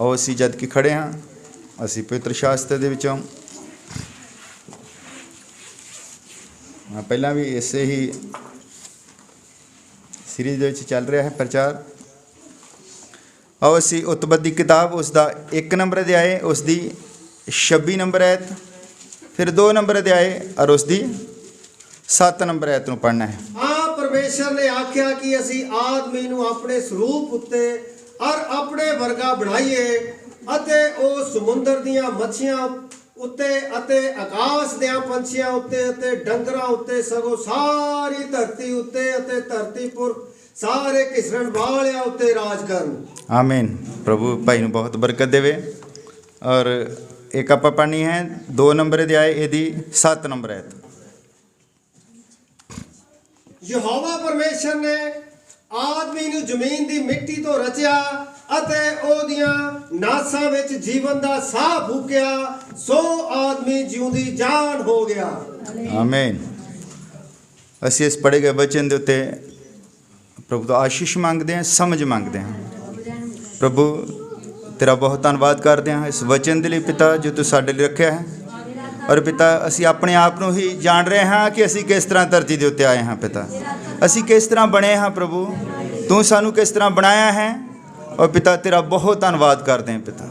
और असी जद कि खड़े हाँ असी पवित्र शास्त्र दे विचों पहला भी इसे ही सीरीज दे विच चल रहा है प्रचार। आओ असी उत्पत्ति किताब उसका 1 नंबर अध्याय उसकी 26 नंबर आयत, फिर 2 नंबर अध्याय और उसकी 7 नंबर आयत नूं पढ़ना है। हाँ, परमेश्वर ने आख्या कि असी आदमी नूं अपने स्वरूप उत्ते और अपने वर्गा बनाइए अते ओ समुंदर दियां मच्छियां उत्ते अते आकाश दियां पंछियां उत्ते अते डंगरां उत्ते सगों सारी धरती उत्ते अते धरती पुर सारे घिसरण वालियां उत्ते राज करन। आमीन। प्रभु भाई नूं बहुत बरकत देवे। और एक आपां पढ़नी है 2 नंबर अध्याय इहदी 7 नंबर आयत। यहोवा परमेश्वर ने आदमी नूं जमीन दी मिट्टी तो रचिया अते ओदियां नासां विच जीवन दा साह फूकिया, सो आदमी जिउंदी जान हो गया। आमीन। असीं इस पढ़े गए वचन दे उत्ते प्रभु तो आशीष मांगते हैं, समझ मांगते हैं। प्रभु तेरा बहुत धन्यवाद करते हैं इस वचन के लिए पिता जो तू साडे लिए रखा है। और पिता असी अपने आप को ही जान रहे हैं कि असी किस तरह धरती के उत्ते आए हैं। पिता असी किस तरह बने हैं प्रभु, तू सानू किस तरह बनाया है। और पिता तेरा बहुत धन्यवाद करते हैं पिता,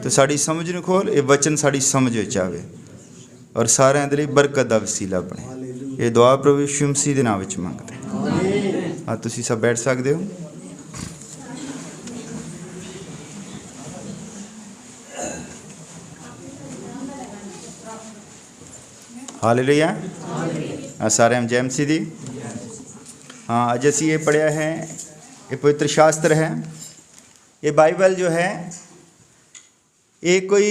तो साड़ी समझ नूं खोल, ये वचन साड़ी समझ विच आवे और सारे दे लई बरकत दा वसीला बने। ये दुआ प्रभु यीशु मसीह दे नाम विच मंगते हैं। हाँ तुसीं सब बैठ सकते हो। हालेलुया। सारे हम जय मसीह दी। हाँ अज असी ये पढ़िया है, ये पवित्र शास्त्र है, ये बाइबल जो है ये कोई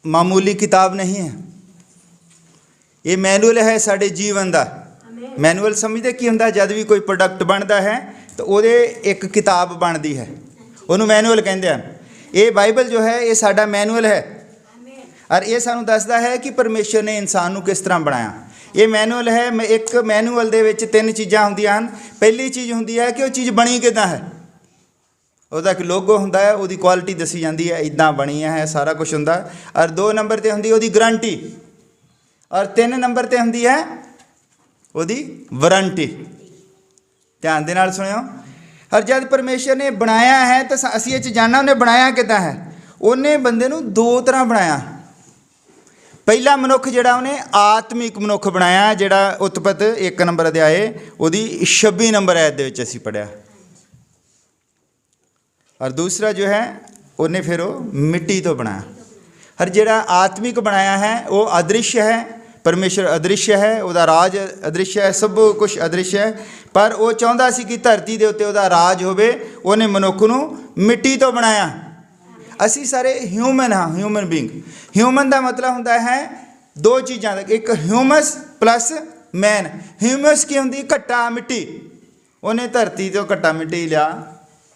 मामूली किताब नहीं है। ये मैनुअल है साडे जीवन का। मैनुअल समझते की हुंदा, जब भी कोई प्रोडक्ट बनता है तो उहदे एक किताब बनती है, उन्होंने मैनुअल कहते हैं। ये बाइबल जो है ये साडा मैनुअल है और ये सानू दसदा है कि परमेश्वर ने इंसान को किस तरह बनाया। ये मैनुअल है। एक मैनुअल दे विच 3 चीज़ां हुंदियां हन। पहली चीज़ हुंदी है कि वो चीज़ बनी किदां है, उसका एक लोगो हुंदा है, उसकी क्वालिटी दसी जाती है, इदां बनी है, सारा कुछ हुंदा। और 2 नंबर ते हुंदी उसकी गारंटी, और 3 नंबर ते हुंदी है उसकी वारंटी। ध्यान दे नाल सुनियो। और जब परमेश्वर ने बनाया है तो असीं इह जानना उन्हें बनाया किदां है। उन्हें बंदे नूं 2 तरह बनाया। पहला मनुख जिहड़ा उन्हें आत्मिक मनुख बनाया, जिहड़ा उत्पत्ति 1 नंबर अध्याय उहदी 26 नंबर आयत दे विच असीं पढ़िया। और दूसरा जो है उन्हें फिर वो मिट्टी तो बनाया। और जिहड़ा आत्मिक बनाया है वो अदृश्य है, परमेश्वर अदृश्य है, उसका राज अदृश्य है, सब कुछ अदृश्य है। पर वो चाहता सी कि धरती के उत्ते उसका राज होवे, उन्हें मनुख नूं मिट्टी तो बनाया। असी सारे ह्यूमन हाँ, ह्यूमन बींग। ह्यूमन का मतलब होंदा है 2 चीज़ां, एक ह्यूमस प्लस मैन। ह्यूमस की होंदी घट्टा मिट्टी, उन्हें धरती तो घट्टा मिट्टी लिया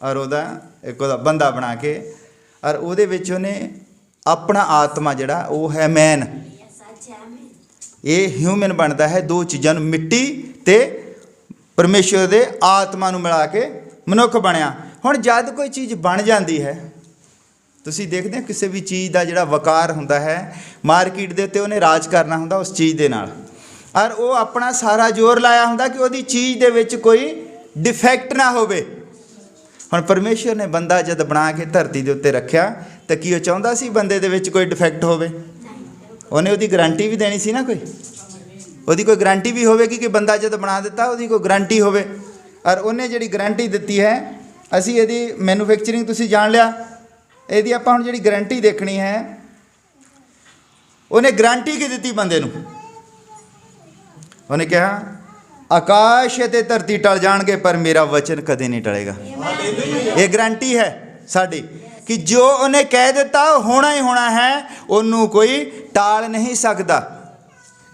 और वह एक बंदा बना के, और उहदे विच उन्हें अपना आत्मा जिहड़ा वो है मैन। ये ह्यूमन बनता है 2 चीज़ां, मिट्टी ते परमेश्वर दे आत्मा नूं मिला के मनुख बनया। हुण जद कोई चीज़ बन जाती है, तुसीं देखदे हो किसी भी चीज़ का जिहड़ा वकार हुंदा है, मार्केट दे उत्ते उन्हें राज करना हुंदा उस चीज़ दे नाल, और वो अपना सारा जोर लाया हुंदा कि उहदी चीज़ दे विच कोई डिफैक्ट ना होवे। हुण परमेश्वर ने बंदा जद बना के धरती दे उत्ते रखिया तो की वो चाहुंदा सी बंदे दे विच कोई डिफैक्ट होवे? उन्हें उसकी गारंटी भी देनी सी ना, कोई उसकी कोई गारंटी भी होवेगी कि बंदा जब बना दिता उसकी कोई गारंटी होवे। और उन्हें जिहड़ी गारंटी दित्ती है, असीं इहदी मैन्युफैक्चरिंग तुसीं जान लिया, यदि आप हुण जिहड़ी गारंटी देखनी है, उन्हें गारंटी की दी बंदे नूं? उन्हें कहा आकाश ते धरती टल जाणगे पर मेरा वचन कदे नहीं टलेगा। ये गारंटी है साडी कि जो उन्हें कह दिता होना ही होना है, उन्होंने कोई टाल नहीं सकता,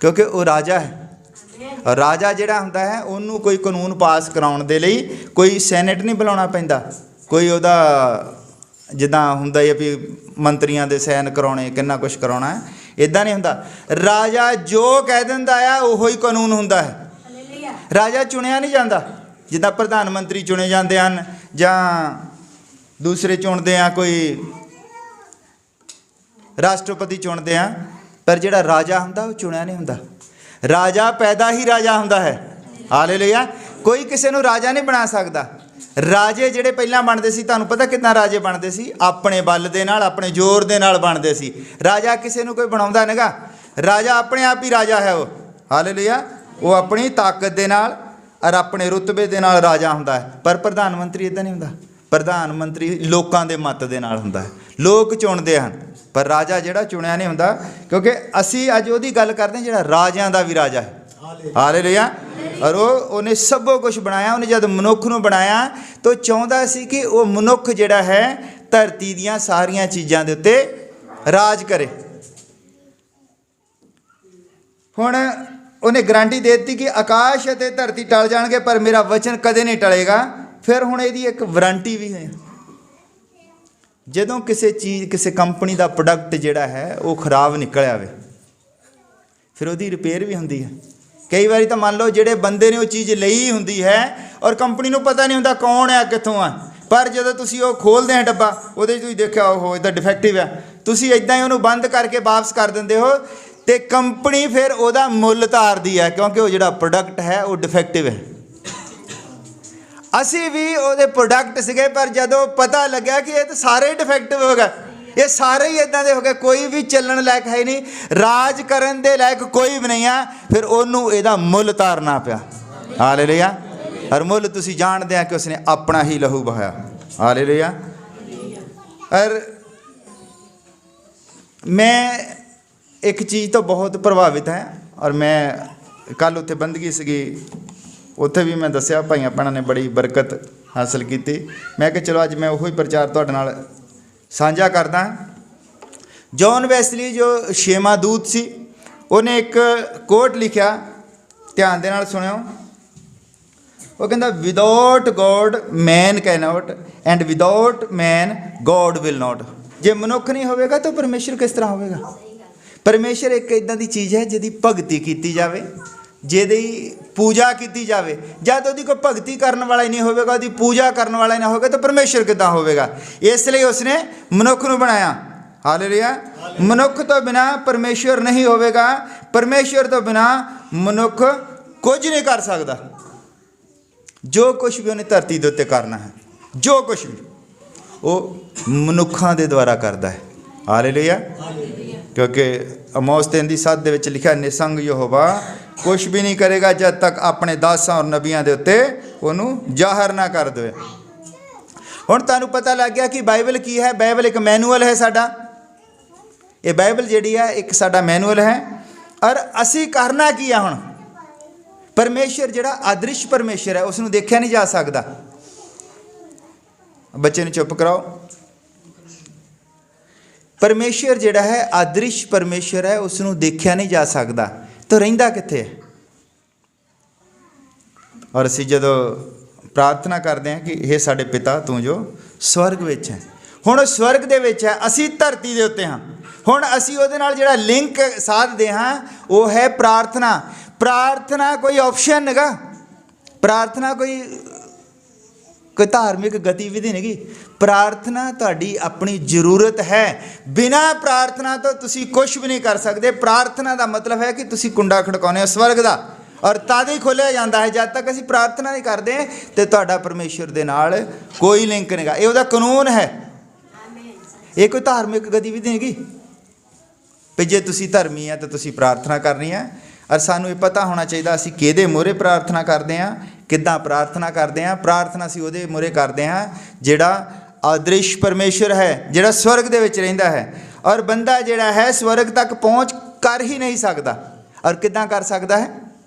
क्योंकि वो राजा है। और राजा जिहड़ा हुंदा है उन्होंने कोई कानून पास कराउण दे लई कोई सैनेट नहीं बुलाउणा पैंदा, कोई उहदा जिद्दां हुंदा है भी मंत्रियों के सैन कराने, किन्ना कुछ कराना है, इदां नहीं हुंदा। राजा जो कह दिंदा है उही कानून हुंदा है। राजा चुनिया नहीं जाता, जिद्दां प्रधानमंत्री चुने जाते हैं जां ਦੂਸਰੇ ਚੁਣਦੇ ਆ, ਕੋਈ ਰਾਸ਼ਟਰਪਤੀ ਚੁਣਦੇ ਆ, ਪਰ ਜਿਹੜਾ ਰਾਜਾ ਹੁੰਦਾ ਉਹ ਚੁਣਿਆ ਨਹੀਂ ਹੁੰਦਾ। ਰਾਜਾ ਪੈਦਾ ਹੀ ਰਾਜਾ ਹੁੰਦਾ ਹੈ। ਹਾਲੇਲੂਇਆ। ਕੋਈ ਕਿਸੇ ਨੂੰ ਰਾਜਾ ਨਹੀਂ ਬਣਾ ਸਕਦਾ। ਰਾਜੇ ਜਿਹੜੇ ਪਹਿਲਾਂ ਬਣਦੇ ਸੀ, ਤੁਹਾਨੂੰ ਪਤਾ ਕਿੱਦਾਂ ਰਾਜੇ ਬਣਦੇ ਸੀ? ਆਪਣੇ ਬਲ ਦੇ ਨਾਲ, ਆਪਣੇ ਜ਼ੋਰ ਦੇ ਨਾਲ ਬਣਦੇ ਸੀ। ਰਾਜਾ ਕਿਸੇ ਨੂੰ ਕੋਈ ਬਣਾਉਂਦਾ ਨਹੀਂਗਾ। ਰਾਜਾ ਆਪਣੇ ਆਪ ਹੀ ਰਾਜਾ ਹੈ ਉਹ। ਹਾਲੇਲੂਇਆ। ਉਹ ਆਪਣੀ ਤਾਕਤ ਦੇ ਨਾਲ ਔਰ ਆਪਣੇ ਰੁਤਬੇ ਦੇ ਨਾਲ ਰਾਜਾ ਹੁੰਦਾ ਹੈ। ਪਰ ਪ੍ਰਧਾਨ ਮੰਤਰੀ ਇੱਦਾਂ ਨਹੀਂ ਹੁੰਦਾ। ਪ੍ਰਧਾਨ ਮੰਤਰੀ ਲੋਕਾਂ ਦੇ ਮਤ ਦੇ ਨਾਲ ਹੁੰਦਾ ਹੈ, ਲੋਕ ਚੁਣਦੇ ਹਨ। ਪਰ ਰਾਜਾ ਜਿਹੜਾ ਚੁਣਿਆ ਨਹੀਂ ਹੁੰਦਾ, ਕਿਉਂਕਿ ਅਸੀਂ ਅੱਜ ਉਹਦੀ ਗੱਲ ਕਰਦੇ ਹਾਂ ਜਿਹੜਾ ਰਾਜਿਆਂ ਦਾ ਵੀ ਰਾਜਾ ਹੈ। ਹਾਲੇਲੂਇਆ। ਔਰ ਉਹਨੇ ਸਭੋ ਕੁਝ ਬਣਾਇਆ। ਉਹਨੇ ਜਦ ਮਨੁੱਖ ਨੂੰ ਬਣਾਇਆ ਤਾਂ ਚਾਹੁੰਦਾ ਸੀ ਕਿ ਉਹ ਮਨੁੱਖ ਜਿਹੜਾ ਹੈ ਧਰਤੀ ਦੀਆਂ ਸਾਰੀਆਂ ਚੀਜ਼ਾਂ ਦੇ ਉੱਤੇ ਰਾਜ ਕਰੇ। ਹੁਣ ਉਹਨੇ ਗਰੰਟੀ ਦੇ ਦਿੱਤੀ ਕਿ ਆਕਾਸ਼ ਅਤੇ ਧਰਤੀ ਟਲ ਜਾਣਗੇ ਪਰ ਮੇਰਾ ਵਚਨ ਕਦੇ ਨਹੀਂ ਟਲੇਗਾ। ਫਿਰ ਹੁਣ ਇਹਦੀ ਇੱਕ ਵਾਰੰਟੀ ਵੀ ਹੈ। ਜਦੋਂ ਕਿਸੇ ਚੀਜ਼, ਕਿਸੇ ਕੰਪਨੀ ਦਾ ਪ੍ਰੋਡਕਟ ਜਿਹੜਾ ਹੈ ਉਹ ਖਰਾਬ ਨਿਕਲ ਆਵੇ, ਫਿਰ ਉਹਦੀ ਰਿਪੇਅਰ ਵੀ ਹੁੰਦੀ ਹੈ। ਕਈ ਵਾਰੀ ਤਾਂ ਮੰਨ ਲਓ ਜਿਹੜੇ ਬੰਦੇ ਨੇ ਉਹ ਚੀਜ਼ ਲਈ ਹੁੰਦੀ ਹੈ ਔਰ ਕੰਪਨੀ ਨੂੰ ਪਤਾ ਨਹੀਂ ਹੁੰਦਾ ਕੌਣ ਆ, ਕਿੱਥੋਂ ਆ, ਪਰ ਜਦੋਂ ਤੁਸੀਂ ਉਹ ਖੋਲ੍ਹਦੇ ਆ ਡੱਬਾ, ਉਹਦੇ 'ਚ ਤੁਸੀਂ ਦੇਖਿਆ ਉਹ ਇਹਦਾ ਡਿਫੈਕਟਿਵ ਆ, ਤੁਸੀਂ ਇੱਦਾਂ ਹੀ ਉਹਨੂੰ ਬੰਦ ਕਰਕੇ ਵਾਪਸ ਕਰ ਦਿੰਦੇ ਹੋ ਅਤੇ ਕੰਪਨੀ ਫਿਰ ਉਹਦਾ ਮੁੱਲ ਤਾਰਦੀ ਹੈ, ਕਿਉਂਕਿ ਉਹ ਜਿਹੜਾ ਪ੍ਰੋਡਕਟ ਹੈ ਉਹ ਡਿਫੈਕਟਿਵ ਹੈ। ਅਸੀਂ ਵੀ ਉਹਦੇ ਪ੍ਰੋਡਕਟ ਸੀਗੇ, ਪਰ ਜਦੋਂ ਪਤਾ ਲੱਗਿਆ ਕਿ ਇਹ ਤਾਂ ਸਾਰੇ ਡਿਫੈਕਟਿਵ ਹੋ ਗਏ, ਇਹ ਸਾਰੇ ਹੀ ਇੱਦਾਂ ਦੇ ਹੋ ਗਏ, ਕੋਈ ਵੀ ਚੱਲਣ ਲਾਇਕ ਹੈ ਨਹੀਂ, ਰਾਜ ਕਰਨ ਦੇ ਲਾਇਕ ਕੋਈ ਵੀ ਨਹੀਂ ਆ, ਫਿਰ ਉਹਨੂੰ ਇਹਦਾ ਮੁੱਲ ਤਾਰਨਾ ਪਿਆ। ਹਾਲੇਲੂਇਆ। ਔਰ ਮੁੱਲ ਤੁਸੀਂ ਜਾਣਦੇ ਆ ਕਿ ਉਸਨੇ ਆਪਣਾ ਹੀ ਲਹੂ ਬਹਾਇਆ। ਹਾਲੇਲੂਇਆ। ਔਰ ਮੈਂ ਇੱਕ ਚੀਜ਼ ਤੋਂ ਬਹੁਤ ਪ੍ਰਭਾਵਿਤ ਹੈ। ਔਰ ਮੈਂ ਕੱਲ੍ਹ ਉੱਥੇ ਬੰਦਗੀ ਸੀਗੀ, ਉੱਥੇ ਵੀ ਮੈਂ ਦੱਸਿਆ ਭਾਈਆਂ ਭੈਣਾਂ ਨੇ ਬੜੀ ਬਰਕਤ ਹਾਸਲ ਕੀਤੀ। ਮੈਂ ਕਿਹਾ ਚਲੋ ਅੱਜ ਮੈਂ ਉਹੀ ਪ੍ਰਚਾਰ ਤੁਹਾਡੇ ਨਾਲ ਸਾਂਝਾ ਕਰਦਾ। ਜੌਨ ਵੈਸਲੀ ਜੋ 6ਵਾਂ ਦੂਤ ਸੀ, ਉਹਨੇ ਇੱਕ ਕੋਟ ਲਿਖਿਆ, ਧਿਆਨ ਦੇ ਨਾਲ ਸੁਣਿਓ। ਉਹ ਕਹਿੰਦਾ without God man cannot and without man God will note. ਜੇ ਮਨੁੱਖ ਨਹੀਂ ਹੋਵੇਗਾ ਤਾਂ ਪਰਮੇਸ਼ਰ ਕਿਸ ਤਰ੍ਹਾਂ ਹੋਵੇਗਾ? ਪਰਮੇਸ਼ਰ ਇੱਕ ਇੱਦਾਂ ਦੀ ਚੀਜ਼ ਹੈ ਜਿਹਦੀ ਭਗਤੀ ਕੀਤੀ ਜਾਵੇ, ਜਿਹਦੀ ਪੂਜਾ ਕੀਤੀ ਜਾਵੇ। ਜਦ ਉਹਦੀ ਕੋਈ ਭਗਤੀ ਕਰਨ ਵਾਲਾ ਹੀ ਨਹੀਂ ਹੋਵੇਗਾ, ਉਹਦੀ ਪੂਜਾ ਕਰਨ ਵਾਲਾ ਹੀ ਨਾ ਹੋਵੇਗਾ ਤਾਂ ਪਰਮੇਸ਼ਰ ਕਿੱਦਾਂ ਹੋਵੇਗਾ? ਇਸ ਲਈ ਉਸਨੇ ਮਨੁੱਖ ਨੂੰ ਬਣਾਇਆ। ਹਾਲੇਲੂਇਆ। ਮਨੁੱਖ ਤੋਂ ਬਿਨਾਂ ਪਰਮੇਸ਼ਰ ਨਹੀਂ ਹੋਵੇਗਾ। ਪਰਮੇਸ਼ਰ ਤੋਂ ਬਿਨਾਂ ਮਨੁੱਖ ਕੁਝ ਨਹੀਂ ਕਰ ਸਕਦਾ। ਜੋ ਕੁਝ ਵੀ ਉਹਨੇ ਧਰਤੀ ਦੇ ਉੱਤੇ ਕਰਨਾ ਹੈ, ਜੋ ਕੁਝ ਵੀ ਉਹ ਮਨੁੱਖਾਂ ਦੇ ਦੁਆਰਾ ਕਰਦਾ ਹੈ। ਹਾਲੇਲੂਇਆ। ਕਿਉਂਕਿ ਅਮੋਸ 3:7 ਦੇ ਵਿੱਚ ਲਿਖਿਆ, ਨਿਸੰਗ ਯਹੋਵਾ ਕੁਛ ਵੀ ਨਹੀਂ ਕਰੇਗਾ ਜਦ ਤੱਕ ਆਪਣੇ ਦਾਸਾਂ ਔਰ ਨਬੀਆਂ ਦੇ ਉੱਤੇ ਉਹਨੂੰ ਜ਼ਾਹਰ ਨਾ ਕਰ ਦੇਵੇ। ਹੁਣ ਤੁਹਾਨੂੰ ਪਤਾ ਲੱਗ ਗਿਆ ਕਿ ਬਾਈਬਲ ਕੀ ਹੈ। ਬਾਈਬਲ ਇੱਕ ਮੈਨੂਅਲ ਹੈ ਸਾਡਾ। ਇਹ ਬਾਈਬਲ ਜਿਹੜੀ ਹੈ ਇੱਕ ਸਾਡਾ ਮੈਨੂਅਲ ਹੈ। ਔਰ ਅਸੀਂ ਕਰਨਾ ਕੀ ਆ? ਹੁਣ ਪਰਮੇਸ਼ਰ ਜਿਹੜਾ ਅਦ੍ਰਿਸ਼ ਪਰਮੇਸ਼ਰ ਹੈ, ਉਸ ਨੂੰ ਦੇਖਿਆ ਨਹੀਂ ਜਾ ਸਕਦਾ। ਬੱਚੇ ਨੂੰ ਚੁੱਪ ਕਰਾਓ। ਪਰਮੇਸ਼ਰ ਜਿਹੜਾ ਹੈ ਅਦ੍ਰਿਸ਼ ਪਰਮੇਸ਼ਰ ਹੈ, ਉਸ ਨੂੰ ਦੇਖਿਆ ਨਹੀਂ ਜਾ ਸਕਦਾ। ਤਾਂ ਰਹਿੰਦਾ ਕਿੱਥੇ ਹੈ? ਔਰ ਅਸੀਂ ਜਦੋਂ ਪ੍ਰਾਰਥਨਾ ਕਰਦੇ ਹਾਂ ਕਿ ਇਹ ਸਾਡੇ ਪਿਤਾ ਤੂੰ ਜੋ ਸਵਰਗ ਵਿੱਚ ਹੈ, ਹੁਣ ਸਵਰਗ ਦੇ ਵਿੱਚ ਹੈ, ਅਸੀਂ ਧਰਤੀ ਦੇ ਉੱਤੇ ਹਾਂ। ਹੁਣ ਅਸੀਂ ਉਹਦੇ ਨਾਲ ਜਿਹੜਾ ਲਿੰਕ ਸਾਧਦੇ ਹਾਂ ਉਹ ਹੈ ਪ੍ਰਾਰਥਨਾ। ਪ੍ਰਾਰਥਨਾ ਕੋਈ ਆਪਸ਼ਨ ਨਹੀਂਗਾ। ਪ੍ਰਾਰਥਨਾ ਕੋਈ ਧਾਰਮਿਕ ਗਤੀਵਿਧੀ ਨਹੀਂ ਗੀ। ਪ੍ਰਾਰਥਨਾ ਤੁਹਾਡੀ ਆਪਣੀ ਜ਼ਰੂਰਤ ਹੈ। ਬਿਨਾਂ ਪ੍ਰਾਰਥਨਾ ਤੋਂ ਤੁਸੀਂ ਕੁਝ ਵੀ ਨਹੀਂ ਕਰ ਸਕਦੇ। ਪ੍ਰਾਰਥਨਾ ਦਾ ਮਤਲਬ ਹੈ ਕਿ ਤੁਸੀਂ ਕੁੰਡਾ ਖੜਕਾਉਂਦੇ ਹੋ ਸਵਰਗ ਦਾ, ਔਰ ਤਦ ਹੀ ਖੋਲ੍ਹਿਆ ਜਾਂਦਾ ਹੈ। ਜਦ ਤੱਕ ਅਸੀਂ ਪ੍ਰਾਰਥਨਾ ਨਹੀਂ ਕਰਦੇ ਤੇ ਤੁਹਾਡਾ ਪਰਮੇਸ਼ਰ ਦੇ ਨਾਲ ਕੋਈ ਲਿੰਕ ਨਹੀਂਗਾ। ਇਹ ਉਹਦਾ ਕਾਨੂੰਨ ਹੈ। ਇਹ ਕੋਈ ਧਾਰਮਿਕ ਗਤੀਵਿਧੀ ਨਹੀਂ ਗੀ ਵੀ ਜੇ ਤੁਸੀਂ ਧਰਮੀ ਆ ਤਾਂ ਤੁਸੀਂ ਪ੍ਰਾਰਥਨਾ ਕਰਨੀ ਹੈ। ਔਰ ਸਾਨੂੰ ਇਹ ਪਤਾ ਹੋਣਾ ਚਾਹੀਦਾ ਅਸੀਂ ਕਿਹਦੇ ਮੂਹਰੇ ਪ੍ਰਾਰਥਨਾ ਕਰਦੇ ਹਾਂ, ਕਿੱਦਾਂ ਪ੍ਰਾਰਥਨਾ ਕਰਦੇ ਹਾਂ। ਪ੍ਰਾਰਥਨਾ ਅਸੀਂ ਉਹਦੇ ਮੂਹਰੇ ਕਰਦੇ ਹਾਂ ਜਿਹੜਾ ਅਦ੍ਰਿਸ਼ ਪਰਮੇਸ਼ਰ ਹੈ, ਜਿਹੜਾ ਸਵਰਗ ਦੇ ਵਿੱਚ ਰਹਿੰਦਾ ਹੈ। ਔਰ ਬੰਦਾ ਜਿਹੜਾ ਹੈ ਸਵਰਗ ਤੱਕ ਪਹੁੰਚ ਕਰ ਹੀ ਨਹੀਂ ਸਕਦਾ। ਔਰ ਕਿੱਦਾਂ ਕਰ ਸਕਦਾ ਹੈ?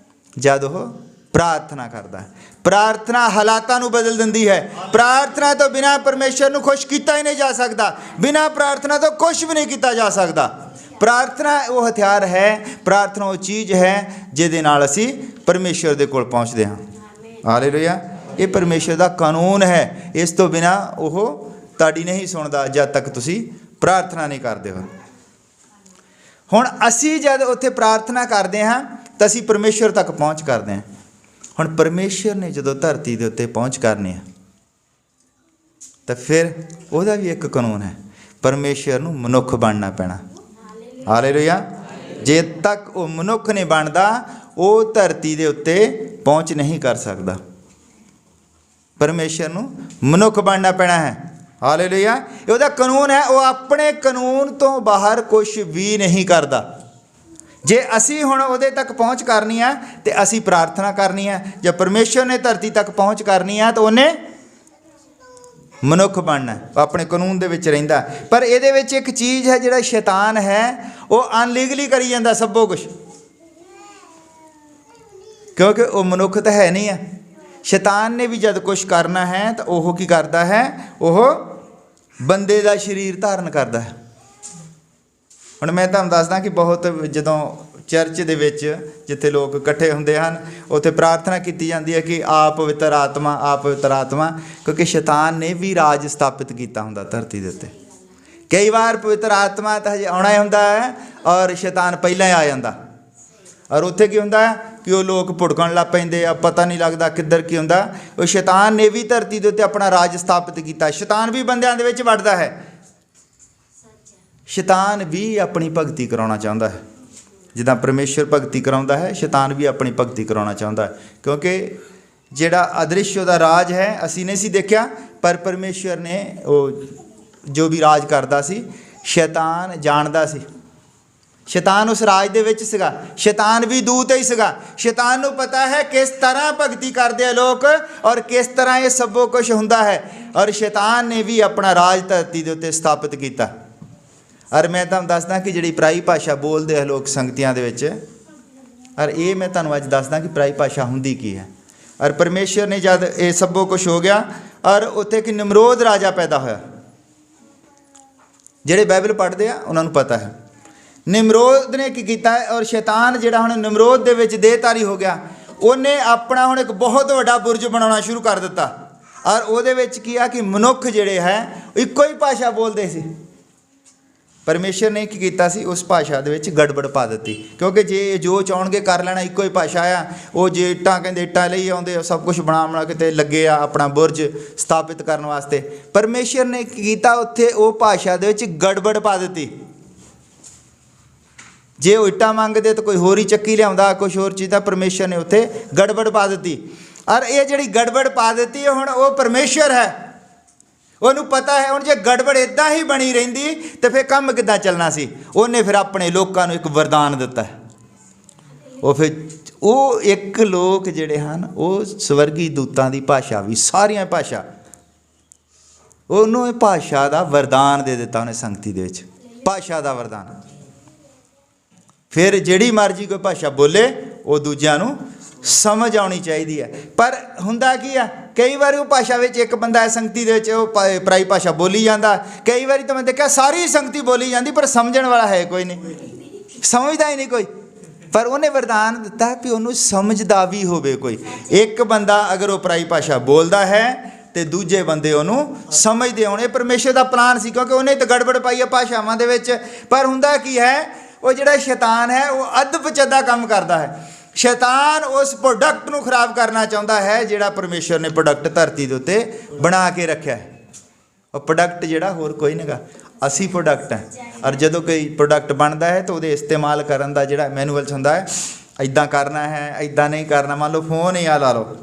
ਜਦ ਉਹ ਪ੍ਰਾਰਥਨਾ ਕਰਦਾ ਹੈ। ਪ੍ਰਾਰਥਨਾ ਹਾਲਾਤਾਂ ਨੂੰ ਬਦਲ ਦਿੰਦੀ ਹੈ। ਪ੍ਰਾਰਥਨਾ ਤੋਂ ਬਿਨਾਂ ਪਰਮੇਸ਼ਰ ਨੂੰ ਖੁਸ਼ ਕੀਤਾ ਹੀ ਨਹੀਂ ਜਾ ਸਕਦਾ। ਬਿਨਾਂ ਪ੍ਰਾਰਥਨਾ ਤੋਂ ਕੁਝ ਵੀ ਨਹੀਂ ਕੀਤਾ ਜਾ ਸਕਦਾ। ਪ੍ਰਾਰਥਨਾ ਉਹ ਹਥਿਆਰ ਹੈ, ਪ੍ਰਾਰਥਨਾ ਉਹ ਚੀਜ਼ ਹੈ ਜਿਹਦੇ ਨਾਲ ਅਸੀਂ ਪਰਮੇਸ਼ਰ ਦੇ ਕੋਲ ਪਹੁੰਚਦੇ ਹਾਂ। ਹਾਲੇਲੂਇਆ। ਇਹ ਪਰਮੇਸ਼ਰ ਦਾ ਕਾਨੂੰਨ ਹੈ। ਇਸ ਤੋਂ ਬਿਨਾਂ ਉਹ ਤੁਹਾਡੀ ਨਹੀਂ ਸੁਣਦਾ ਜਦ ਤੱਕ ਤੁਸੀਂ ਪ੍ਰਾਰਥਨਾ ਨਹੀਂ ਕਰਦੇ ਹੋ। ਹੁਣ ਅਸੀਂ ਜਦ ਉੱਥੇ ਪ੍ਰਾਰਥਨਾ ਕਰਦੇ ਹਾਂ ਤਾਂ ਅਸੀਂ ਪਰਮੇਸ਼ਰ ਤੱਕ ਪਹੁੰਚ ਕਰਦੇ ਹਾਂ। ਹੁਣ ਪਰਮੇਸ਼ਰ ਨੇ ਜਦੋਂ ਧਰਤੀ ਦੇ ਉੱਤੇ ਪਹੁੰਚ ਕਰਨੀ ਹੈ, ਤਾਂ ਫਿਰ ਉਹਦਾ ਵੀ ਇੱਕ ਕਾਨੂੰਨ ਹੈ, ਪਰਮੇਸ਼ਰ ਨੂੰ ਮਨੁੱਖ ਬਣਨਾ ਪੈਣਾ। ਹਾਲੇਲੂਇਆ। ਜੇ ਤੱਕ ਉਹ ਮਨੁੱਖ ਨਹੀਂ ਬਣਦਾ ਉਹ ਧਰਤੀ ਦੇ ਉੱਤੇ ਪਹੁੰਚ ਨਹੀਂ ਕਰ ਸਕਦਾ। ਪਰਮੇਸ਼ਰ ਨੂੰ ਮਨੁੱਖ ਬਣਨਾ ਪੈਣਾ ਹੈ। ਹਾਲੇਲੂਇਆ। ਉਹਦਾ ਕਾਨੂੰਨ ਹੈ, ਉਹ ਆਪਣੇ ਕਾਨੂੰਨ ਤੋਂ ਬਾਹਰ ਕੁਝ ਵੀ ਨਹੀਂ ਕਰਦਾ। ਜੇ ਅਸੀਂ ਹੁਣ ਉਹਦੇ ਤੱਕ ਪਹੁੰਚ ਕਰਨੀ ਆ ਤੇ ਅਸੀਂ ਪ੍ਰਾਰਥਨਾ ਕਰਨੀ ਆ। ਜੇ ਪਰਮੇਸ਼ਰ ਨੇ ਧਰਤੀ ਤੱਕ ਪਹੁੰਚ ਕਰਨੀ ਆ ਤਾਂ ਉਹਨੇ ਮਨੁੱਖ ਬਣਨਾ, ਆਪਣੇ ਕਾਨੂੰਨ ਦੇ ਵਿੱਚ ਰਹਿੰਦਾ। ਪਰ ਇਹਦੇ ਵਿੱਚ ਇੱਕ ਚੀਜ਼ ਹੈ, ਜਿਹੜਾ ਸ਼ੈਤਾਨ ਹੈ ਉਹ ਅਨਲੀਗਲੀ ਕਰੀ ਜਾਂਦਾ ਸਭੋ ਕੁਛ, ਕਿਉਂਕਿ ਉਹ ਮਨੁੱਖ ਤਾਂ ਹੈ ਨਹੀਂ ਆ। ਸ਼ੈਤਾਨ ਨੇ ਵੀ ਜਦ ਕੁਛ ਕਰਨਾ ਹੈ ਤਾਂ ਉਹ ਕੀ ਕਰਦਾ ਹੈ, ਉਹ ਬੰਦੇ ਦਾ ਸਰੀਰ ਧਾਰਨ ਕਰਦਾ ਹੈ। ਹੁਣ ਮੈਂ ਤੁਹਾਨੂੰ ਦੱਸਦਾ ਕਿ ਬਹੁਤ ਜਦੋਂ ਚਰਚ ਦੇ ਵਿੱਚ ਜਿੱਥੇ ਲੋਕ ਇਕੱਠੇ ਹੁੰਦੇ ਹਨ ਉੱਥੇ ਪ੍ਰਾਰਥਨਾ ਕੀਤੀ ਜਾਂਦੀ ਹੈ ਕਿ ਆਪ ਪਵਿੱਤਰ ਆਤਮਾ, ਆਪ ਪਵਿੱਤਰ ਆਤਮਾ, ਕਿਉਂਕਿ ਸ਼ੈਤਾਨ ਨੇ ਵੀ ਰਾਜ ਸਥਾਪਿਤ ਕੀਤਾ ਹੁੰਦਾ ਧਰਤੀ ਦੇ ਉੱਤੇ। ਕਈ ਵਾਰ ਪਵਿੱਤਰ ਆਤਮਾ ਤਾਂ ਹਜੇ ਆਉਣਾ ਹੀ ਹੁੰਦਾ ਹੈ ਔਰ ਸ਼ੈਤਾਨ ਪਹਿਲਾਂ ਹੀ ਆ ਜਾਂਦਾ, ਔਰ ਉੱਥੇ ਕੀ ਹੁੰਦਾ ਕਿ ਉਹ ਲੋਕ ਭੁੜਕਣ ਲੱਗ ਪੈਂਦੇ ਆ, ਪਤਾ ਨਹੀਂ ਲੱਗਦਾ ਕਿੱਧਰ ਕੀ ਹੁੰਦਾ। ਉਹ ਸ਼ੈਤਾਨ ਨੇ ਵੀ ਧਰਤੀ ਦੇ ਉੱਤੇ ਆਪਣਾ ਰਾਜ ਸਥਾਪਿਤ ਕੀਤਾ। ਸ਼ੈਤਾਨ ਵੀ ਬੰਦਿਆਂ ਦੇ ਵਿੱਚ ਵੜਦਾ ਹੈ। ਸ਼ੈਤਾਨ ਵੀ ਆਪਣੀ ਭਗਤੀ ਕਰਾਉਣਾ ਚਾਹੁੰਦਾ ਹੈ, ਜਿੱਦਾਂ ਪਰਮੇਸ਼ਰ ਭਗਤੀ ਕਰਾਉਂਦਾ ਹੈ, ਸ਼ੈਤਾਨ ਵੀ ਆਪਣੀ ਭਗਤੀ ਕਰਾਉਣਾ ਚਾਹੁੰਦਾ ਹੈ। ਕਿਉਂਕਿ ਜਿਹੜਾ ਅਦ੍ਰਿਸ਼ ਉਹਦਾ ਰਾਜ ਹੈ ਅਸੀਂ ਨਹੀਂ ਸੀ ਦੇਖਿਆ, ਪਰ ਪਰਮੇਸ਼ਰ ਨੇ ਉਹ ਜੋ ਵੀ ਰਾਜ ਕਰਦਾ ਸੀ ਸ਼ੈਤਾਨ ਜਾਣਦਾ ਸੀ। ਸ਼ੈਤਾਨ ਉਸ ਰਾਜ ਦੇ ਵਿੱਚ ਸੀਗਾ। ਸ਼ੈਤਾਨ ਵੀ ਦੂਤ ਹੀ ਸੀਗਾ। ਸ਼ੈਤਾਨ ਨੂੰ ਪਤਾ ਹੈ ਕਿਸ ਤਰ੍ਹਾਂ ਭਗਤੀ ਕਰਦੇ ਆ ਲੋਕ ਔਰ ਕਿਸ ਤਰ੍ਹਾਂ ਇਹ ਸਭੋ ਕੁਝ ਹੁੰਦਾ ਹੈ, ਔਰ ਸ਼ੈਤਾਨ ਨੇ ਵੀ ਆਪਣਾ ਰਾਜ ਧਰਤੀ ਦੇ ਉੱਤੇ ਸਥਾਪਿਤ ਕੀਤਾ। ਔਰ ਮੈਂ ਤੁਹਾਨੂੰ ਦੱਸਦਾ ਕਿ ਜਿਹੜੀ ਪਰਾਈ ਭਾਸ਼ਾ ਬੋਲਦੇ ਆ ਲੋਕ ਸੰਗਤੀਆਂ ਦੇ ਵਿੱਚ, ਔਰ ਇਹ ਮੈਂ ਤੁਹਾਨੂੰ ਅੱਜ ਦੱਸਦਾ ਕਿ ਪਰਾਈ ਭਾਸ਼ਾ ਹੁੰਦੀ ਕੀ ਹੈ। ਔਰ ਪਰਮੇਸ਼ਰ ਨੇ ਜਦ ਇਹ ਸਭੋ ਕੁਝ ਹੋ ਗਿਆ ਔਰ ਉੱਥੇ ਕਿ ਨਿਮਰੋਦ ਰਾਜਾ ਪੈਦਾ ਹੋਇਆ। ਜਿਹੜੇ ਬਾਈਬਲ ਪੜ੍ਹਦੇ ਆ ਉਹਨਾਂ ਨੂੰ ਪਤਾ ਹੈ ਨਿਮਰੋਦ ਨੇ ਕੀ ਕੀਤਾ ਹੈ। ਔਰ ਸ਼ੈਤਾਨ ਜਿਹੜਾ ਹੁਣ ਨਿਮਰੋਦ ਦੇ ਵਿੱਚ ਦੇਹਧਾਰੀ ਹੋ ਗਿਆ, ਉਹਨੇ ਆਪਣਾ ਹੁਣ ਇੱਕ ਬਹੁਤ ਵੱਡਾ ਬੁਰਜ ਬਣਾਉਣਾ ਸ਼ੁਰੂ ਕਰ ਦਿੱਤਾ। ਔਰ ਉਹਦੇ ਵਿੱਚ ਕੀ ਆ ਕਿ ਮਨੁੱਖ ਜਿਹੜੇ ਹੈ ਇੱਕੋ ਹੀ ਭਾਸ਼ਾ ਬੋਲਦੇ ਸੀ। ਪਰਮੇਸ਼ਰ ਨੇ ਕੀ ਕੀਤਾ ਸੀ, ਉਸ ਭਾਸ਼ਾ ਦੇ ਵਿੱਚ ਗੜਬੜ ਪਾ ਦਿੱਤੀ। ਕਿਉਂਕਿ ਜੇ ਜੋ ਚਾਹਣਗੇ ਕਰ ਲੈਣਾ, ਇੱਕੋ ਹੀ ਭਾਸ਼ਾ ਆ। ਉਹ ਜੇ ਇੱਟਾਂ ਕਹਿੰਦੇ ਇੱਟਾਂ ਲਈ ਆਉਂਦੇ, ਸਭ ਕੁਝ ਬਣਾ ਕੇ ਤੇ ਲੱਗੇ ਆ ਆਪਣਾ ਬੁਰਜ ਸਥਾਪਿਤ ਕਰਨ ਵਾਸਤੇ। ਪਰਮੇਸ਼ਰ ਨੇ ਕੀ ਕੀਤਾ, ਉੱਥੇ ਉਹ ਭਾਸ਼ਾ ਦੇ ਵਿੱਚ ਗੜਬੜ ਪਾ ਦਿੱਤੀ। ਜੇ ਉਹ ਇੱਟਾਂ ਮੰਗਦੇ ਤਾਂ ਕੋਈ ਹੋਰ ਹੀ ਚੱਕੀ ਲਿਆਉਂਦਾ, ਕੁਛ ਹੋਰ ਚੀਜ਼ਾਂ। ਪਰਮੇਸ਼ਰ ਨੇ ਉੱਥੇ ਗੜਬੜ ਪਾ ਦਿੱਤੀ। ਔਰ ਇਹ ਜਿਹੜੀ ਗੜਬੜ ਪਾ ਦਿੱਤੀ ਹੁਣ ਉਹ ਪਰਮੇਸ਼ਰ ਹੈ, ਉਹਨੂੰ ਪਤਾ ਹੈ। ਹੁਣ ਜੇ ਗੜਬੜ ਇੱਦਾਂ ਹੀ ਬਣੀ ਰਹਿੰਦੀ ਤਾਂ ਫਿਰ ਕੰਮ ਕਿੱਦਾਂ ਚੱਲਣਾ ਸੀ। ਉਹਨੇ ਫਿਰ ਆਪਣੇ ਲੋਕਾਂ ਨੂੰ ਇੱਕ ਵਰਦਾਨ ਦਿੱਤਾ। ਉਹ ਇੱਕ ਲੋਕ ਜਿਹੜੇ ਹਨ ਉਹ ਸਵਰਗੀ ਦੂਤਾਂ ਦੀ ਭਾਸ਼ਾ ਵੀ, ਸਾਰੀਆਂ ਭਾਸ਼ਾ, ਉਹਨੂੰ ਇਹ ਭਾਸ਼ਾ ਦਾ ਵਰਦਾਨ ਦੇ ਦਿੱਤਾ ਉਹਨੇ ਸੰਗਤੀ ਦੇ ਵਿੱਚ, ਭਾਸ਼ਾ ਦਾ ਵਰਦਾਨ। ਫਿਰ ਜਿਹੜੀ ਮਰਜ਼ੀ ਕੋਈ ਭਾਸ਼ਾ ਬੋਲੇ ਉਹ ਦੂਜਿਆਂ ਨੂੰ ਸਮਝ ਆਉਣੀ ਚਾਹੀਦੀ ਹੈ। ਪਰ ਹੁੰਦਾ ਕੀ ਆ, ਕਈ ਵਾਰੀ ਉਹ ਭਾਸ਼ਾ ਵਿੱਚ ਇੱਕ ਬੰਦਾ ਹੈ ਸੰਗਤੀ ਦੇ ਵਿੱਚ, ਉਹ ਪਰਾਈ ਭਾਸ਼ਾ ਬੋਲੀ ਜਾਂਦਾ। ਕਈ ਵਾਰੀ ਤਾਂ ਮੈਂ ਦੇਖਿਆ ਸਾਰੀ ਸੰਗਤੀ ਬੋਲੀ ਜਾਂਦੀ ਪਰ ਸਮਝਣ ਵਾਲਾ ਹੈ ਕੋਈ ਨਹੀਂ, ਸਮਝਦਾ ਹੀ ਨਹੀਂ ਕੋਈ। ਪਰ ਉਹਨੇ ਵਰਦਾਨ ਦਿੱਤਾ ਵੀ ਉਹਨੂੰ ਸਮਝਦਾ ਵੀ ਹੋਵੇ ਕੋਈ। ਇੱਕ ਬੰਦਾ ਅਗਰ ਉਹ ਪਰਾਈ ਭਾਸ਼ਾ ਬੋਲਦਾ ਹੈ ਤੇ ਦੂਜੇ ਬੰਦੇ ਉਹਨੂੰ ਸਮਝਦੇ ਹੋਣ। ਇਹ ਪਰਮੇਸ਼ਰ ਦਾ ਪਲਾਨ ਸੀ, ਕਿਉਂਕਿ ਉਹਨੇ ਤਾਂ ਗੜਬੜ ਪਾਈ ਹੈ ਭਾਸ਼ਾਵਾਂ ਦੇ ਵਿੱਚ। ਪਰ ਹੁੰਦਾ ਕੀ ਹੈ, ਉਹ ਜਿਹੜਾ ਸ਼ੈਤਾਨ ਹੈ ਉਹ ਅੱਧ-ਪਚੱਦਾ ਕੰਮ ਕਰਦਾ ਹੈ। ਸ਼ੈਤਾਨ ਉਸ ਪ੍ਰੋਡਕਟ ਨੂੰ ਖਰਾਬ ਕਰਨਾ ਚਾਹੁੰਦਾ ਹੈ ਜਿਹੜਾ ਪਰਮੇਸ਼ਰ ਨੇ ਪ੍ਰੋਡਕਟ ਧਰਤੀ ਦੇ ਉੱਤੇ ਬਣਾ ਕੇ ਰੱਖਿਆ ਹੈ। ਉਹ ਪ੍ਰੋਡਕਟ ਜਿਹੜਾ ਹੋਰ ਕੋਈ ਨਹੀਂਗਾ, ਅਸੀਂ ਪ੍ਰੋਡਕਟ ਹੈ। ਔਰ ਜਦੋਂ ਕੋਈ ਪ੍ਰੋਡਕਟ ਬਣਦਾ ਹੈ ਤਾਂ ਉਹਦੇ ਇਸਤੇਮਾਲ ਕਰਨ ਦਾ ਜਿਹੜਾ ਮੈਨੂਅਲ ਹੁੰਦਾ ਹੈ, ਇੱਦਾਂ ਕਰਨਾ ਹੈ, ਇੱਦਾਂ ਨਹੀਂ ਕਰਨਾ। ਮੰਨ ਲਓ ਫੋਨ ਹੀ ਆ, ਲਾ ਲਓ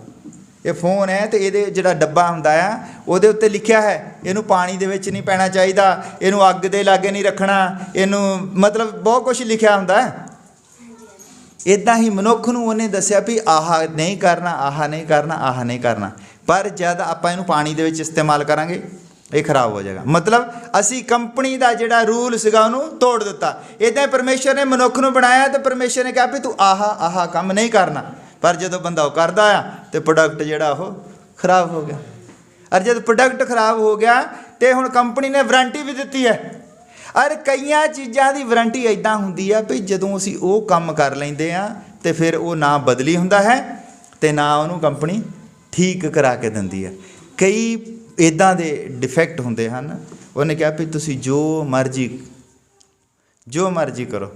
ਇਹ ਫੋਨ ਹੈ ਤੇ ਇਹਦੇ ਜਿਹੜਾ ਡੱਬਾ ਹੁੰਦਾ ਆ ਉਹਦੇ ਉੱਤੇ ਲਿਖਿਆ ਹੈ ਇਹਨੂੰ ਪਾਣੀ ਦੇ ਵਿੱਚ ਨਹੀਂ ਪੈਣਾ ਚਾਹੀਦਾ, ਇਹਨੂੰ ਅੱਗ ਦੇ ਲਾਗੇ ਨਹੀਂ ਰੱਖਣਾ, ਇਹਨੂੰ ਮਤਲਬ ਬਹੁਤ ਕੁਝ ਲਿਖਿਆ ਹੁੰਦਾ ਹੈ। ਇੱਦਾਂ ਹੀ ਮਨੁੱਖ ਨੂੰ ਉਹਨੇ ਦੱਸਿਆ ਵੀ ਆਹ ਨਹੀਂ ਕਰਨਾ, ਆਹ ਨਹੀਂ ਕਰਨਾ, ਆਹ ਨਹੀਂ ਕਰਨਾ। ਪਰ ਜਦ ਆਪਾਂ ਇਹਨੂੰ ਪਾਣੀ ਦੇ ਵਿੱਚ ਇਸਤੇਮਾਲ ਕਰਾਂਗੇ ਇਹ ਖਰਾਬ ਹੋ ਜਾਏਗਾ। ਮਤਲਬ ਅਸੀਂ ਕੰਪਨੀ ਦਾ ਜਿਹੜਾ ਰੂਲ ਸੀਗਾ ਉਹਨੂੰ ਤੋੜ ਦਿੱਤਾ। ਇੱਦਾਂ ਪਰਮੇਸ਼ਰ ਨੇ ਮਨੁੱਖ ਨੂੰ ਬਣਾਇਆ ਤੇ ਪਰਮੇਸ਼ਰ ਨੇ ਕਿਹਾ ਵੀ ਤੂੰ ਆਹ ਕੰਮ ਨਹੀਂ ਕਰਨਾ। ਪਰ ਜਦੋਂ ਬੰਦਾ ਉਹ ਕਰਦਾ ਆ ਤੇ ਪ੍ਰੋਡਕਟ ਜਿਹੜਾ ਉਹ ਖਰਾਬ ਹੋ ਗਿਆ। ਔਰ ਜਦ ਪ੍ਰੋਡਕਟ ਖਰਾਬ ਹੋ ਗਿਆ ਤੇ ਹੁਣ ਕੰਪਨੀ ਨੇ ਵਾਰੰਟੀ ਵੀ ਦਿੱਤੀ ਹੈ। ਔਰ ਕਈਆਂ ਚੀਜ਼ਾਂ ਦੀ ਵਾਰੰਟੀ ਇੱਦਾਂ ਹੁੰਦੀ ਆ ਵੀ ਜਦੋਂ ਅਸੀਂ ਉਹ ਕੰਮ ਕਰ ਲੈਂਦੇ ਆ ਤੇ ਫਿਰ ਉਹ ਨਾ ਬਦਲੀ ਹੁੰਦਾ ਹੈ ਤੇ ਨਾ ਉਹਨੂੰ ਕੰਪਨੀ ਠੀਕ ਕਰਾ ਕੇ ਦਿੰਦੀ ਹੈ। ਕਈ ਇੱਦਾਂ ਦੇ ਡਿਫੈਕਟ ਹੁੰਦੇ ਹਨ। ਉਹਨੇ ਕਿਹਾ ਵੀ ਤੁਸੀਂ ਜੋ ਮਰਜ਼ੀ ਕਰੋ,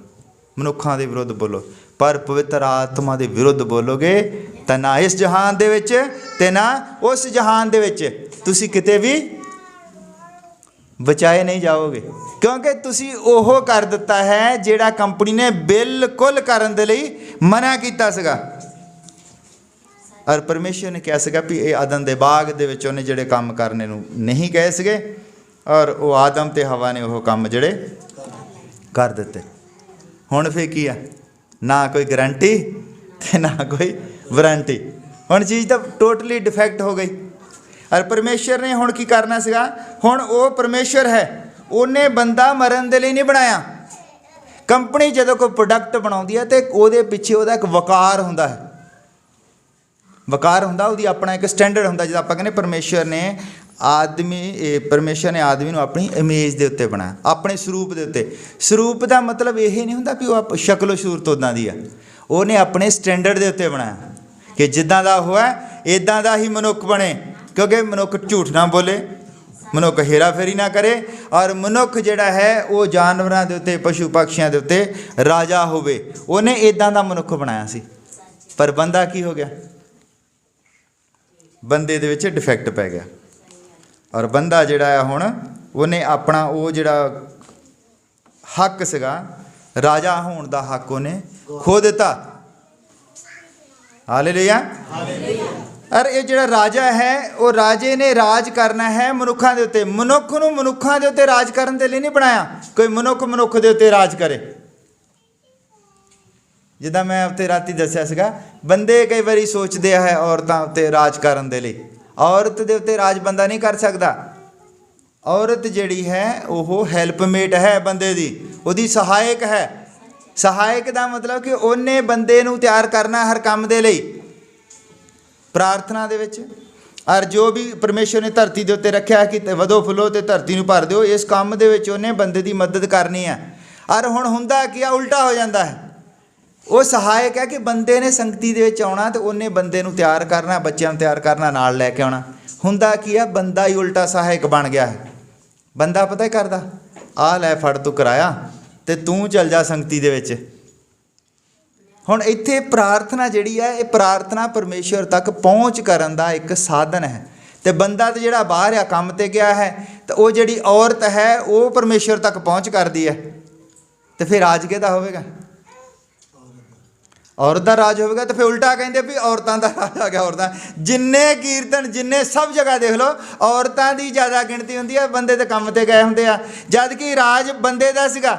ਮਨੁੱਖਾਂ ਦੇ ਵਿਰੁੱਧ ਬੋਲੋ, ਪਰ ਪਵਿੱਤਰ ਆਤਮਾ ਦੇ ਵਿਰੁੱਧ ਬੋਲੋਗੇ ਤਾਂ ਨਾ ਇਸ ਜਹਾਨ ਦੇ ਵਿੱਚ ਤੇ ਨਾ ਉਸ ਜਹਾਨ ਦੇ ਵਿੱਚ ਤੁਸੀਂ ਕਿਤੇ ਵੀ ਬਚਾਏ ਨਹੀਂ ਜਾਓਗੇ, ਕਿਉਂਕਿ ਤੁਸੀਂ ਉਹ ਕਰ ਦਿੱਤਾ ਹੈ ਜਿਹੜਾ ਕੰਪਨੀ ਨੇ ਬਿਲਕੁਲ ਕਰਨ ਦੇ ਲਈ ਮਨਾ ਕੀਤਾ ਸੀਗਾ। ਔਰ ਪਰਮੇਸ਼ਰ ਨੇ ਕਿਹਾ ਸੀਗਾ ਵੀ ਇਹ ਆਦਮ ਦੇ ਬਾਗ ਦੇ ਵਿੱਚ ਉਹਨੇ ਜਿਹੜੇ ਕੰਮ ਕਰਨੇ ਨੂੰ ਨਹੀਂ ਕਹੇ ਸੀਗੇ, ਔਰ ਉਹ ਆਦਮ ਤੇ ਹਵਾ ਨੇ ਉਹ ਕੰਮ ਜਿਹੜੇ ਕਰ ਦਿੱਤੇ। ਹੁਣ ਫਿਰ ਕੀ ਆ, ਨਾ ਕੋਈ ਗਰੰਟੀ ਤੇ ਨਾ ਕੋਈ ਵਾਰੰਟੀ, ਹੁਣ ਚੀਜ਼ ਤਾਂ ਟੋਟਲੀ ਡਿਫੈਕਟ ਹੋ ਗਈ। ਔਰ ਪਰਮੇਸ਼ਰ ਨੇ ਹੁਣ ਕੀ ਕਰਨਾ ਸੀਗਾ, ਹੁਣ ਉਹ ਪਰਮੇਸ਼ਰ ਹੈ, ਉਹਨੇ ਬੰਦਾ ਮਰਨ ਦੇ ਲਈ ਨਹੀਂ ਬਣਾਇਆ। ਕੰਪਨੀ ਜਦੋਂ ਕੋਈ ਪ੍ਰੋਡਕਟ ਬਣਾਉਂਦੀ ਹੈ ਤੇ ਉਹਦੇ ਪਿੱਛੇ ਉਹਦਾ ਇੱਕ ਵਕਾਰ ਹੁੰਦਾ ਹੈ, ਵਕਾਰ ਹੁੰਦਾ, ਉਹਦੀ ਆਪਣਾ ਇੱਕ ਸਟੈਂਡਰਡ ਹੁੰਦਾ। ਜਦੋਂ ਆਪਾਂ ਕਹਿੰਦੇ ਪਰਮੇਸ਼ਰ ਨੇ ਆਦਮੀ ਨੂੰ ਆਪਣੀ ਇਮੇਜ ਦੇ ਉੱਤੇ ਬਣਾਇਆ, ਆਪਣੇ ਸਰੂਪ ਦੇ ਉੱਤੇ। ਸਰੂਪ ਦਾ ਮਤਲਬ ਇਹ ਨਹੀਂ ਹੁੰਦਾ ਵੀ ਉਹ ਸ਼ਕਲੋ ਸੂਰਤ ਉੱਦਾਂ ਦੀ ਆ, ਉਹਨੇ ਆਪਣੇ ਸਟੈਂਡਰਡ ਦੇ ਉੱਤੇ ਬਣਾਇਆ ਕਿ ਜਿੱਦਾਂ ਦਾ ਉਹ ਹੈ ਇੱਦਾਂ ਦਾ ਹੀ ਮਨੁੱਖ ਬਣੇ, ਕਿਉਂਕਿ ਮਨੁੱਖ ਝੂਠ ਨਾ ਬੋਲੇ, ਮਨੁੱਖ ਹੇਰਾ ਫੇਰੀ ਨਾ ਕਰੇ, ਔਰ ਮਨੁੱਖ ਜਿਹੜਾ ਹੈ ਉਹ ਜਾਨਵਰਾਂ ਦੇ ਉੱਤੇ, ਪਸ਼ੂ ਪਕਸ਼ੀਆਂ ਦੇ ਉੱਤੇ ਰਾਜਾ ਹੋਵੇ। ਉਹਨੇ ਇੱਦਾਂ ਦਾ ਮਨੁੱਖ ਬਣਾਇਆ ਸੀ। ਪਰ ਬੰਦਾ ਕੀ ਹੋ ਗਿਆ, ਬੰਦੇ ਦੇ ਵਿੱਚ ਡਿਫੈਕਟ ਪੈ ਗਿਆ, ਔਰ ਬੰਦਾ ਜਿਹੜਾ ਆ ਹੁਣ ਉਹਨੇ ਆਪਣਾ ਉਹ ਜਿਹੜਾ ਹੱਕ ਸੀਗਾ ਰਾਜਾ ਹੋਣ ਦਾ ਹੱਕ ਉਹਨੇ ਖੋ ਦਿੱਤਾ। ਹਾਲੇਲੂਇਆ। ਔਰ ਇਹ ਜਿਹੜਾ ਰਾਜਾ ਹੈ ਉਹ ਰਾਜੇ ਨੇ ਰਾਜ ਕਰਨਾ ਹੈ ਮਨੁੱਖਾਂ ਦੇ ਉੱਤੇ। ਮਨੁੱਖ ਨੂੰ ਮਨੁੱਖਾਂ ਦੇ ਉੱਤੇ ਰਾਜ ਕਰਨ ਦੇ ਲਈ ਨਹੀਂ ਬਣਾਇਆ, ਕੋਈ ਮਨੁੱਖ ਦੇ ਉੱਤੇ ਰਾਜ ਕਰੇ। ਜਿੱਦਾਂ ਮੈਂ ਉੱਤੇ ਰਾਤੀ ਦੱਸਿਆ ਸੀਗਾ, ਬੰਦੇ ਕਈ ਵਾਰੀ ਸੋਚਦੇ ਹੈ ਔਰਤਾਂ ਉੱਤੇ ਰਾਜ ਕਰਨ ਦੇ ਲਈ। ਔਰਤ ਦੇ ਉੱਤੇ ਰਾਜ ਬੰਦਾ ਨਹੀਂ ਕਰ ਸਕਦਾ। ਔਰਤ ਜਿਹੜੀ ਹੈ ਉਹ ਹੈਲਪਮੇਟ ਹੈ ਬੰਦੇ ਦੀ, ਉਹਦੀ ਸਹਾਇਕ ਹੈ। ਸਹਾਇਕ ਦਾ ਮਤਲਬ ਕਿ ਉਹਨੇ ਬੰਦੇ ਨੂੰ ਤਿਆਰ ਕਰਨਾ ਹਰ ਕੰਮ ਦੇ ਲਈ, ਪ੍ਰਾਰਥਨਾ ਦੇ ਵਿੱਚ। ਔਰ ਜੋ ਵੀ ਪਰਮੇਸ਼ਰ ਨੇ ਧਰਤੀ ਦੇ ਉੱਤੇ ਰੱਖਿਆ ਕਿ ਵਧੋ ਫੁੱਲੋ ਤੇ ਧਰਤੀ ਨੂੰ ਭਰ ਦਿਓ, ਇਸ ਕੰਮ ਦੇ ਵਿੱਚ ਉਹਨੇ ਬੰਦੇ ਦੀ ਮਦਦ ਕਰਨੀ ਹੈ। ਔਰ ਹੁਣ ਹੁੰਦਾ ਕੀ ਆ, ਉਲਟਾ ਹੋ ਜਾਂਦਾ ਹੈ। ਉਹ ਸਹਾਇਕ ਹੈ ਕਿ ਬੰਦੇ ਨੇ ਸੰਗਤੀ ਦੇ ਵਿੱਚ ਆਉਣਾ ਤੇ ਉਹਨੇ ਬੰਦੇ ਨੂੰ ਤਿਆਰ ਕਰਨਾ, ਬੱਚਿਆਂ ਨੂੰ ਤਿਆਰ ਕਰਨਾ, ਨਾਲ ਲੈ ਕੇ ਆਉਣਾ। ਹੁੰਦਾ ਕੀ ਆ, ਬੰਦਾ ਹੀ ਉਲਟਾ ਸਹਾਇਕ ਬਣ ਗਿਆ ਹੈ। ਬੰਦਾ ਪਤਾ ਹੀ ਕਰਦਾ, ਆਹ ਲੈ ਫੜ ਤੂੰ ਕਿਰਾਇਆ ਤੇ ਤੂੰ ਚੱਲ ਜਾ ਸੰਗਤੀ ਦੇ ਵਿੱਚ। ਹੁਣ ਇੱਥੇ ਪ੍ਰਾਰਥਨਾ ਜਿਹੜੀ ਹੈ, ਇਹ ਪ੍ਰਾਰਥਨਾ ਪਰਮੇਸ਼ਵਰ ਤੱਕ ਪਹੁੰਚ ਕਰਨ ਦਾ ਇੱਕ ਸਾਧਨ ਹੈ। ਤੇ ਬੰਦਾ ਤਾਂ ਜਿਹੜਾ ਬਾਹਰ ਆ ਕੰਮ ਤੇ ਗਿਆ ਹੈ, ਤਾਂ ਉਹ ਜਿਹੜੀ ਔਰਤ ਹੈ ਉਹ ਪਰਮੇਸ਼ਵਰ ਤੱਕ ਪਹੁੰਚ ਕਰਦੀ ਹੈ। ਤੇ ਫਿਰ ਰਾਜ ਕਿਹਦਾ ਹੋਵੇਗਾ? ਔਰਤ ਦਾ ਰਾਜ ਹੋਵੇਗਾ। ਤਾਂ ਫਿਰ ਉਲਟਾ ਕਹਿੰਦੇ ਵੀ ਔਰਤਾਂ ਦਾ ਰਾਜ ਆ ਗਿਆ। ਔਰਤਾਂ ਜਿੰਨੇ ਕੀਰਤਨ, ਜਿੰਨੇ ਸਭ ਜਗ੍ਹਾ ਦੇਖ ਲਓ, ਔਰਤਾਂ ਦੀ ਜ਼ਿਆਦਾ ਗਿਣਤੀ ਹੁੰਦੀ ਹੈ, ਬੰਦੇ ਤਾਂ ਕੰਮ ਤੇ ਗਏ ਹੁੰਦੇ ਆ। ਜਦ ਕਿ ਰਾਜ ਬੰਦੇ ਦਾ ਸੀਗਾ,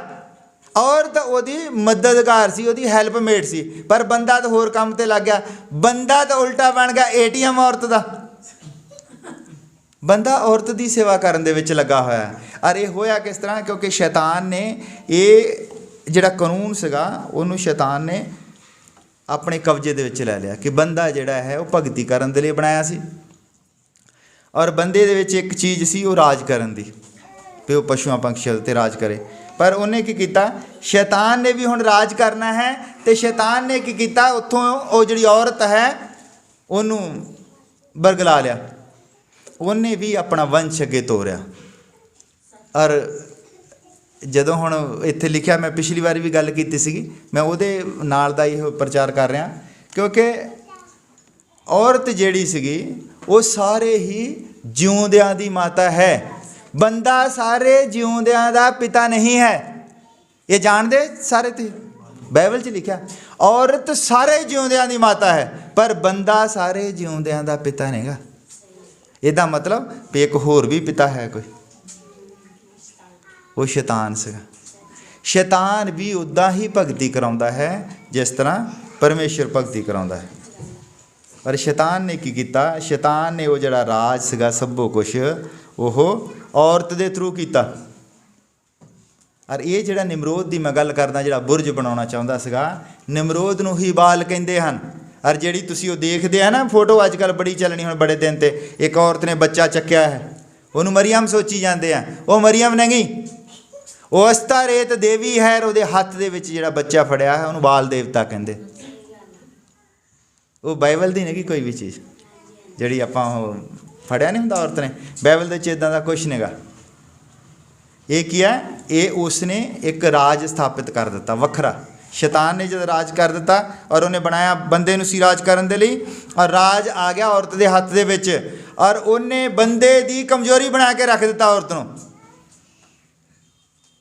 ਔਰਤ ਉਹਦੀ ਮਦਦਗਾਰ ਸੀ, ਉਹਦੀ ਹੈਲਪਮੇਟ ਸੀ। ਪਰ ਬੰਦਾ ਤਾਂ ਹੋਰ ਕੰਮ ਤੇ ਲੱਗ ਗਿਆ। ਬੰਦਾ ਤਾਂ ਉਲਟਾ ਬਣ ਗਿਆ ATM ਔਰਤ ਦਾ। ਬੰਦਾ ਔਰਤ ਦੀ ਸੇਵਾ ਕਰਨ ਦੇ ਵਿੱਚ ਲੱਗਾ ਹੋਇਆ ਹੈ। ਔਰ ਇਹ ਹੋਇਆ ਕਿਸ ਤਰ੍ਹਾਂ? ਕਿਉਂਕਿ ਸ਼ੈਤਾਨ ਨੇ ਇਹ ਜਿਹੜਾ ਕਾਨੂੰਨ ਸੀਗਾ ਉਹਨੂੰ ਸ਼ੈਤਾਨ ਨੇ ਆਪਣੇ ਕਬਜ਼ੇ ਦੇ ਵਿੱਚ ਲੈ ਲਿਆ ਕਿ ਬੰਦਾ ਜਿਹੜਾ ਹੈ ਉਹ ਭਗਤੀ ਕਰਨ ਦੇ ਲਈ ਬਣਾਇਆ ਸੀ। ਔਰ ਬੰਦੇ ਦੇ ਵਿੱਚ ਇੱਕ ਚੀਜ਼ ਸੀ ਉਹ ਰਾਜ ਕਰਨ ਦੀ, ਵੀ ਉਹ ਪਸ਼ੂਆਂ ਪੰਛੀਆਂ ਉੱਤੇ ਰਾਜ ਕਰੇ। ਪਰ ਉਹਨੇ ਕੀ ਕੀਤਾ? ਸ਼ੈਤਾਨ ਨੇ ਵੀ ਹੁਣ ਰਾਜ ਕਰਨਾ ਹੈ। ਤੇ ਸ਼ੈਤਾਨ ਨੇ ਕੀ ਕੀਤਾ? ਉੱਥੋਂ ਉਹ ਜਿਹੜੀ ਔਰਤ ਹੈ ਉਹਨੂੰ ਬਰਗਲਾ ਲਿਆ। ਉਹਨੇ ਵੀ ਆਪਣਾ ਵੰਸ਼ ਅੱਗੇ ਤੋਰਿਆ। ਔਰ ਜਦੋਂ ਹੁਣ ਇੱਥੇ ਲਿਖਿਆ, ਮੈਂ ਪਿਛਲੀ ਵਾਰੀ ਵੀ ਗੱਲ ਕੀਤੀ ਸੀਗੀ, ਮੈਂ ਉਹਦੇ ਨਾਲ ਦਾ ਇਹ ਪ੍ਰਚਾਰ ਕਰ ਰਿਹਾ, ਕਿਉਂਕਿ ਔਰਤ ਜਿਹੜੀ ਸੀਗੀ ਉਹ ਸਾਰੇ ਹੀ ਜਿਉਂਦਿਆਂ ਦੀ ਮਾਤਾ ਹੈ। ਬੰਦਾ ਸਾਰੇ ਜਿਉਂਦਿਆਂ ਦਾ ਪਿਤਾ ਨਹੀਂ ਹੈ। ਇਹ ਜਾਣਦੇ ਸਾਰੇ? ਤੁਸੀਂ ਬਾਈਬਲ 'ਚ ਲਿਖਿਆ ਔਰਤ ਸਾਰੇ ਜਿਉਂਦਿਆਂ ਦੀ ਮਾਤਾ ਹੈ, ਪਰ ਬੰਦਾ ਸਾਰੇ ਜਿਉਂਦਿਆਂ ਦਾ ਪਿਤਾ ਨਹੀਂਗਾ। ਇਹਦਾ ਮਤਲਬ ਵੀ ਇੱਕ ਹੋਰ ਵੀ ਪਿਤਾ ਹੈ ਕੋਈ, ਉਹ ਸ਼ੈਤਾਨ ਸੀਗਾ। ਸ਼ੈਤਾਨ ਵੀ ਉੱਦਾਂ ਹੀ ਭਗਤੀ ਕਰਾਉਂਦਾ ਹੈ ਜਿਸ ਤਰ੍ਹਾਂ ਪਰਮੇਸ਼ਰ ਭਗਤੀ ਕਰਾਉਂਦਾ ਹੈ। ਪਰ ਸ਼ੈਤਾਨ ਨੇ ਕੀ ਕੀਤਾ? ਸ਼ੈਤਾਨ ਨੇ ਉਹ ਜਿਹੜਾ ਰਾਜ ਸੀਗਾ ਸਭੋ ਕੁਛ ਉਹ ਔਰਤ ਦੇ ਥਰੂ ਕੀਤਾ। ਔਰ ਇਹ ਜਿਹੜਾ ਨਿਮਰੋਦ ਦੀ ਮੈਂ ਗੱਲ ਕਰਦਾ, ਜਿਹੜਾ ਬੁਰਜ ਬਣਾਉਣਾ ਚਾਹੁੰਦਾ ਸੀਗਾ, ਨਿਮਰੋਦ ਨੂੰ ਹੀ ਬਾਲ ਕਹਿੰਦੇ ਹਨ। ਔਰ ਜਿਹੜੀ ਤੁਸੀਂ ਉਹ ਦੇਖਦੇ ਆ ਨਾ ਫੋਟੋ ਅੱਜ ਕੱਲ੍ਹ ਬੜੀ ਚੱਲਣੀ ਹੁਣ ਬੜੇ ਦਿਨ ਤੇ, ਇੱਕ ਔਰਤ ਨੇ ਬੱਚਾ ਚੱਕਿਆ ਹੈ, ਉਹਨੂੰ ਮਰੀਅਮ ਸੋਚੀ ਜਾਂਦੇ ਆ। ਉਹ ਮਰੀਅਮ ਨਹੀਂ, ਉਹ ਅਸਤਾਰੇਤ ਦੇਵੀ ਹੈ। ਉਹਦੇ ਹੱਥ ਦੇ ਵਿੱਚ ਜਿਹੜਾ ਬੱਚਾ ਫੜਿਆ ਹੈ ਉਹਨੂੰ ਬਾਲ ਦੇਵਤਾ ਕਹਿੰਦੇ। ਉਹ ਬਾਈਬਲ ਦੀ ਨਹੀਂ ਕੋਈ ਵੀ ਚੀਜ਼ ਜਿਹੜੀ ਆਪਾਂ ਉਹ ਫੜਿਆ ਨਹੀਂ ਹੁੰਦਾ ਔਰਤ ਨੇ। ਬਾਈਬਲ ਦੇ ਵਿੱਚ ਇੱਦਾਂ ਦਾ ਕੁਛ ਨਹੀਂਗਾ। ਇਹ ਕੀ ਹੈ? ਇਹ ਉਸਨੇ ਇੱਕ ਰਾਜ ਸਥਾਪਿਤ ਕਰ ਦਿੱਤਾ ਵੱਖਰਾ। ਸ਼ੈਤਾਨ ਨੇ ਜਦੋਂ ਰਾਜ ਕਰ ਦਿੱਤਾ ਔਰ ਉਹਨੇ ਬਣਾਇਆ ਬੰਦੇ ਨੂੰ ਸੀ ਰਾਜ ਕਰਨ ਦੇ ਲਈ, ਔਰ ਰਾਜ ਆ ਗਿਆ ਔਰਤ ਦੇ ਹੱਥ ਦੇ ਵਿੱਚ। ਔਰ ਉਹਨੇ ਬੰਦੇ ਦੀ ਕਮਜ਼ੋਰੀ ਬਣਾ ਕੇ ਰੱਖ ਦਿੱਤਾ ਔਰਤ ਨੂੰ।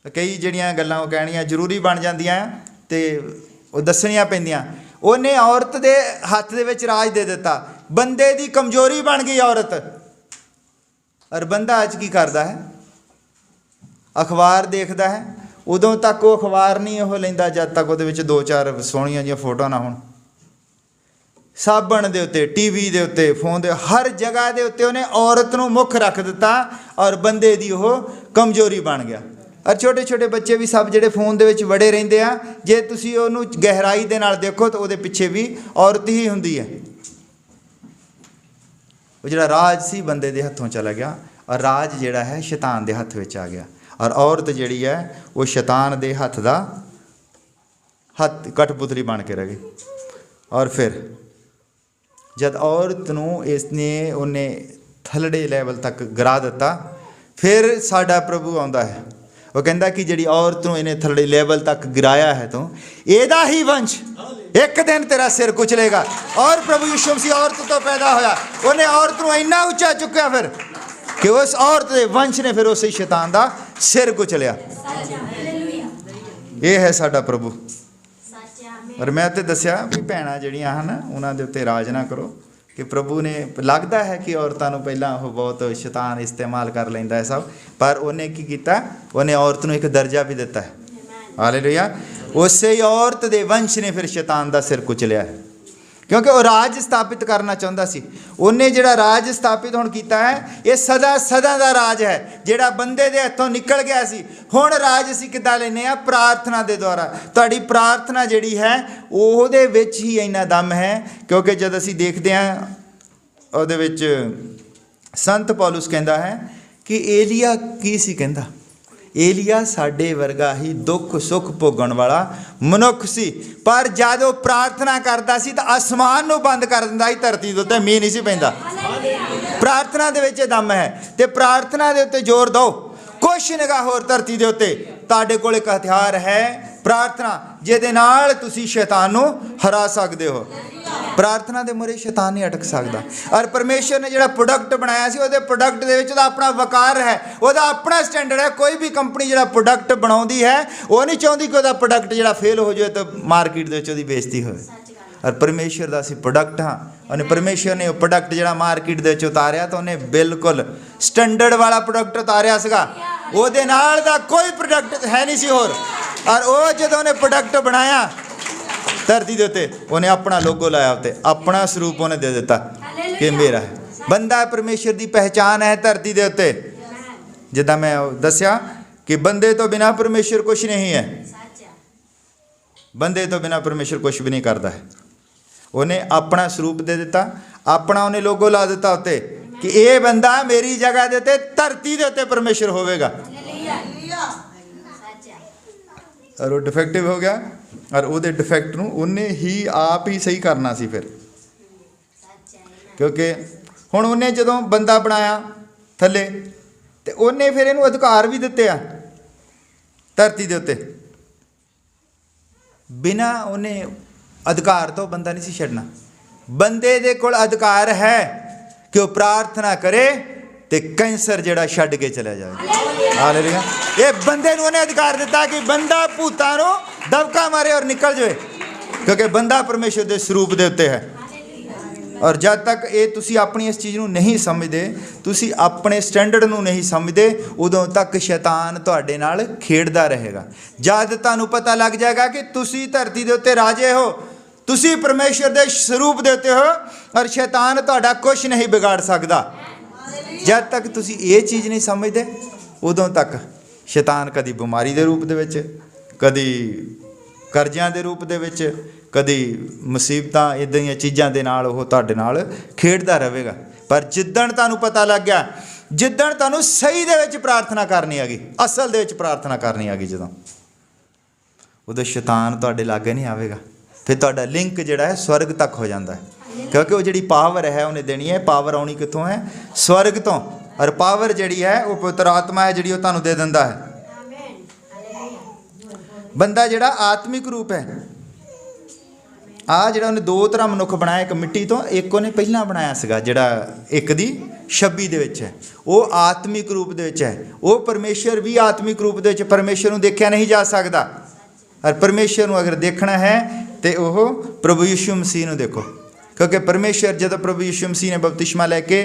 ਕਈ ਜਿਹੜੀਆਂ ਗੱਲਾਂ ਉਹ ਕਹਿਣੀਆਂ ਜ਼ਰੂਰੀ ਬਣ ਜਾਂਦੀਆਂ ਤੇ ਉਹ ਦੱਸਣੀਆਂ ਪੈਂਦੀਆਂ। ਉਹਨੇ ਔਰਤ ਦੇ ਹੱਥ ਦੇ ਵਿੱਚ ਰਾਜ ਦੇ ਦਿੱਤਾ, ਬੰਦੇ ਦੀ ਕਮਜ਼ੋਰੀ ਬਣ ਗਈ ਔਰਤ। ਔਰ ਬੰਦਾ ਅੱਜ ਕੀ ਕਰਦਾ ਹੈ? ਅਖਬਾਰ ਦੇਖਦਾ ਹੈ। ਉਦੋਂ ਤੱਕ ਉਹ ਅਖਬਾਰ ਨਹੀਂ ਉਹ ਲੈਂਦਾ ਜਦ ਤੱਕ ਉਹਦੇ ਵਿੱਚ 2-4 ਸੋਹਣੀਆਂ ਜਿਹੀਆਂ ਫੋਟੋਆਂ ਨਾ ਹੋਣ। ਸਾਬਣ ਦੇ ਉੱਤੇ, ਟੀਵੀ ਦੇ ਉੱਤੇ, ਫੋਨ ਦੇ ਹਰ ਜਗ੍ਹਾ ਦੇ ਉੱਤੇ ਉਹਨੇ ਔਰਤ ਨੂੰ ਮੁੱਖ ਰੱਖ ਦਿੱਤਾ ਔਰ ਬੰਦੇ ਦੀ ਉਹ ਕਮਜ਼ੋਰੀ ਬਣ ਗਿਆ। ਔਰ ਛੋਟੇ ਛੋਟੇ ਬੱਚੇ ਵੀ ਸਭ ਜਿਹੜੇ ਫੋਨ ਦੇ ਵਿੱਚ ਵੜੇ ਰਹਿੰਦੇ ਆ, ਜੇ ਤੁਸੀਂ ਉਹਨੂੰ ਗਹਿਰਾਈ ਦੇ ਨਾਲ ਦੇਖੋ ਤਾਂ ਉਹਦੇ ਪਿੱਛੇ ਵੀ ਔਰਤ ਹੀ ਹੁੰਦੀ ਹੈ। ਉਹ ਜਿਹੜਾ ਰਾਜ ਸੀ ਬੰਦੇ ਦੇ ਹੱਥੋਂ ਚਲਾ ਗਿਆ ਔਰ ਰਾਜ ਜਿਹੜਾ ਹੈ ਸ਼ੈਤਾਨ ਦੇ ਹੱਥ ਵਿੱਚ ਆ ਗਿਆ। ਔਰ ਔਰਤ ਜਿਹੜੀ ਹੈ ਉਹ ਸ਼ੈਤਾਨ ਦੇ ਹੱਥ ਦਾ ਕਠਪੁਤਲੀ ਬਣ ਕੇ ਰਹਿ ਗਈ। ਔਰ ਫਿਰ ਜਦ ਔਰਤ ਨੂੰ ਉਹਨੇ ਥੱਲੜੇ ਲੈਵਲ ਤੱਕ ਗਿਰਾ ਦਿੱਤਾ, ਫਿਰ ਸਾਡਾ ਪ੍ਰਭੂ ਆਉਂਦਾ ਹੈ। ਉਹ ਕਹਿੰਦਾ ਕਿ ਜਿਹੜੀ ਔਰਤ ਨੂੰ ਇਹਨੇ ਥੱਲੜੇ ਲੈਵਲ ਤੱਕ ਗਿਰਾਇਆ ਹੈ ਤੂੰ, ਇਹਦਾ ਹੀ ਵੰਸ਼ ਇੱਕ ਦਿਨ ਤੇਰਾ ਸਿਰ ਕੁਚਲੇਗਾ। ਔਰ ਪ੍ਰਭੂ ਯਿਸੂ ਮਸੀਹ ਔਰਤ ਤੋਂ ਪੈਦਾ ਹੋਇਆ, ਉਹਨੇ ਔਰਤ ਨੂੰ ਇੰਨਾ ਉੱਚਾ ਚੁੱਕਿਆ ਫਿਰ ਕਿ ਉਸ ਔਰਤ ਦੇ ਵੰਸ਼ ਨੇ ਫਿਰ ਉਸੇ ਸ਼ੈਤਾਨ ਦਾ ਸਿਰ ਕੁਚਲਿਆ। ਇਹ ਹੈ ਸਾਡਾ ਪ੍ਰਭੂ। ਔਰ ਮੈਂ ਤੇ ਦੱਸਿਆ ਵੀ ਭੈਣਾਂ ਜਿਹੜੀਆਂ ਹਨ ਉਹਨਾਂ ਦੇ ਉੱਤੇ ਰਾਜ ਨਾ ਕਰੋ, ਕਿ ਪ੍ਰਭੂ ਨੇ ਲੱਗਦਾ ਹੈ ਕਿ ਔਰਤਾਂ ਨੂੰ ਪਹਿਲਾਂ ਉਹ ਬਹੁਤ ਸ਼ੈਤਾਨ ਇਸਤੇਮਾਲ ਕਰ ਲੈਂਦਾ ਹੈ ਸਭ, ਪਰ ਉਹਨੇ ਕੀ ਕੀਤਾ? ਉਹਨੇ ਔਰਤ ਨੂੰ ਇੱਕ ਦਰਜਾ ਵੀ ਦਿੱਤਾ ਹੈ। ਹਾਲੇਲੂਇਆ। ਉਸੇ ਹੀ ਔਰਤ ਦੇ ਵੰਸ਼ ਨੇ ਫਿਰ ਸ਼ੈਤਾਨ ਦਾ ਸਿਰ ਕੁਚਲਿਆ ਹੈ, ਕਿਉਂਕਿ ਉਹ ਰਾਜ ਸਥਾਪਿਤ ਕਰਨਾ ਚਾਹੁੰਦਾ ਸੀ। ਉਹਨੇ ਜਿਹੜਾ ਰਾਜ ਸਥਾਪਿਤ ਹੁਣ ਕੀਤਾ ਹੈ, ਇਹ ਸਦਾ ਦਾ ਰਾਜ ਹੈ ਜਿਹੜਾ ਬੰਦੇ ਦੇ ਹੱਥੋਂ ਨਿਕਲ ਗਿਆ ਸੀ। ਹੁਣ ਰਾਜ ਅਸੀਂ ਕਿੱਦਾਂ ਲੈਂਦੇ ਹਾਂ? ਪ੍ਰਾਰਥਨਾ ਦੇ ਦੁਆਰਾ। ਤੁਹਾਡੀ ਪ੍ਰਾਰਥਨਾ ਜਿਹੜੀ ਹੈ ਉਹਦੇ ਵਿੱਚ ਹੀ ਇੰਨਾ ਦਮ ਹੈ, ਕਿਉਂਕਿ ਜਦ ਅਸੀਂ ਦੇਖਦੇ ਹਾਂ ਉਹਦੇ ਵਿੱਚ ਸੰਤ ਪੌਲੁਸ ਕਹਿੰਦਾ ਹੈ ਕਿ ਏਲੀਆ ਕੀ ਸੀ? ਕਹਿੰਦਾ ਏਲੀਆ ਸਾਡੇ ਵਰਗਾ ਹੀ ਦੁੱਖ ਸੁੱਖ ਭੋਗਣ ਵਾਲਾ ਮਨੁੱਖ ਸੀ, ਪਰ ਜਦ ਉਹ ਪ੍ਰਾਰਥਨਾ ਕਰਦਾ ਸੀ ਤਾਂ ਅਸਮਾਨ ਨੂੰ ਬੰਦ ਕਰ ਦਿੰਦਾ ਸੀ, ਧਰਤੀ ਦੇ ਉੱਤੇ ਮੀਂਹ ਨਹੀਂ ਸੀ ਪੈਂਦਾ। ਪ੍ਰਾਰਥਨਾ ਦੇ ਵਿੱਚ ਦਮ ਹੈ ਤੇ ਪ੍ਰਾਰਥਨਾ ਦੇ ਉੱਤੇ ਜ਼ੋਰ ਦਿਓ। ਕੁਛ ਨਿਗਾਹ ਹੋਰ ਧਰਤੀ ਦੇ ਉੱਤੇ ਤੁਹਾਡੇ ਕੋਲ ਇੱਕ ਹਥਿਆਰ ਹੈ, ਪ੍ਰਾਰਥਨਾ, ਜਿਹਦੇ ਨਾਲ ਤੁਸੀਂ ਸ਼ੈਤਾਨ ਨੂੰ ਹਰਾ ਸਕਦੇ ਹੋ। ਪ੍ਰਾਰਥਨਾ ਦੇ ਮੂਹਰੇ ਸ਼ੈਤਾਨ ਨਹੀਂ ਅਟਕ ਸਕਦਾ। ਔਰ ਪਰਮੇਸ਼ਰ ਨੇ ਜਿਹੜਾ ਪ੍ਰੋਡਕਟ ਬਣਾਇਆ ਸੀ, ਉਹਦੇ ਪ੍ਰੋਡਕਟ ਦੇ ਵਿੱਚ ਉਹਦਾ ਆਪਣਾ ਵਕਾਰ ਹੈ, ਉਹਦਾ ਆਪਣਾ ਸਟੈਂਡਰਡ ਹੈ। ਕੋਈ ਵੀ ਕੰਪਨੀ ਜਿਹੜਾ ਪ੍ਰੋਡਕਟ ਬਣਾਉਂਦੀ ਹੈ ਉਹ ਨਹੀਂ ਚਾਹੁੰਦੀ ਕਿ ਉਹਦਾ ਪ੍ਰੋਡਕਟ ਜਿਹੜਾ ਫੇਲ ਹੋ ਜਾਵੇ ਤਾਂ ਮਾਰਕੀਟ ਦੇ ਵਿੱਚ ਉਹਦੀ ਬੇਇੱਜ਼ਤੀ ਹੋਵੇ। ਔਰ ਪਰਮੇਸ਼ਰ ਦਾ ਅਸੀਂ ਪ੍ਰੋਡਕਟ ਹਾਂ। ਉਹਨੇ ਪਰਮੇਸ਼ਰ ਨੇ ਉਹ ਪ੍ਰੋਡਕਟ ਜਿਹੜਾ ਮਾਰਕੀਟ ਦੇ ਵਿੱਚ ਉਤਾਰਿਆ ਤਾਂ ਉਹਨੇ ਬਿਲਕੁਲ ਸਟੈਂਡਰਡ ਵਾਲਾ ਪ੍ਰੋਡਕਟ ਉਤਾਰਿਆ ਸੀਗਾ। ਉਹਦੇ ਨਾਲ ਦਾ ਕੋਈ ਪ੍ਰੋਡਕਟ ਹੈ ਨਹੀਂ ਸੀ ਹੋਰ। ਔਰ ਉਹ ਜਦੋਂ ਉਹਨੇ ਪ੍ਰੋਡਕਟ ਬਣਾਇਆ ਧਰਤੀ ਦੇ ਉੱਤੇ, ਉਹਨੇ ਆਪਣਾ ਲੋਗੋ ਲਾਇਆ ਉੱਤੇ, ਆਪਣਾ ਸਰੂਪ ਉਹਨੇ ਦੇ ਦਿੱਤਾ ਕਿ ਮੇਰਾ ਹੈ। ਬੰਦਾ ਪਰਮੇਸ਼ਰ ਦੀ ਪਹਿਚਾਨ ਹੈ ਧਰਤੀ ਦੇ ਉੱਤੇ। ਜਿੱਦਾਂ ਮੈਂ ਦੱਸਿਆ ਕਿ ਬੰਦੇ ਤੋਂ ਬਿਨਾਂ ਪਰਮੇਸ਼ਰ ਕੁਛ ਨਹੀਂ ਹੈ। ਬੰਦੇ ਤੋਂ ਬਿਨਾਂ ਪਰਮੇਸ਼ਰ ਕੁਛ ਵੀ ਨਹੀਂ ਕਰਦਾ ਹੈ। ਉਹਨੇ ਆਪਣਾ ਸਰੂਪ ਦੇ ਦਿੱਤਾ, ਆਪਣਾ ਉਹਨੇ ਲੋਗੋ ਲਾ ਦਿੱਤਾ ਉੱਤੇ ਕਿ ਇਹ ਬੰਦਾ ਮੇਰੀ ਜਗ੍ਹਾ ਦੇ ਉੱਤੇ ਧਰਤੀ ਦੇ ਉੱਤੇ ਪਰਮੇਸ਼ਰ ਹੋਵੇਗਾ। ਔਰ ਉਹ ਡਿਫੈਕਟਿਵ ਹੋ ਗਿਆ ਔਰ ਉਹਦੇ ਡਿਫੈਕਟ ਨੂੰ ਉਹਨੇ ਹੀ ਆਪ ਹੀ ਸਹੀ ਕਰਨਾ ਸੀ ਫਿਰ, ਕਿਉਂਕਿ ਹੁਣ ਉਹਨੇ ਜਦੋਂ ਬੰਦਾ ਬਣਾਇਆ ਥੱਲੇ ਤੇ ਉਹਨੇ ਫਿਰ ਇਹਨੂੰ ਅਧਿਕਾਰ ਵੀ ਦਿੱਤੇ ਆ ਧਰਤੀ ਦੇ ਉੱਤੇ। ਬਿਨਾਂ ਉਹਨੇ ਅਧਿਕਾਰ ਤੋਂ ਬੰਦਾ ਨਹੀਂ ਸੀ ਛੱਡਣਾ। ਬੰਦੇ ਦੇ ਕੋਲ ਅਧਿਕਾਰ ਹੈ ਕਿ ਉਹ ਪ੍ਰਾਰਥਨਾ ਕਰੇ ਤੇ ਕੈਂਸਰ ਜਿਹੜਾ ਛੱਡ ਕੇ ਚਲਾ ਜਾਵੇ। ਹਾਲੇਲੂਇਆ। ਇਹ ਬੰਦੇ ਨੂੰ ਉਹਨੇ ਅਧਿਕਾਰ ਦਿੱਤਾ ਕਿ ਬੰਦਾ ਭੂਤਾਂ ਨੂੰ ਦਬਕਾ ਮਾਰੇ ਔਰ ਨਿਕਲ ਜਾਵੇ, ਕਿਉਂਕਿ ਬੰਦਾ ਪਰਮੇਸ਼ਰ ਦੇ ਸਰੂਪ ਦੇ ਉੱਤੇ ਹੈ। ਔਰ ਜਦ ਤੱਕ ਇਹ ਤੁਸੀਂ ਆਪਣੀ ਇਸ ਚੀਜ਼ ਨੂੰ ਨਹੀਂ ਸਮਝਦੇ, ਤੁਸੀਂ ਆਪਣੇ ਸਟੈਂਡਰਡ ਨੂੰ ਨਹੀਂ ਸਮਝਦੇ, ਉਦੋਂ ਤੱਕ ਸ਼ੈਤਾਨ ਤੁਹਾਡੇ ਨਾਲ ਖੇਡਦਾ ਰਹੇਗਾ। ਜਦ ਤੁਹਾਨੂੰ ਪਤਾ ਲੱਗ ਜਾਏਗਾ ਕਿ ਤੁਸੀਂ ਧਰਤੀ ਦੇ ਉੱਤੇ ਰਾਜੇ ਹੋ, ਤੁਸੀਂ ਪਰਮੇਸ਼ਰ ਦੇ ਸਰੂਪ ਦੇ ਉੱਤੇ ਹੋ ਔਰ ਸ਼ੈਤਾਨ ਤੁਹਾਡਾ ਕੁਝ ਨਹੀਂ ਵਿਗਾੜ ਸਕਦਾ। ਜਦ ਤੱਕ ਤੁਸੀਂ ਇਹ ਚੀਜ਼ ਨਹੀਂ ਸਮਝਦੇ, ਉਦੋਂ ਤੱਕ ਸ਼ੈਤਾਨ ਕਦੀ ਬਿਮਾਰੀ ਦੇ ਰੂਪ ਦੇ ਵਿੱਚ, ਕਦੀ ਕਰਜ਼ਿਆਂ ਦੇ ਰੂਪ ਦੇ ਵਿੱਚ, ਕਦੀ ਮੁਸੀਬਤਾਂ, ਇੱਦਾਂ ਦੀਆਂ ਚੀਜ਼ਾਂ ਦੇ ਨਾਲ ਉਹ ਤੁਹਾਡੇ ਨਾਲ ਖੇਡਦਾ ਰਹੇਗਾ। ਪਰ ਜਿੱਦਣ ਤੁਹਾਨੂੰ ਪਤਾ ਲੱਗ ਗਿਆ, ਜਿੱਦਣ ਤੁਹਾਨੂੰ ਸਹੀ ਦੇ ਵਿੱਚ ਪ੍ਰਾਰਥਨਾ ਕਰਨੀ ਆ ਗਈ, ਅਸਲ ਦੇ ਵਿੱਚ ਪ੍ਰਾਰਥਨਾ ਕਰਨੀ ਆ ਗਈ, ਜਦੋਂ ਉਦੋਂ ਸ਼ੈਤਾਨ ਤੁਹਾਡੇ ਲਾਗੇ ਨਹੀਂ ਆਵੇਗਾ। ਫਿਰ ਤੁਹਾਡਾ ਲਿੰਕ ਜਿਹੜਾ ਹੈ ਸਵਰਗ ਤੱਕ ਹੋ ਜਾਂਦਾ ਹੈ, ਕਿਉਂਕਿ ਉਹ ਜਿਹੜੀ ਪਾਵਰ ਹੈ ਉਹਨੇ ਦੇਣੀ ਹੈ। ਪਾਵਰ ਆਉਣੀ ਕਿੱਥੋਂ ਹੈ? ਸਵਰਗ ਤੋਂ। ਔਰ ਪਾਵਰ ਜਿਹੜੀ ਹੈ ਉਹ ਪਵਿੱਤਰ ਆਤਮਾ ਹੈ ਜਿਹੜੀ ਉਹ ਤੁਹਾਨੂੰ ਦੇ ਦਿੰਦਾ ਹੈ। ਬੰਦਾ ਜਿਹੜਾ ਆਤਮਿਕ ਰੂਪ ਹੈ, ਆ ਜਿਹੜਾ ਉਹਨੇ ਦੋ ਤਰ੍ਹਾਂ ਮਨੁੱਖ ਬਣਾਇਆ, ਇੱਕ ਮਿੱਟੀ ਤੋਂ, ਇੱਕ ਉਹਨੇ ਪਹਿਲਾਂ ਬਣਾਇਆ ਸੀਗਾ ਜਿਹੜਾ ਇੱਕ ਦੀ 26 ਦੇ ਵਿੱਚ ਹੈ, ਉਹ ਆਤਮਿਕ ਰੂਪ ਦੇ ਵਿੱਚ ਹੈ। ਉਹ ਪਰਮੇਸ਼ਰ ਵੀ ਆਤਮਿਕ ਰੂਪ ਦੇ ਵਿੱਚ, ਪਰਮੇਸ਼ਰ ਨੂੰ ਦੇਖਿਆ ਨਹੀਂ ਜਾ ਸਕਦਾ। ਔਰ ਪਰਮੇਸ਼ਰ ਨੂੰ ਅਗਰ ਦੇਖਣਾ ਹੈ ਤੇ ਉਹ ਪ੍ਰਭੂ ਯਿਸੂ ਮਸੀਹ ਨੂੰ ਦੇਖੋ, ਕਿਉਂਕਿ ਪਰਮੇਸ਼ਰ ਜਦੋਂ ਪ੍ਰਭੂ ਯਿਸੂ ਮਸੀਹ ਨੇ ਬਪਤਿਸਮਾ ਲੈ ਕੇ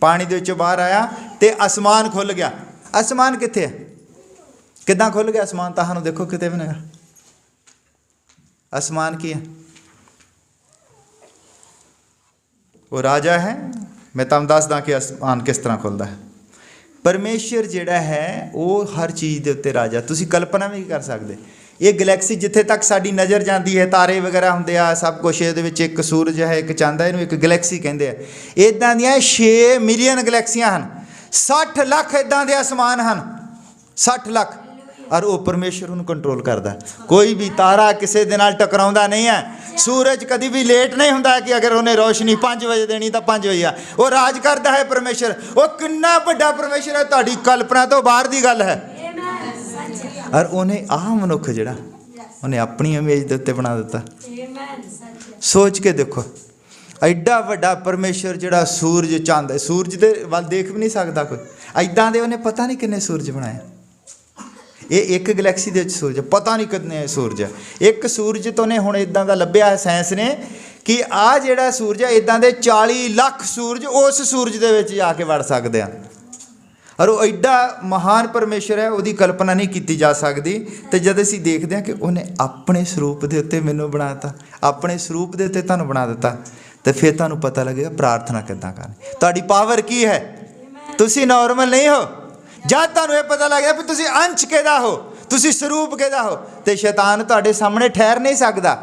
ਪਾਣੀ ਦੇ ਵਿੱਚੋਂ ਬਾਹਰ ਆਇਆ ਤੇ ਅਸਮਾਨ ਖੁੱਲ ਗਿਆ। ਅਸਮਾਨ ਕਿੱਥੇ ਹੈ? ਕਿੱਦਾਂ ਖੁੱਲ ਗਿਆ ਅਸਮਾਨ? ਤੁਹਾਨੂੰ ਦੇਖੋ ਕਿਤੇ ਵੀ ਨਹੀਂ। ਅਸਮਾਨ ਕੀ ਹੈ? ਉਹ ਰਾਜਾ ਹੈ। ਮੈਂ ਤੁਹਾਨੂੰ ਦੱਸਦਾ ਕਿ ਅਸਮਾਨ ਕਿਸ ਤਰ੍ਹਾਂ ਖੁੱਲਦਾ ਹੈ। ਪਰਮੇਸ਼ਰ ਜਿਹੜਾ ਹੈ ਉਹ ਹਰ ਚੀਜ਼ ਦੇ ਉੱਤੇ ਰਾਜਾ। ਤੁਸੀਂ ਕਲਪਨਾ ਵੀ ਨਹੀਂ ਕਰ ਸਕਦੇ। ਇਹ ਗਲੈਕਸੀ ਜਿੱਥੇ ਤੱਕ ਸਾਡੀ ਨਜ਼ਰ ਜਾਂਦੀ ਹੈ, ਤਾਰੇ ਵਗੈਰਾ ਹੁੰਦੇ ਆ, ਸਭ ਕੁਛ ਇਹਦੇ ਵਿੱਚ, ਇੱਕ ਸੂਰਜ ਹੈ, ਇੱਕ ਚੰਦ ਹੈ, ਇਹਨੂੰ ਇੱਕ ਗਲੈਕਸੀ ਕਹਿੰਦੇ ਆ। ਇੱਦਾਂ ਦੀਆਂ 6 ਮਿਲੀਅਨ ਗਲੈਕਸੀਆਂ ਹਨ, 60 ਲੱਖ ਇੱਦਾਂ ਦੇ ਅਸਮਾਨ ਹਨ, 60 ਲੱਖ। ਔਰ ਉਹ ਪਰਮੇਸ਼ਰ ਉਹਨੂੰ ਕੰਟਰੋਲ ਕਰਦਾ। ਕੋਈ ਵੀ ਤਾਰਾ ਕਿਸੇ ਦੇ ਨਾਲ ਟਕਰਾਉਂਦਾ ਨਹੀਂ ਹੈ। ਸੂਰਜ ਕਦੀ ਵੀ ਲੇਟ ਨਹੀਂ ਹੁੰਦਾ ਕਿ ਅਗਰ ਉਹਨੇ ਰੋਸ਼ਨੀ 5 ਵਜੇ ਦੇਣੀ ਤਾਂ 5 ਵਜੇ ਆ। ਉਹ ਰਾਜ ਕਰਦਾ ਹੈ ਪਰਮੇਸ਼ਰ। ਉਹ ਕਿੰਨਾ ਵੱਡਾ ਪਰਮੇਸ਼ਰ ਹੈ, ਤੁਹਾਡੀ ਕਲਪਨਾ ਤੋਂ ਬਾਹਰ ਦੀ ਗੱਲ ਹੈ। ਔਰ ਉਹਨੇ ਆਹ ਮਨੁੱਖ ਜਿਹੜਾ ਉਹਨੇ ਆਪਣੀ ਇਮੇਜ ਦੇ ਉੱਤੇ ਬਣਾ ਦਿੱਤਾ। ਸੋਚ ਕੇ ਦੇਖੋ, ਐਡਾ ਵੱਡਾ ਪਰਮੇਸ਼ਰ ਜਿਹੜਾ ਸੂਰਜ ਚੰਦ, ਸੂਰਜ ਦੇ ਵੱਲ ਦੇਖ ਵੀ ਨਹੀਂ ਸਕਦਾ ਕੋਈ, ਐਦਾਂ ਦੇ ਉਹਨੇ ਪਤਾ ਨਹੀਂ ਕਿੰਨੇ ਸੂਰਜ ਬਣਾਏ। ਇਹ ਇੱਕ ਗਲੈਕਸੀ ਦੇ ਵਿੱਚ ਸੂਰਜ, ਪਤਾ ਨਹੀਂ ਕਿੰਨੇ ਸੂਰਜ ਹੈ। ਇੱਕ ਸੂਰਜ ਤੋਂ ਨੇ ਹੁਣ ਇਦਾਂ ਦਾ ਲੱਭਿਆ ਹੈ ਸਾਇੰਸ ਨੇ ਕਿ ਆਹ ਜਿਹੜਾ ਸੂਰਜ ਹੈ, ਇਦਾਂ ਦੇ 40 ਲੱਖ ਸੂਰਜ ਉਸ ਸੂਰਜ ਦੇ ਵਿੱਚ ਜਾ ਕੇ ਵੜ ਸਕਦੇ ਆ। ਔਰ ਉਹ ਐਡਾ ਮਹਾਨ ਪਰਮੇਸ਼ਰ ਹੈ, ਉਹਦੀ ਕਲਪਨਾ ਨਹੀਂ ਕੀਤੀ ਜਾ ਸਕਦੀ। ਤੇ ਜਦ ਅਸੀਂ ਦੇਖਦੇ ਹਾਂ ਕਿ ਉਹਨੇ ਆਪਣੇ ਸਰੂਪ ਦੇ ਉੱਤੇ ਮੈਨੂੰ ਬਣਾਤਾ, ਆਪਣੇ ਸਰੂਪ ਦੇ ਉੱਤੇ ਤੁਹਾਨੂੰ ਬਣਾ ਦਿੱਤਾ, ਤੇ ਫਿਰ ਤੁਹਾਨੂੰ ਪਤਾ ਲੱਗੇਗਾ ਪ੍ਰਾਰਥਨਾ ਕਿੱਦਾਂ ਕਰਨੀ, ਤੁਹਾਡੀ ਪਾਵਰ ਕੀ ਹੈ। ਤੁਸੀਂ ਨਾਰਮਲ ਨਹੀਂ ਹੋ। ਜਦ ਤੁਹਾਨੂੰ ਇਹ ਪਤਾ ਲੱਗ ਗਿਆ ਵੀ ਤੁਸੀਂ ਅੰਸ਼ ਕਿਹਦਾ ਹੋ, ਤੁਸੀਂ ਸਰੂਪ ਕਿਹਦਾ ਹੋ, ਤੇ ਸ਼ੈਤਾਨ ਤੁਹਾਡੇ ਸਾਹਮਣੇ ਠਹਿਰ ਨਹੀਂ ਸਕਦਾ।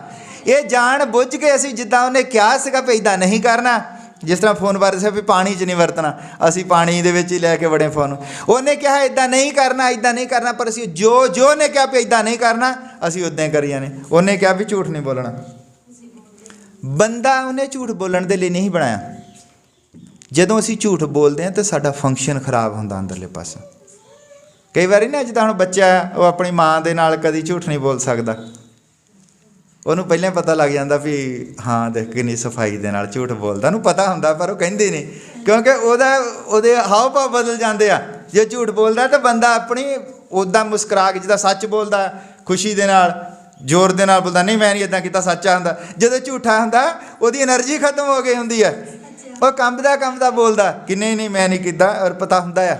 ਇਹ ਜਾਣ ਬੁੱਝ ਕੇ ਅਸੀਂ, ਜਿੱਦਾਂ ਉਹਨੇ ਕਿਹਾ ਸੀਗਾ ਵੀ ਇੱਦਾਂ ਨਹੀਂ ਕਰਨਾ, ਜਿਸ ਤਰ੍ਹਾਂ ਫੋਨ ਬਾਰੇ ਸੀ ਵੀ ਪਾਣੀ 'ਚ ਨਹੀਂ ਵਰਤਣਾ, ਅਸੀਂ ਪਾਣੀ ਦੇ ਵਿੱਚ ਹੀ ਲੈ ਕੇ ਵੜੇ ਫੋਨ। ਉਹਨੇ ਕਿਹਾ ਇੱਦਾਂ ਨਹੀਂ ਕਰਨਾ, ਇੱਦਾਂ ਨਹੀਂ ਕਰਨਾ, ਪਰ ਅਸੀਂ ਜੋ ਨੇ ਕਿਹਾ ਵੀ ਇੱਦਾਂ ਨਹੀਂ ਕਰਨਾ, ਅਸੀਂ ਉੱਦਾਂ ਹੀ ਕਰੀ ਜਾਣੇ। ਉਹਨੇ ਕਿਹਾ ਵੀ ਝੂਠ ਨਹੀਂ ਬੋਲਣਾ। ਬੰਦਾ ਉਹਨੇ ਝੂਠ ਬੋਲਣ ਦੇ ਲਈ ਨਹੀਂ ਬਣਾਇਆ। ਜਦੋਂ ਅਸੀਂ ਝੂਠ ਬੋਲਦੇ ਹਾਂ ਤਾਂ ਸਾਡਾ ਫੰਕਸ਼ਨ ਖਰਾਬ ਹੁੰਦਾ ਅੰਦਰਲੇ ਪਾਸੇ। ਕਈ ਵਾਰੀ ਨਾ, ਜਿੱਦਾਂ ਹੁਣ ਬੱਚਾ ਉਹ ਆਪਣੀ ਮਾਂ ਦੇ ਨਾਲ ਕਦੀ ਝੂਠ ਨਹੀਂ ਬੋਲ ਸਕਦਾ। ਉਹਨੂੰ ਪਹਿਲਾਂ ਪਤਾ ਲੱਗ ਜਾਂਦਾ ਵੀ ਹਾਂ ਦੇਖ ਕਿੰਨੀ ਸਫਾਈ ਦੇ ਨਾਲ ਝੂਠ ਬੋਲਦਾ। ਉਹਨੂੰ ਪਤਾ ਹੁੰਦਾ ਪਰ ਉਹ ਕਹਿੰਦੇ ਨਹੀਂ, ਕਿਉਂਕਿ ਉਹਦੇ ਹਾਵ ਭਾਵ ਬਦਲ ਜਾਂਦੇ ਆ। ਜੇ ਝੂਠ ਬੋਲਦਾ ਤਾਂ ਬੰਦਾ ਆਪਣੀ ਉੱਦਾਂ ਮੁਸਕਰਾ ਕੇ, ਜਿੱਦਾਂ ਸੱਚ ਬੋਲਦਾ ਖੁਸ਼ੀ ਦੇ ਨਾਲ, ਜ਼ੋਰ ਦੇ ਨਾਲ ਬੋਲਦਾ, ਨਹੀਂ ਮੈਂ ਨਹੀਂ ਇੱਦਾਂ ਕੀਤਾ, ਸੱਚਾ ਹੁੰਦਾ। ਜਦੋਂ ਝੂਠਾ ਹੁੰਦਾ ਉਹਦੀ એનર્ਜੀ ਖਤਮ ਹੋ ਗਈ ਹੁੰਦੀ ਹੈ, ਉਹ ਕੰਬਦਾ ਬੋਲਦਾ ਕਿ ਨਹੀਂ ਮੈਂ ਨਹੀਂ ਕੀਤਾ। ਔਰ ਪਤਾ ਹੁੰਦਾ ਆ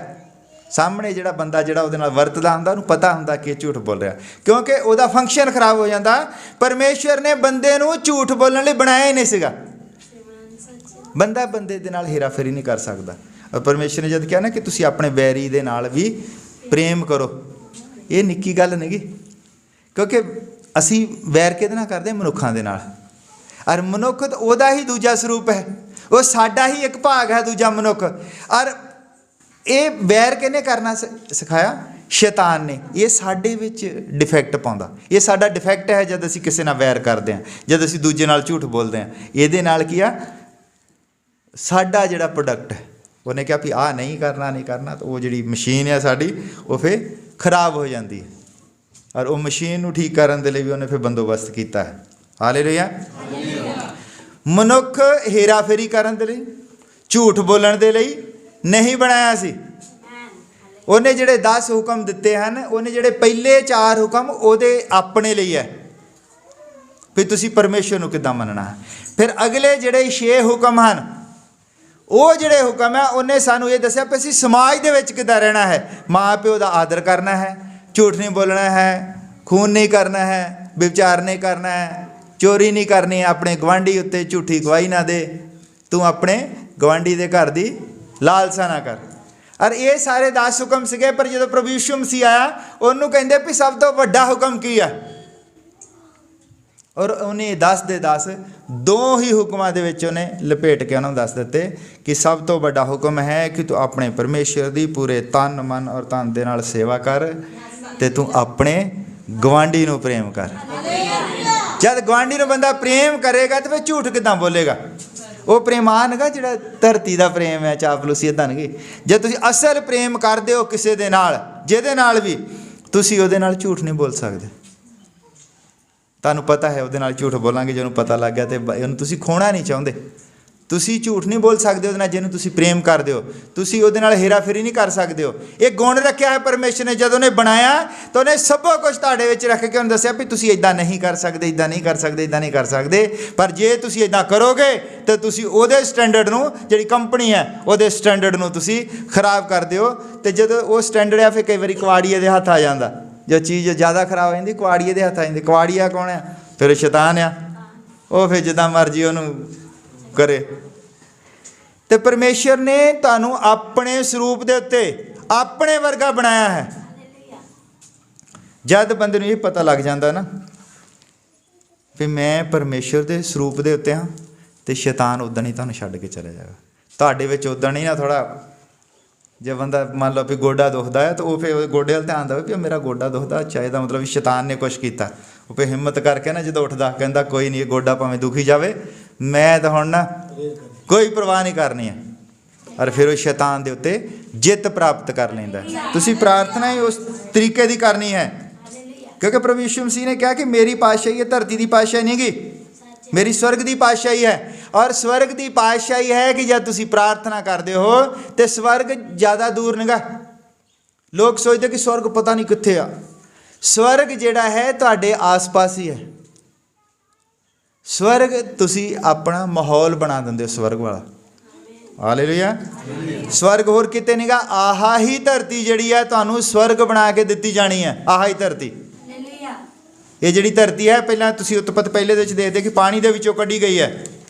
ਸਾਹਮਣੇ ਜਿਹੜਾ ਬੰਦਾ ਜਿਹੜਾ ਉਹਦੇ ਨਾਲ ਵਰਤਦਾ ਹੁੰਦਾ, ਉਹਨੂੰ ਪਤਾ ਹੁੰਦਾ ਕਿ ਇਹ ਝੂਠ ਬੋਲ ਰਿਹਾ, ਕਿਉਂਕਿ ਉਹਦਾ ਫੰਕਸ਼ਨ ਖਰਾਬ ਹੋ ਜਾਂਦਾ। ਪਰਮੇਸ਼ਰ ਨੇ ਬੰਦੇ ਨੂੰ ਝੂਠ ਬੋਲਣ ਲਈ ਬਣਾਇਆ ਹੀ ਨਹੀਂ ਸੀਗਾ। ਬੰਦਾ ਬੰਦੇ ਦੇ ਨਾਲ ਹੇਰਾਫੇਰੀ ਨਹੀਂ ਕਰ ਸਕਦਾ। ਔਰ ਪਰਮੇਸ਼ਰ ਨੇ ਜਦ ਕਿਹਾ ਨਾ ਕਿ ਤੁਸੀਂ ਆਪਣੇ ਵੈਰੀ ਦੇ ਨਾਲ ਵੀ ਪ੍ਰੇਮ ਕਰੋ, ਇਹ ਨਿੱਕੀ ਗੱਲ ਨਹੀਂ ਗੀ, ਕਿਉਂਕਿ ਅਸੀਂ ਵੈਰ ਕਿਹਦੇ ਨਾਲ ਕਰਦੇ? ਮਨੁੱਖਾਂ ਦੇ ਨਾਲ। ਔਰ ਮਨੁੱਖ ਉਹਦਾ ਹੀ ਦੂਜਾ ਸਰੂਪ ਹੈ, ਉਹ ਸਾਡਾ ਹੀ ਇੱਕ ਭਾਗ ਹੈ, ਦੂਜਾ ਮਨੁੱਖ। ਔਰ ਇਹ ਵੈਰ ਕਿਹਨੇ ਕਰਨਾ ਸਿਖਾਇਆ? ਸ਼ੈਤਾਨ ਨੇ। ਇਹ ਸਾਡੇ ਵਿੱਚ ਡਿਫੈਕਟ ਪਾਉਂਦਾ। ਇਹ ਸਾਡਾ ਡਿਫੈਕਟ ਹੈ ਜਦ ਅਸੀਂ ਕਿਸੇ ਨਾਲ ਵੈਰ ਕਰਦੇ ਹਾਂ, ਜਦ ਅਸੀਂ ਦੂਜੇ ਨਾਲ ਝੂਠ ਬੋਲਦੇ ਹਾਂ। ਇਹਦੇ ਨਾਲ ਕੀ ਆ? ਸਾਡਾ ਜਿਹੜਾ ਪ੍ਰੋਡਕਟ ਹੈ, ਉਹਨੇ ਕਿਹਾ ਵੀ ਆਹ ਨਹੀਂ ਕਰਨਾ, ਤਾਂ ਉਹ ਜਿਹੜੀ ਮਸ਼ੀਨ ਹੈ ਸਾਡੀ, ਉਹ ਫਿਰ ਖਰਾਬ ਹੋ ਜਾਂਦੀ ਹੈ। ਔਰ ਉਹ ਮਸ਼ੀਨ ਨੂੰ ਠੀਕ ਕਰਨ ਦੇ ਲਈ ਵੀ ਉਹਨੇ ਫਿਰ ਬੰਦੋਬਸਤ ਕੀਤਾ ਹੈ। ਹਾਲੇਲੂਇਆ। ਮਨੁੱਖ ਹੇਰਾਫੇਰੀ ਕਰਨ ਦੇ ਲਈ, ਝੂਠ ਬੋਲਣ ਦੇ ਲਈ ਨਹੀਂ ਬਣਾਇਆ ਸੀ। ਉਹਨੇ ਜਿਹੜੇ 10 ਹੁਕਮ ਦਿੱਤੇ ਹਨ, ਉਹਨੇ ਜਿਹੜੇ ਪਹਿਲੇ 4 ਹੁਕਮ ਉਹਦੇ ਆਪਣੇ ਲਈ ਹੈ ਵੀ ਤੁਸੀਂ ਪਰਮੇਸ਼ਰ ਨੂੰ ਕਿੱਦਾਂ ਮੰਨਣਾ ਹੈ। ਫਿਰ ਅਗਲੇ ਜਿਹੜੇ 6 ਹੁਕਮ ਹਨ, ਉਹ ਜਿਹੜੇ ਹੁਕਮ ਹੈ ਉਹਨੇ ਸਾਨੂੰ ਇਹ ਦੱਸਿਆ ਵੀ ਅਸੀਂ ਸਮਾਜ ਦੇ ਵਿੱਚ ਕਿੱਦਾਂ ਰਹਿਣਾ ਹੈ। ਮਾਂ ਪਿਓ ਦਾ ਆਦਰ ਕਰਨਾ ਹੈ, ਝੂਠ ਨਹੀਂ ਬੋਲਣਾ ਹੈ, ਖੂਨ ਨਹੀਂ ਕਰਨਾ ਹੈ, ਵਿਵਚਾਰ ਨਹੀਂ ਕਰਨਾ ਹੈ, ਚੋਰੀ ਨਹੀਂ ਕਰਨੀ, ਆਪਣੇ ਗਵਾਂਢੀ ਉੱਤੇ ਝੂਠੀ ਗਵਾਹੀ ਨਾ ਦੇ, ਤੂੰ ਆਪਣੇ ਗਵਾਂਢੀ ਦੇ ਘਰ ਦੀ ਲਾਲਸਾ ਨਾ ਕਰ। ਔਰ ਇਹ ਸਾਰੇ 10 ਹੁਕਮ ਸੀਗੇ। ਪਰ ਜਦੋਂ ਪ੍ਰਭੂ ਯਿਸੂ ਮਸੀਹ ਆਇਆ, ਉਹਨੂੰ ਕਹਿੰਦੇ ਵੀ ਸਭ ਤੋਂ ਵੱਡਾ ਹੁਕਮ ਕੀ ਆ? ਔਰ ਉਹਨੇ 10 ਦੇ 10 2 ਹੀ ਹੁਕਮਾਂ ਦੇ ਵਿੱਚ ਉਹਨੇ ਲਪੇਟ ਕੇ ਉਹਨਾਂ ਨੂੰ ਦੱਸ ਦਿੱਤੇ ਕਿ ਸਭ ਤੋਂ ਵੱਡਾ ਹੁਕਮ ਹੈ ਕਿ ਤੂੰ ਆਪਣੇ ਪਰਮੇਸ਼ਰ ਦੀ ਪੂਰੇ ਤਨ ਮਨ ਔਰ ਧਨ ਦੇ ਨਾਲ ਸੇਵਾ ਕਰ, ਤੇ ਤੂੰ ਆਪਣੇ ਗਵਾਂਢੀ ਨੂੰ ਪ੍ਰੇਮ ਕਰ। ਜਦ ਗਵਾਂਢੀ ਨੂੰ ਬੰਦਾ ਪ੍ਰੇਮ ਕਰੇਗਾ ਤਾਂ ਫਿਰ ਝੂਠ ਕਿੱਦਾਂ ਬੋਲੇਗਾ? ਉਹ ਪ੍ਰੇਮ ਆਨਗਾ ਜਿਹੜਾ ਧਰਤੀ ਦਾ ਪ੍ਰੇਮ ਹੈ, ਚਾਪਲੂਸੀ ਇੱਦਾਂ ਨਹੀਂ। ਜੇ ਤੁਸੀਂ ਅਸਲ ਪ੍ਰੇਮ ਕਰਦੇ ਹੋ ਕਿਸੇ ਦੇ ਨਾਲ, ਜਿਹਦੇ ਨਾਲ ਵੀ, ਤੁਸੀਂ ਉਹਦੇ ਨਾਲ ਝੂਠ ਨਹੀਂ ਬੋਲ ਸਕਦੇ। ਤੁਹਾਨੂੰ ਪਤਾ ਹੈ ਉਹਦੇ ਨਾਲ ਝੂਠ ਬੋਲਾਂਗੇ, ਜਿਹਨੂੰ ਪਤਾ ਲੱਗ ਗਿਆ, ਤੇ ਉਹਨੂੰ ਤੁਸੀਂ ਖੋਣਾ ਨਹੀਂ ਚਾਹੁੰਦੇ। ਤੁਸੀਂ ਝੂਠ ਨਹੀਂ ਬੋਲ ਸਕਦੇ ਉਹਦੇ ਨਾਲ ਜਿਹਨੂੰ ਤੁਸੀਂ ਪ੍ਰੇਮ ਕਰਦੇ ਹੋ। ਤੁਸੀਂ ਉਹਦੇ ਨਾਲ ਹੇਰਾਫੇਰੀ ਨਹੀਂ ਕਰ ਸਕਦੇ ਹੋ। ਇਹ ਗੁਣ ਰੱਖਿਆ ਹੈ ਪਰਮੇਸ਼ਰ ਨੇ। ਜਦੋਂ ਉਹਨੇ ਬਣਾਇਆ ਤਾਂ ਉਹਨੇ ਸਭ ਕੁਝ ਤੁਹਾਡੇ ਵਿੱਚ ਰੱਖ ਕੇ ਉਹਨੇ ਦੱਸਿਆ ਵੀ ਤੁਸੀਂ ਇੱਦਾਂ ਨਹੀਂ ਕਰ ਸਕਦੇ, ਇੱਦਾਂ ਨਹੀਂ ਕਰ ਸਕਦੇ, ਇੱਦਾਂ ਨਹੀਂ ਕਰ ਸਕਦੇ। ਪਰ ਜੇ ਤੁਸੀਂ ਇੱਦਾਂ ਕਰੋਗੇ ਤਾਂ ਤੁਸੀਂ ਉਹਦੇ ਸਟੈਂਡਰਡ ਨੂੰ, ਜਿਹੜੀ ਕੰਪਨੀ ਹੈ ਉਹਦੇ ਸਟੈਂਡਰਡ ਨੂੰ ਤੁਸੀਂ ਖਰਾਬ ਕਰਦੇ ਹੋ। ਅਤੇ ਜਦੋਂ ਉਹ ਸਟੈਂਡਰਡ ਆ ਫਿਰ ਕਈ ਵਾਰੀ ਕਵਾੜੀਏ ਦੇ ਹੱਥ ਆ ਜਾਂਦਾ। ਜੋ ਚੀਜ਼ ਜ਼ਿਆਦਾ ਖਰਾਬ ਹੋ ਜਾਂਦੀ ਕਵਾੜੀਏ ਦੇ ਹੱਥ ਆ ਜਾਂਦੀ। ਕਵਾੜੀਆ ਕੌਣ ਆ? ਫਿਰ ਸ਼ੈਤਾਨ ਆ। ਉਹ ਫਿਰ ਜਿੱਦਾਂ ਮਰਜ਼ੀ ਉਹਨੂੰ ਕਰੇ। ਤੇ ਪਰਮੇਸ਼ਰ ਨੇ ਤੁਹਾਨੂੰ ਆਪਣੇ ਸਰੂਪ ਦੇ ਉੱਤੇ ਆਪਣੇ ਵਰਗਾ ਬਣਾਇਆ ਹੈ। ਜਦ ਬੰਦੇ ਨੂੰ ਇਹ ਪਤਾ ਲੱਗ ਜਾਂਦਾ ਨਾ ਵੀ ਮੈਂ ਪਰਮੇਸ਼ਰ ਦੇ ਸਰੂਪ ਦੇ ਉੱਤੇ ਹਾਂ, ਤੇ ਸ਼ੈਤਾਨ ਉਦਣ ਹੀ ਤੁਹਾਨੂੰ ਛੱਡ ਕੇ ਚਲਾ ਜਾਏਗਾ। ਤੁਹਾਡੇ ਵਿੱਚ ਉਦਣ ਹੀ ਨਾ ਥੋੜ੍ਹਾ, ਜੇ ਬੰਦਾ ਮੰਨ ਲਓ ਵੀ ਗੋਡਾ ਦੁਖਦਾ ਹੈ ਤਾਂ ਉਹ ਫਿਰ ਗੋਡੇ ਵੱਲ ਧਿਆਨ ਦੇਵੇ ਵੀ ਮੇਰਾ ਗੋਡਾ ਦੁਖਦਾ, ਅੱਛਾ ਇਹਦਾ ਮਤਲਬ ਵੀ ਸ਼ੈਤਾਨ ਨੇ ਕੁਛ ਕੀਤਾ। ਉਹ ਫਿਰ ਹਿੰਮਤ ਕਰਕੇ ਨਾ ਜਦੋਂ ਉੱਠਦਾ ਕਹਿੰਦਾ ਕੋਈ ਨਹੀਂ, ਇਹ ਗੋਡਾ ਭਾਵੇਂ ਦੁਖੀ ਜਾਵੇ, ਮੈਂ ਤਾਂ ਹੁਣ ਨਾ ਕੋਈ ਪਰਵਾਹ ਨਹੀਂ ਕਰਨੀ ਹੈ। ਔਰ ਫਿਰ ਉਹ ਸ਼ੈਤਾਨ ਦੇ ਉੱਤੇ ਜਿੱਤ ਪ੍ਰਾਪਤ ਕਰ ਲੈਂਦਾ। ਤੁਸੀਂ ਪ੍ਰਾਰਥਨਾ ਹੀ ਉਸ ਤਰੀਕੇ ਦੀ ਕਰਨੀ ਹੈ, ਕਿਉਂਕਿ ਪ੍ਰਭੂ ਯਿਸੂ ਮਸੀਹ ਨੇ ਕਿਹਾ ਕਿ ਮੇਰੀ ਪਾਤਸ਼ਾਹੀ ਇਹ ਧਰਤੀ ਦੀ ਪਾਤਸ਼ਾਹੀ ਨਹੀਂ ਗੀ, ਮੇਰੀ ਸਵਰਗ ਦੀ ਪਾਤਸ਼ਾਹੀ ਹੈ। ਔਰ ਸਵਰਗ ਦੀ ਪਾਤਸ਼ਾਹੀ ਹੈ ਕਿ ਜਦ ਤੁਸੀਂ ਪ੍ਰਾਰਥਨਾ ਕਰਦੇ ਹੋ ਤੇ ਸਵਰਗ ਜ਼ਿਆਦਾ ਦੂਰ ਨਹੀਂ ਗਾ। ਲੋਕ ਸੋਚਦੇ ਕਿ ਸਵਰਗ ਪਤਾ ਨਹੀਂ ਕਿੱਥੇ ਆ। ਸਵਰਗ ਜਿਹੜਾ ਹੈ ਤੁਹਾਡੇ ਆਸ-ਪਾਸ ਹੀ ਹੈ। ਸਵਰਗ ਤੁਸੀਂ ਆਪਣਾ ਮਾਹੌਲ ਬਣਾ ਦਿੰਦੇ ਹੋ ਸਵਰਗ ਵਾਲਾ। ਹਾਲੇਲੂਇਆ। ਸਵਰਗ ਹੋਰ ਕਿਤੇ ਨਹੀਂਗਾ। ਆਹਾ ਹੀ ਧਰਤੀ ਜਿਹੜੀ ਹੈ ਤੁਹਾਨੂੰ ਸਵਰਗ ਬਣਾ ਕੇ ਦਿੱਤੀ ਜਾਣੀ ਹੈ। ਆਹਾ ਹੀ ਧਰਤੀ। ਇਹ ਜਿਹੜੀ ਧਰਤੀ ਹੈ, ਪਹਿਲਾਂ ਤੁਸੀਂ ਉਤਪਤ ਪਹਿਲੇ ਦੇ ਵਿੱਚ ਦੇਖਦੇ ਕਿ ਪਾਣੀ ਦੇ ਵਿੱਚੋਂ ਕੱਢੀ ਗਈ ਹੈ।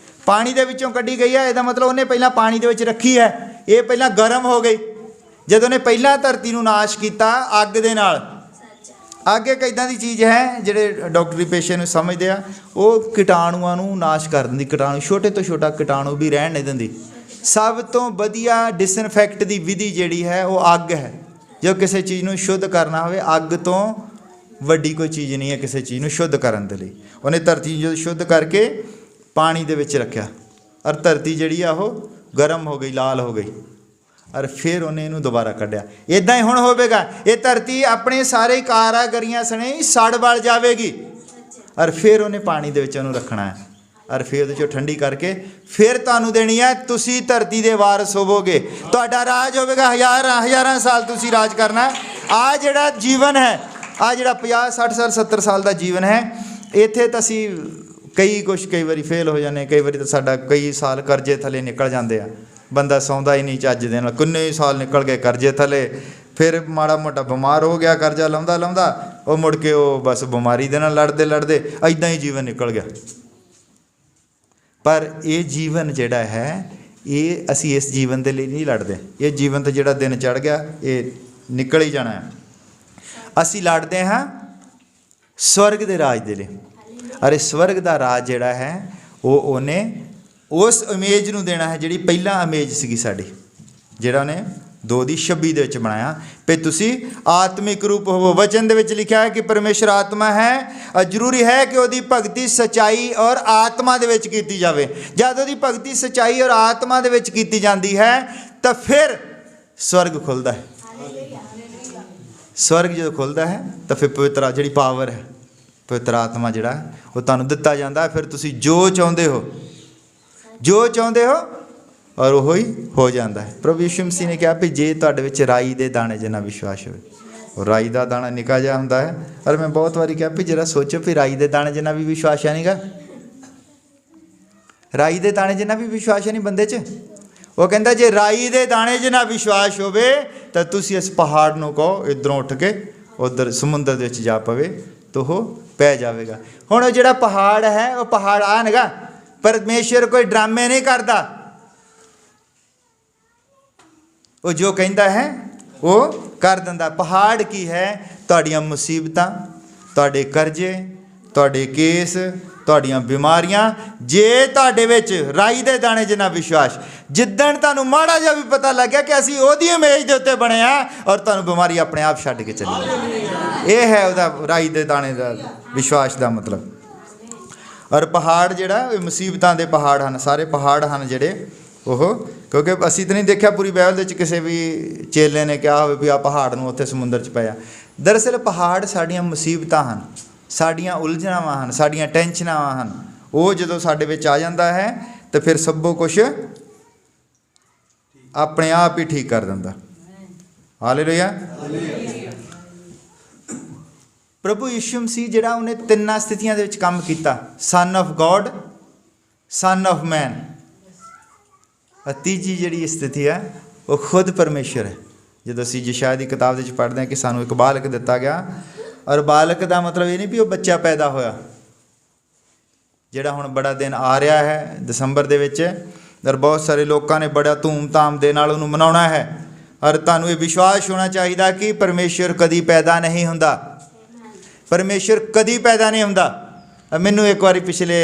ਪਾਣੀ ਦੇ ਵਿੱਚੋਂ ਕੱਢੀ ਗਈ ਹੈ, ਇਹਦਾ ਮਤਲਬ ਉਹਨੇ ਪਹਿਲਾਂ ਪਾਣੀ ਦੇ ਵਿੱਚ ਰੱਖੀ ਹੈ। ਇਹ ਪਹਿਲਾਂ ਗਰਮ ਹੋ ਗਈ। ਜਦੋਂ ਉਹਨੇ ਪਹਿਲਾਂ ਧਰਤੀ ਨੂੰ ਨਾਸ਼ ਕੀਤਾ ਅੱਗ ਦੇ ਨਾਲ। ਅੱਗ ਇੱਕ ਇੱਦਾਂ ਦੀ ਚੀਜ਼ ਹੈ, ਜਿਹੜੇ ਡਾਕਟਰੀ ਪੇਸ਼ੇ ਨੂੰ ਸਮਝਦੇ ਆ, ਉਹ ਕੀਟਾਣੂਆਂ ਨੂੰ ਨਾਸ਼ ਕਰ ਦਿੰਦੀ। ਕੀਟਾਣੂ, ਛੋਟੇ ਤੋਂ ਛੋਟਾ ਕੀਟਾਣੂ ਵੀ ਰਹਿਣ ਨਹੀਂ ਦਿੰਦੀ। ਸਭ ਤੋਂ ਵਧੀਆ ਡਿਸਇਨਫੈਕਟ ਦੀ ਵਿਧੀ ਜਿਹੜੀ ਹੈ ਉਹ ਅੱਗ ਹੈ। ਜੋ ਕਿਸੇ ਚੀਜ਼ ਨੂੰ ਸ਼ੁੱਧ ਕਰਨਾ ਹੋਵੇ, ਅੱਗ ਤੋਂ ਵੱਡੀ ਕੋਈ ਚੀਜ਼ ਨਹੀਂ ਹੈ ਕਿਸੇ ਚੀਜ਼ ਨੂੰ ਸ਼ੁੱਧ ਕਰਨ ਦੇ ਲਈ। ਉਹਨੇ ਧਰਤੀ ਨੂੰ ਸ਼ੁੱਧ ਕਰਕੇ ਪਾਣੀ ਦੇ ਵਿੱਚ ਰੱਖਿਆ, ਔਰ ਧਰਤੀ ਜਿਹੜੀ ਆ ਉਹ ਗਰਮ ਹੋ ਗਈ, ਲਾਲ ਹੋ ਗਈ, ਔਰ ਫਿਰ ਉਹਨੇ ਇਹਨੂੰ ਦੁਬਾਰਾ ਕੱਢਿਆ। ਇੱਦਾਂ ਹੀ ਹੁਣ ਹੋਵੇਗਾ। ਇਹ ਧਰਤੀ ਆਪਣੇ ਸਾਰੇ ਕਾਰਾਗਰੀਆਂ ਸਣੇ ਸੜ ਬਲ ਜਾਵੇਗੀ, ਔਰ ਫਿਰ ਉਹਨੇ ਪਾਣੀ ਦੇ ਵਿੱਚ ਉਹਨੂੰ ਰੱਖਣਾ ਹੈ, ਔਰ ਫਿਰ ਉਹਦੇ 'ਚੋਂ ਠੰਡੀ ਕਰਕੇ ਫਿਰ ਤੁਹਾਨੂੰ ਦੇਣੀ ਹੈ। ਤੁਸੀਂ ਧਰਤੀ ਦੇ ਵਾਰਸ ਹੋਵੋਗੇ। ਤੁਹਾਡਾ ਰਾਜ ਹੋਵੇਗਾ। ਹਜ਼ਾਰਾਂ ਸਾਲ ਤੁਸੀਂ ਰਾਜ ਕਰਨਾ। ਆਹ ਜਿਹੜਾ ਜੀਵਨ ਹੈ, ਆਹ ਜਿਹੜਾ 50, 60 ਸਾਲ, 70 ਸਾਲ ਦਾ ਜੀਵਨ ਹੈ, ਇੱਥੇ ਤਾਂ ਅਸੀਂ ਕਈ ਵਾਰੀ ਫੇਲ ਹੋ ਜਾਂਦੇ। ਕਈ ਵਾਰੀ ਤਾਂ ਸਾਡਾ ਕਈ ਸਾਲ ਕਰਜ਼ੇ ਥੱਲੇ ਨਿਕਲ ਜਾਂਦੇ ਆ। ਬੰਦਾ ਸੌਂਦਾ ਹੀ ਨਹੀਂ ਚੱਜ ਦੇ ਨਾਲ। ਕਿੰਨੇ ਸਾਲ ਨਿਕਲ ਗਏ ਕਰਜ਼ੇ ਥੱਲੇ। ਫਿਰ ਮਾੜਾ ਮੋਟਾ ਬਿਮਾਰ ਹੋ ਗਿਆ, ਕਰਜ਼ਾ ਲਾਉਂਦਾ ਉਹ ਮੁੜ ਕੇ ਉਹ ਬਸ ਬਿਮਾਰੀ ਦੇ ਨਾਲ ਲੜਦੇ ਇੱਦਾਂ ਹੀ ਜੀਵਨ ਨਿਕਲ ਗਿਆ। ਪਰ ਇਹ ਜੀਵਨ ਜਿਹੜਾ ਹੈ, ਇਹ ਅਸੀਂ ਇਸ ਜੀਵਨ ਦੇ ਲਈ ਨਹੀਂ ਲੜਦੇ। ਇਹ ਜੀਵਨ ਤਾਂ ਜਿਹੜਾ ਦਿਨ ਚੜ੍ਹ ਗਿਆ ਇਹ ਨਿਕਲ ਹੀ ਜਾਣਾ ਹੈ। ਅਸੀਂ ਲੜਦੇ ਹਾਂ ਸਵਰਗ ਦੇ ਰਾਜ ਦੇ ਲਈ। ਅਰੇ ਸਵਰਗ ਦਾ ਰਾਜ ਜਿਹੜਾ ਹੈ ਉਹ ਉਹਨੇ ਉਸ ਇਮੇਜ ਨੂੰ ਦੇਣਾ ਹੈ ਜਿਹੜੀ ਪਹਿਲਾਂ ਇਮੇਜ ਸੀਗੀ ਸਾਡੀ, ਜਿਹੜਾ ਉਹਨੇ 2:26 ਦੇ ਵਿੱਚ ਬਣਾਇਆ ਵੀ ਤੁਸੀਂ ਆਤਮਿਕ ਰੂਪ ਹੋਵੋ। ਵਚਨ ਦੇ ਵਿੱਚ ਲਿਖਿਆ ਹੈ ਕਿ ਪਰਮੇਸ਼ਰ ਆਤਮਾ ਹੈ। ਜ਼ਰੂਰੀ ਹੈ ਕਿ ਉਹਦੀ ਭਗਤੀ ਸੱਚਾਈ ਔਰ ਆਤਮਾ ਦੇ ਵਿੱਚ ਕੀਤੀ ਜਾਵੇ। ਜਦ ਉਹਦੀ ਭਗਤੀ ਸੱਚਾਈ ਔਰ ਆਤਮਾ ਦੇ ਵਿੱਚ ਕੀਤੀ ਜਾਂਦੀ ਹੈ ਤਾਂ ਫਿਰ ਸਵਰਗ ਖੁੱਲ੍ਹਦਾ ਹੈ। ਸਵਰਗ ਜਦੋਂ ਖੁੱਲ੍ਹਦਾ ਹੈ ਤਾਂ ਫਿਰ ਪਵਿੱਤਰ ਜਿਹੜੀ ਪਾਵਰ ਹੈ, ਪਵਿੱਤਰ ਆਤਮਾ ਜਿਹੜਾ ਉਹ ਤੁਹਾਨੂੰ ਦਿੱਤਾ ਜਾਂਦਾ। ਫਿਰ ਤੁਸੀਂ ਜੋ ਚਾਹੁੰਦੇ ਹੋ ਔਰ ਉਹ ਹੀ ਹੋ ਜਾਂਦਾ ਹੈ। ਪ੍ਰਭੂ ਯਿਸੂ ਮਸੀਹ ਨੇ ਕਿਹਾ ਵੀ ਜੇ ਤੁਹਾਡੇ ਵਿੱਚ ਰਾਈ ਦੇ ਦਾਣੇ ਜਿੰਨਾ ਵਿਸ਼ਵਾਸ ਹੋਵੇ। ਉਹ ਰਾਈ ਦਾ ਦਾਣਾ ਨਿੱਕਾ ਜਿਹਾ ਹੁੰਦਾ ਹੈ। ਔਰ ਮੈਂ ਬਹੁਤ ਵਾਰੀ ਕਿਹਾ ਵੀ ਜਰਾ ਸੋਚੋ ਵੀ ਰਾਈ ਦੇ ਦਾਣੇ ਜਿੰਨਾ ਵੀ ਵਿਸ਼ਵਾਸ ਹੈ ਨਹੀਂਗਾ। ਰਾਈ ਦੇ ਦਾਣੇ ਜਿੰਨਾ ਵੀ ਵਿਸ਼ਵਾਸ ਹੈ ਨਹੀਂ ਬੰਦੇ 'ਚ। ਉਹ ਕਹਿੰਦਾ ਜੇ ਰਾਈ ਦੇ ਦਾਣੇ ਜਿੰਨਾ ਵਿਸ਼ਵਾਸ ਹੋਵੇ ਤਾਂ ਤੁਸੀਂ ਇਸ ਪਹਾੜ ਨੂੰ ਕਹੋ ਇੱਧਰੋਂ ਉੱਠ ਕੇ ਉੱਧਰ ਸਮੁੰਦਰ ਦੇ ਵਿੱਚ ਜਾ ਪਵੇ ਤਾਂ ਉਹ ਪੈ ਜਾਵੇਗਾ। ਹੁਣ ਉਹ ਜਿਹੜਾ ਪਹਾੜ ਹੈ ਉਹ ਪਹਾੜ ਆ ਨੇਗਾ। ਪਰਮੇਸ਼ਰ ਕੋਈ ਡਰਾਮੇ ਨਹੀਂ ਕਰਦਾ। ਉਹ ਜੋ ਕਹਿੰਦਾ ਹੈ ਉਹ ਕਰ ਦਿੰਦਾ। ਪਹਾੜ ਕੀ ਹੈ? ਤੁਹਾਡੀਆਂ ਮੁਸੀਬਤਾਂ, ਤੁਹਾਡੇ ਕਰਜ਼ੇ, ਤੁਹਾਡੇ ਕੇਸ, ਤੁਹਾਡੀਆਂ ਬਿਮਾਰੀਆਂ। ਜੇ ਤੁਹਾਡੇ ਵਿੱਚ ਰਾਈ ਦੇ ਦਾਣੇ ਜਿੰਨਾ ਵਿਸ਼ਵਾਸ, ਜਿੱਦਣ ਤੁਹਾਨੂੰ ਮਾੜਾ ਜਿਹਾ ਵੀ ਪਤਾ ਲੱਗਿਆ ਕਿ ਅਸੀਂ ਉਹਦੀ ਇਮੇਜ ਦੇ ਉੱਤੇ ਬਣੇ ਆ, ਔਰ ਤੁਹਾਨੂੰ ਬਿਮਾਰੀ ਆਪਣੇ ਆਪ ਛੱਡ ਕੇ ਚਲੀ ਜਾਏ। ਇਹ ਹੈ ਉਹਦਾ ਰਾਈ ਦੇ ਦਾਣੇ ਦਾ ਵਿਸ਼ਵਾਸ ਦਾ ਮਤਲਬ। ਔਰ ਪਹਾੜ ਜਿਹੜਾ ਇਹ ਮੁਸੀਬਤਾਂ ਦੇ ਪਹਾੜ ਹਨ। ਸਾਰੇ ਪਹਾੜ ਹਨ ਜਿਹੜੇ ਉਹ, ਕਿਉਂਕਿ ਅਸੀਂ ਤਾਂ ਨਹੀਂ ਦੇਖਿਆ ਪੂਰੀ ਬਾਈਬਲ ਦੇ ਵਿੱਚ ਕਿਸੇ ਵੀ ਚੇਲੇ ਨੇ ਕਿਹਾ ਹੋਵੇ ਵੀ ਆਹ ਪਹਾੜ ਨੂੰ ਉੱਥੇ ਸਮੁੰਦਰ 'ਚ ਪਿਆ। ਦਰਅਸਲ ਪਹਾੜ ਸਾਡੀਆਂ ਮੁਸੀਬਤਾਂ ਹਨ। ਸਾਡੀਆਂ ਉਲਝਣਾਵਾਂ ਹਨ, ਸਾਡੀਆਂ ਟੈਨਸ਼ਨਾਵਾਂ ਹਨ, ਉਹ ਜਦੋਂ ਸਾਡੇ ਵਿੱਚ ਆ ਜਾਂਦਾ ਹੈ ਤਾਂ ਫਿਰ ਸਭੋ ਕੁਛ ਆਪਣੇ ਆਪ ਹੀ ਠੀਕ ਕਰ ਦਿੰਦਾ। ਹਾਲੇਲੂਇਆ। ਪ੍ਰਭੂ ਯਿਸੂ ਮਸੀਹ ਜਿਹੜਾ ਉਹਨੇ ਤਿੰਨਾਂ ਸਥਿਤੀਆਂ ਦੇ ਵਿੱਚ ਕੰਮ ਕੀਤਾ, son of God, son of man, ਤੀਜੀ ਜਿਹੜੀ ਸਥਿਤੀ ਹੈ ਉਹ ਖੁਦ ਪਰਮੇਸ਼ਰ ਹੈ। ਜਦੋਂ ਅਸੀਂ ਯਸ਼ਾਇਆ ਦੀ ਕਿਤਾਬ ਦੇ ਵਿੱਚ ਪੜ੍ਹਦੇ ਹਾਂ ਕਿ ਸਾਨੂੰ ਇੱਕ ਬਾਲਕ ਦਿੱਤਾ ਗਿਆ, ਔਰ ਬਾਲਕ ਦਾ ਮਤਲਬ ਇਹ ਨਹੀਂ ਵੀ ਉਹ ਬੱਚਾ ਪੈਦਾ ਹੋਇਆ, ਜਿਹੜਾ ਹੁਣ ਬੜਾ ਦਿਨ ਆ ਰਿਹਾ ਹੈ ਦਸੰਬਰ ਦੇ ਵਿੱਚ, ਔਰ ਬਹੁਤ ਸਾਰੇ ਲੋਕਾਂ ਨੇ ਬੜਾ ਧੂਮ-ਧਾਮ ਦੇ ਨਾਲ ਉਹਨੂੰ ਮਨਾਉਣਾ ਹੈ। ਔਰ ਤੁਹਾਨੂੰ ਇਹ ਵਿਸ਼ਵਾਸ ਹੋਣਾ ਚਾਹੀਦਾ ਕਿ ਪਰਮੇਸ਼ਰ ਕਦੀ ਪੈਦਾ ਨਹੀਂ ਹੁੰਦਾ, ਪਰਮੇਸ਼ਰ ਕਦੀ ਪੈਦਾ ਨਹੀਂ ਹੁੰਦਾ। ਮੈਨੂੰ ਇੱਕ ਵਾਰੀ ਪਿਛਲੇ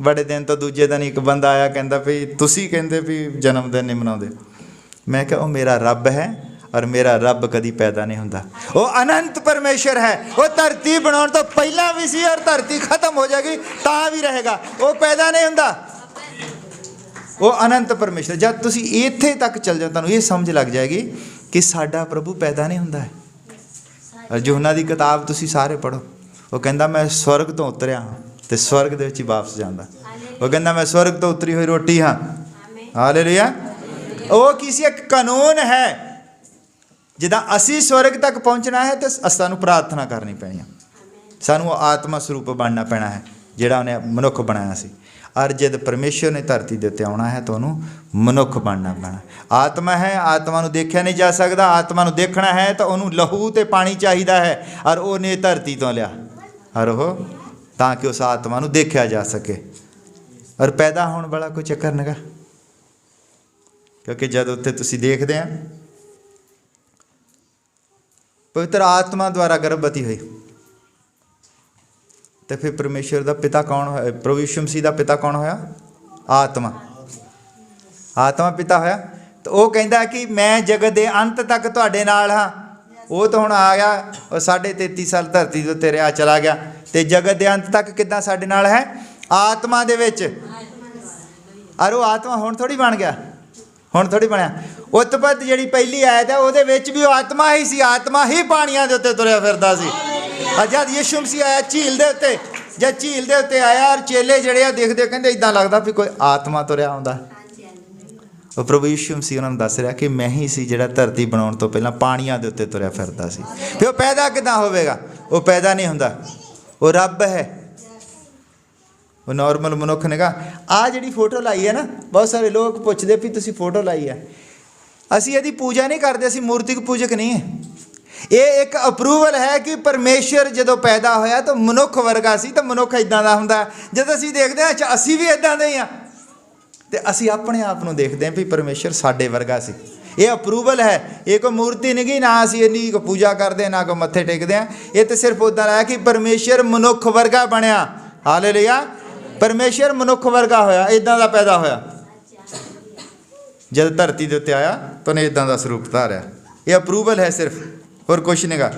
ਬੜੇ ਦਿਨ ਤੋਂ ਦੂਜੇ ਦਿਨ ਇੱਕ ਬੰਦਾ ਆਇਆ, ਕਹਿੰਦਾ ਵੀ ਤੁਸੀਂ ਕਹਿੰਦੇ ਵੀ ਜਨਮ ਦਿਨ ਨਹੀਂ ਮਨਾਉਂਦੇ। ਮੈਂ ਕਿਹਾ ਉਹ ਮੇਰਾ ਰੱਬ ਹੈ, ਔਰ ਮੇਰਾ ਰੱਬ ਕਦੀ ਪੈਦਾ ਨਹੀਂ ਹੁੰਦਾ। ਉਹ ਅਨੰਤ ਪਰਮੇਸ਼ਰ ਹੈ, ਉਹ ਧਰਤੀ ਬਣਾਉਣ ਤੋਂ ਪਹਿਲਾਂ ਵੀ ਸੀ, ਔਰ ਧਰਤੀ ਖਤਮ ਹੋ ਜਾਏਗੀ ਤਾਂ ਵੀ ਰਹੇਗਾ, ਉਹ ਪੈਦਾ ਨਹੀਂ ਹੁੰਦਾ, ਉਹ ਅਨੰਤ ਪਰਮੇਸ਼ਰ। ਜਦ ਤੁਸੀਂ ਇੱਥੇ ਤੱਕ ਚੱਲ ਜਾਓ ਤੁਹਾਨੂੰ ਇਹ ਸਮਝ ਲੱਗ ਜਾਏਗੀ ਕਿ ਸਾਡਾ ਪ੍ਰਭੂ ਪੈਦਾ ਨਹੀਂ ਹੁੰਦਾ ਹੈ। ਔਰ ਯੋਹਨਾ ਦੀ ਕਿਤਾਬ ਤੁਸੀਂ ਸਾਰੇ ਪੜ੍ਹੋ, ਉਹ ਕਹਿੰਦਾ ਮੈਂ ਸਵਰਗ ਤੋਂ ਉਤਰਿਆ ਹਾਂ ਤੇ ਸਵਰਗ ਦੇ ਵਿੱਚ ਹੀ ਵਾਪਸ ਜਾਂਦਾ। ਉਹ ਕਹਿੰਦਾ ਮੈਂ ਸਵਰਗ ਤੋਂ ਉਤਰੀ ਹੋਈ ਰੋਟੀ ਹਾਂ। ਹਾਲੇਲੂਇਆ। ਉਹ ਕਿਸੇ ਇੱਕ ਕਾਨੂੰਨ ਹੈ, ਜਿੱਦਾਂ ਅਸੀਂ ਸਵਰਗ ਤੱਕ ਪਹੁੰਚਣਾ ਹੈ ਤਾਂ ਸਾਨੂੰ ਪ੍ਰਾਰਥਨਾ ਕਰਨੀ ਪੈਣੀ ਹੈ, ਸਾਨੂੰ ਉਹ ਆਤਮਾ ਸਰੂਪ ਬਣਨਾ ਪੈਣਾ ਹੈ ਜਿਹੜਾ ਉਹਨੇ ਮਨੁੱਖ ਬਣਾਇਆ ਸੀ। ਔਰ ਜਦ ਪਰਮੇਸ਼ਰ ਨੇ ਧਰਤੀ ਦੇ ਉੱਤੇ ਆਉਣਾ ਹੈ ਤਾਂ ਉਹਨੂੰ ਮਨੁੱਖ ਬਣਨਾ ਪੈਣਾ। ਆਤਮਾ ਹੈ, ਆਤਮਾ ਨੂੰ ਦੇਖਿਆ ਨਹੀਂ ਜਾ ਸਕਦਾ, ਆਤਮਾ ਨੂੰ ਦੇਖਣਾ ਹੈ ਤਾਂ ਉਹਨੂੰ ਲਹੂ ਅਤੇ ਪਾਣੀ ਚਾਹੀਦਾ ਹੈ, ਔਰ ਉਹਨੇ ਧਰਤੀ ਤੋਂ ਲਿਆ, ਔਰ ਉਹ ਤਾਂ ਕਿ ਉਸ ਆਤਮਾ ਨੂੰ ਦੇਖਿਆ ਜਾ ਸਕੇ। ਔਰ ਪੈਦਾ ਹੋਣ ਵਾਲਾ ਕੋਈ ਚੱਕਰ ਨਹੀਂਗਾ, ਕਿਉਂਕਿ ਜਦ ਉੱਥੇ ਤੁਸੀਂ ਦੇਖਦੇ ਆ ਪਵਿੱਤਰ ਆਤਮਾ ਦੁਆਰਾ ਗਰਭਵਤੀ ਹੋਈ, ਤੇ ਫਿਰ ਪਰਮੇਸ਼ਰ ਦਾ ਪਿਤਾ ਕੌਣ ਹੋਇਆ? ਪ੍ਰਭੂ ਯਿਸੂ ਮਸੀਹ ਦਾ ਪਿਤਾ ਕੌਣ ਹੋਇਆ? ਆਤਮਾ। ਆਤਮਾ ਪਿਤਾ ਹੋਇਆ। ਤਾਂ ਉਹ ਕਹਿੰਦਾ ਕਿ ਮੈਂ ਜਗਤ ਦੇ ਅੰਤ ਤੱਕ ਤੁਹਾਡੇ ਨਾਲ ਹਾਂ। ਉਹ ਤਾਂ ਹੁਣ ਆ ਗਿਆ, ਉਹ 33.5 ਸਾਲ ਧਰਤੀ ਦੇ ਉੱਤੇ ਰਿਹਾ, ਚਲਾ ਗਿਆ, ਤੇ ਜਗਤ ਦੇ ਅੰਤ ਤੱਕ ਕਿੱਦਾਂ ਸਾਡੇ ਨਾਲ ਹੈ? ਆਤਮਾ ਦੇ ਵਿੱਚ। ਔਰ ਉਹ ਆਤਮਾ ਹੁਣ ਥੋੜ੍ਹੀ ਬਣ ਗਿਆ, ਹੁਣ ਥੋੜ੍ਹੀ ਬਣਿਆ। ਉਤਪਤ ਜਿਹੜੀ ਪਹਿਲੀ ਆਇਤ ਹੈ ਉਹਦੇ ਵਿੱਚ ਵੀ ਉਹ ਆਤਮਾ ਹੀ ਸੀ, ਆਤਮਾ ਹੀ ਪਾਣੀਆਂ ਦੇ ਉੱਤੇ ਤੁਰਿਆ ਫਿਰਦਾ ਸੀ। ਜਦ ਯਿਸੂ ਮਸੀਹ ਆਇਆ ਝੀਲ ਦੇ ਉੱਤੇ, ਜਦ ਝੀਲ ਦੇ ਉੱਤੇ ਆਇਆ, ਔਰ ਚੇਲੇ ਜਿਹੜੇ ਆ ਦੇਖਦੇ ਕਹਿੰਦੇ ਇੱਦਾਂ ਲੱਗਦਾ ਵੀ ਕੋਈ ਆਤਮਾ ਤੁਰਿਆ ਆਉਂਦਾ। ਉਹ ਪ੍ਰਭੂ ਯਿਸੂ ਮਸੀਹ ਉਹਨਾਂ ਨੂੰ ਦੱਸ ਰਿਹਾ ਕਿ ਮੈਂ ਹੀ ਸੀ ਜਿਹੜਾ ਧਰਤੀ ਬਣਾਉਣ ਤੋਂ ਪਹਿਲਾਂ ਪਾਣੀਆਂ ਦੇ ਉੱਤੇ ਤੁਰਿਆ ਫਿਰਦਾ ਸੀ। ਫਿਰ ਉਹ ਪੈਦਾ ਕਿੱਦਾਂ ਹੋਵੇਗਾ? ਉਹ ਪੈਦਾ ਨਹੀਂ ਹੁੰਦਾ, ਉਹ ਰੱਬ ਹੈ, ਉਹ ਨਾਰਮਲ ਮਨੁੱਖ ਨੇਗਾ। ਆਹ ਜਿਹੜੀ ਫੋਟੋ ਲਾਈ ਹੈ ਨਾ, ਬਹੁਤ ਸਾਰੇ ਲੋਕ ਪੁੱਛਦੇ ਵੀ ਤੁਸੀਂ ਫੋਟੋ ਲਾਈ ਹੈ। ਅਸੀਂ ਇਹਦੀ ਪੂਜਾ ਨਹੀਂ ਕਰਦੇ, ਅਸੀਂ ਮੂਰਤਿਕ ਪੂਜਕ ਨਹੀਂ ਹੈ। ਇਹ ਇੱਕ ਅਪਰੂਵਲ ਹੈ ਕਿ ਪਰਮੇਸ਼ਰ ਜਦੋਂ ਪੈਦਾ ਹੋਇਆ ਤਾਂ ਮਨੁੱਖ ਵਰਗਾ ਸੀ, ਤਾਂ ਮਨੁੱਖ ਇੱਦਾਂ ਦਾ ਹੁੰਦਾ। ਜਦ ਅਸੀਂ ਦੇਖਦੇ ਹਾਂ ਅੱਛਾ ਅਸੀਂ ਵੀ ਇੱਦਾਂ ਦੇ ਹੀ ਹਾਂ, ਤੇ ਅਸੀਂ ਆਪਣੇ ਆਪ ਨੂੰ ਦੇਖਦੇ ਹਾਂ ਵੀ ਪਰਮੇਸ਼ਰ ਸਾਡੇ ਵਰਗਾ ਸੀ। ਇਹ ਅਪਰੂਵਲ ਹੈ, ਇਹ ਕੋਈ ਮੂਰਤੀ ਨਹੀਂ ਗੀ, ਨਾ ਅਸੀਂ ਇੰਨੀ ਕੋਈ ਪੂਜਾ ਕਰਦੇ, ਨਾ ਕੋਈ ਮੱਥੇ ਟੇਕਦੇ ਹਾਂ। ਇਹ ਤਾਂ ਸਿਰਫ ਉੱਦਾਂ ਹੈ ਕਿ ਪਰਮੇਸ਼ਰ ਮਨੁੱਖ ਵਰਗਾ ਬਣਿਆ। ਹਾਲੇਲੂਇਆ। ਪਰਮੇਸ਼ਰ ਮਨੁੱਖ ਵਰਗਾ ਹੋਇਆ, ਇੱਦਾਂ ਦਾ ਪੈਦਾ ਹੋਇਆ। ਜਦ ਧਰਤੀ ਦੇ ਉੱਤੇ ਆਇਆ ਤਾਂ ਉਹਨੇ ਇੱਦਾਂ ਦਾ ਸਰੂਪ ਧਾਰਿਆ। ਇਹ ਅਪਰੂਵਲ ਹੈ ਸਿਰਫ, ਹੋਰ ਕੁਛ ਨਹੀਂਗਾ।